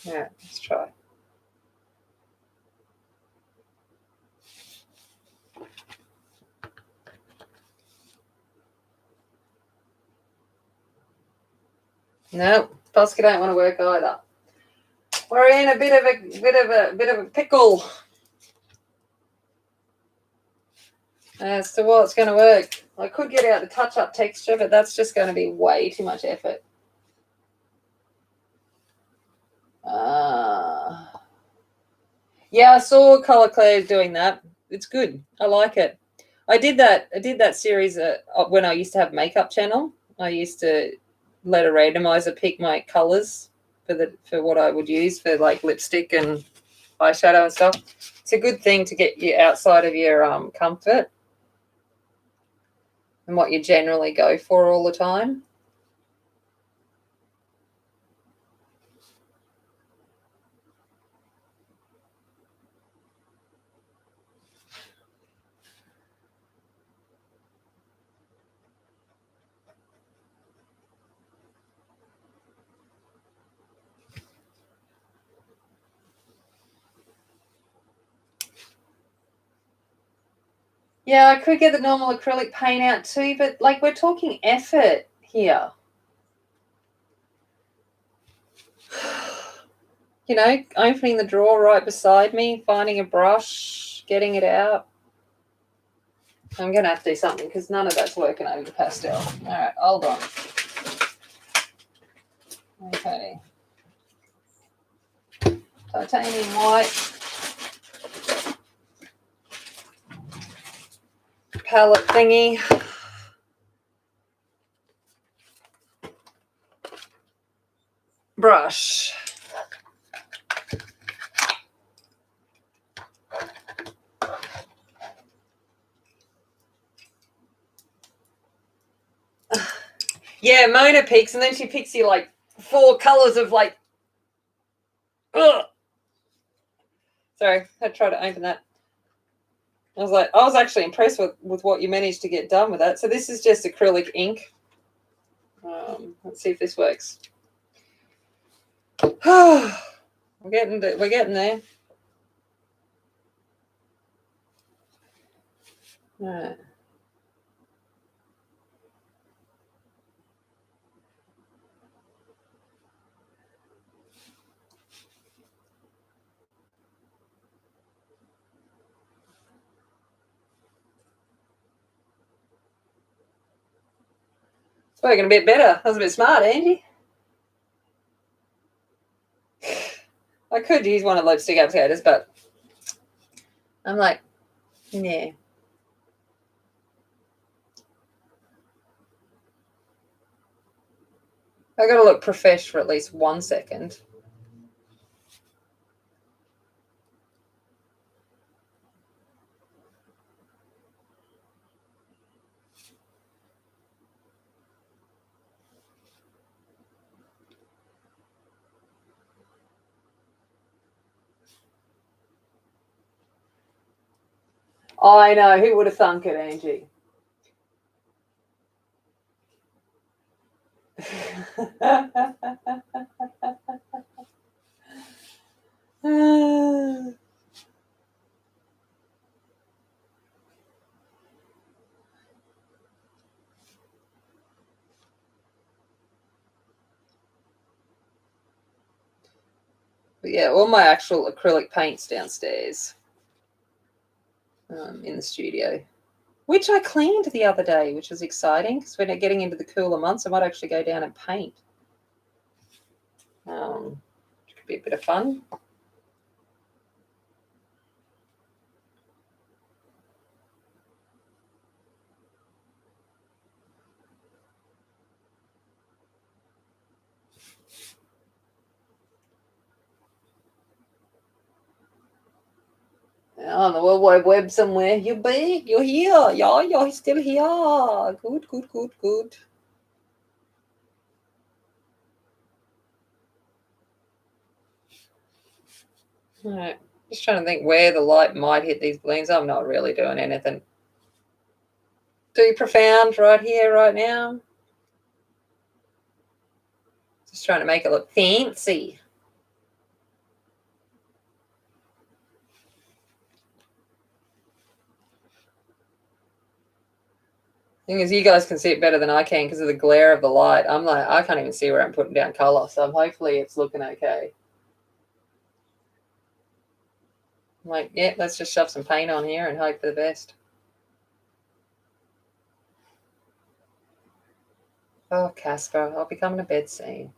Speaker 1: Yeah, let's try. No, Posca don't want to work either. We're in a bit of a pickle as to what's going to work. I could get out the touch-up texture, but that's just going to be way too much effort. Yeah, I saw Color Claire's doing that. It's good. I like it. I did that series when I used to have a makeup channel. I used to let a randomizer pick my colors for what I would use for like lipstick and eyeshadow and stuff. It's a good thing to get you outside of your comfort and what you generally go for all the time. Yeah, I could get the normal acrylic paint out too, but like we're talking effort here. You know, opening the drawer right beside me, finding a brush, getting it out. I'm going to have to do something because none of that's working over the pastel. All right, hold on. Okay. Titanium white. Palette thingy. Brush. Yeah, Mona picks, and then she picks you like 4 colors of like. Ugh. Sorry, I had to try to open that. I was actually impressed with what you managed to get done with that. So this is just acrylic ink. Let's see if this works. We're getting there. All right. It's working a bit better. That was a bit smart, Angie. I could use one of the lipstick applicators, but I'm like, yeah. I got to look profesh for at least 1 second. I know. Who would have thunk it, Angie? But yeah, all my actual acrylic paints downstairs in the studio, which I cleaned the other day, which was exciting because we're getting into the cooler months. I might actually go down and paint. Which could be a bit of fun. On the World Wide Web somewhere. You're big. You're here. Yeah, you're still here. Good, good, good, good. All right. Just trying to think where the light might hit these balloons. I'm not really doing anything too profound right here, right now. Just trying to make it look fancy. Thing is, you guys can see it better than I can because of the glare of the light. I'm like, I can't even see where I'm putting down color, so hopefully it's looking okay. I'm like, yeah, let's just shove some paint on here and hope for the best. Oh, Casper, I'll be coming to bed soon.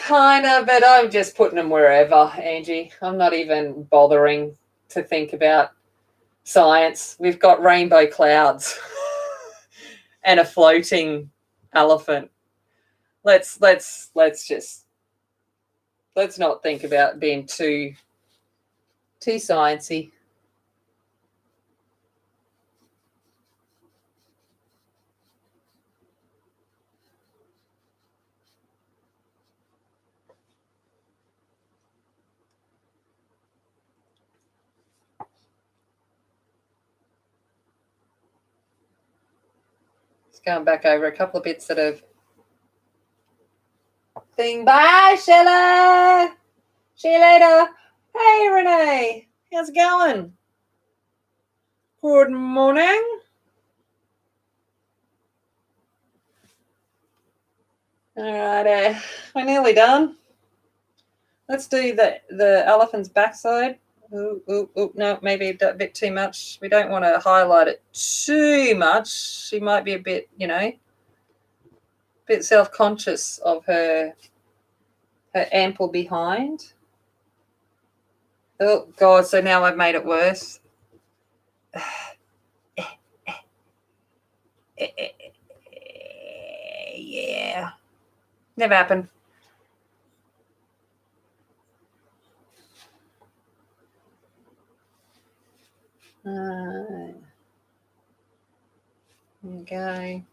Speaker 1: Kind of, but I'm just putting them wherever, Angie. I'm not even bothering to think about science. We've got rainbow clouds and a floating elephant. Let's not think about being too sciencey. Going back over a couple of bits that have thing. Bye, Sheila. See you later. Hey, Renee. How's it going? Good morning. All right, we're nearly done. Let's do the elephant's backside. Ooh, no, maybe a bit too much. We don't want to highlight it too much. She might be a bit, bit self-conscious of her ample behind. Oh, God, so now I've made it worse. Yeah. Never happened. There you go.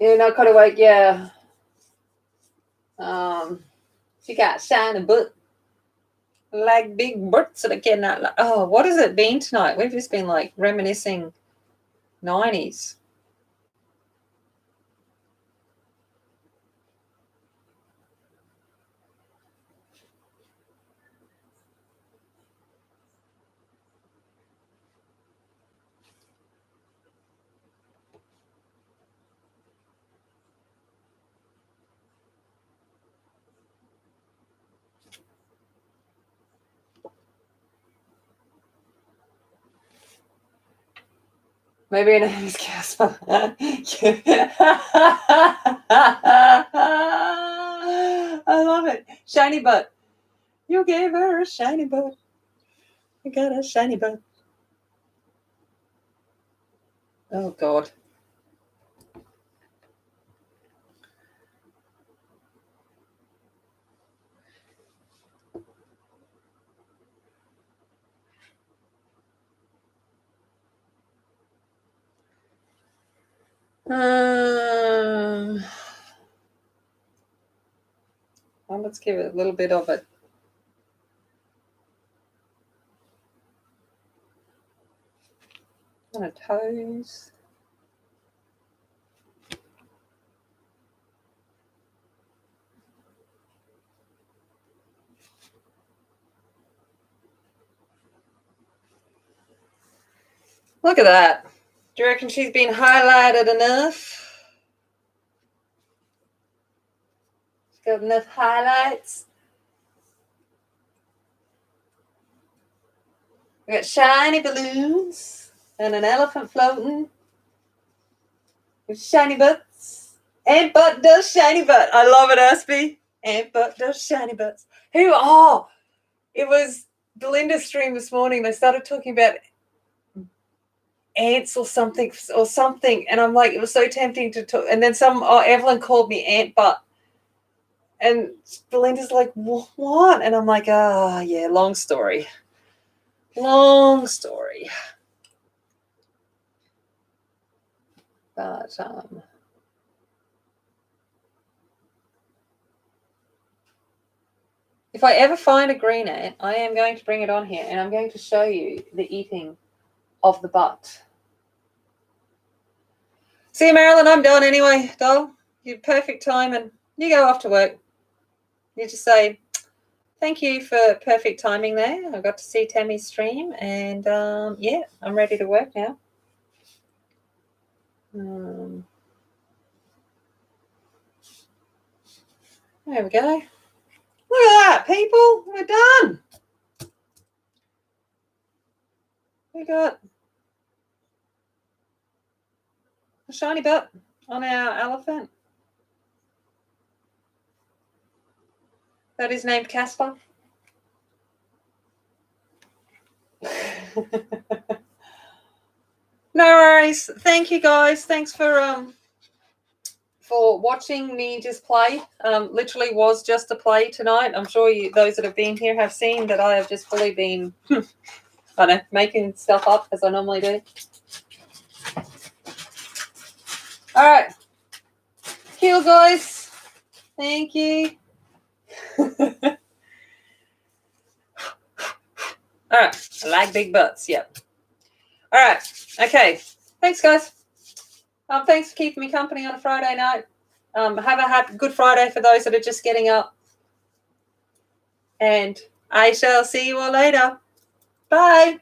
Speaker 1: You're not quite awake, yeah. She got shiny book. Like big butts that I cannot. Oh, what has it been tonight? We've just been like reminiscing 90s. Maybe her name is Casper. I love it. Shiny butt. You gave her a shiny butt. You got a shiny butt. Oh, God. Well, let's give it a little bit of it. On her toes. Look at that. Do you reckon she's been highlighted enough? She's got enough highlights. We got shiny balloons and an elephant floating with shiny butts. Aunt Butt does shiny butt. I love it, Aspie. Aunt Butt does shiny butts. It was Belinda's stream this morning. They started talking about ants or something. And I'm like, it was so tempting to talk. And then Evelyn called me Aunt Butt. And Belinda's like, what? And I'm like, yeah, long story. Long story. But, if I ever find a green ant, I am going to bring it on here and I'm going to show you the eating of the butt. See you, Marilyn. I'm done anyway, doll. You're perfect time and you go off to work. You just say, thank you for perfect timing there. I got to see Tammy's stream and, yeah, I'm ready to work now. There we go. Look at that, people. We're done. We got a shiny butt on our elephant. That is named Casper. No worries. Thank you, guys. Thanks for watching me just play. Literally was just a play tonight. I'm sure those that have been here have seen that I have just fully been, I don't know, making stuff up as I normally do. All right. Cool, guys. Thank you. All right. I like big butts. Yep. All right. Okay. Thanks, guys. Thanks for keeping me company on a Friday night. Have a happy Good Friday for those that are just getting up. And I shall see you all later. Bye.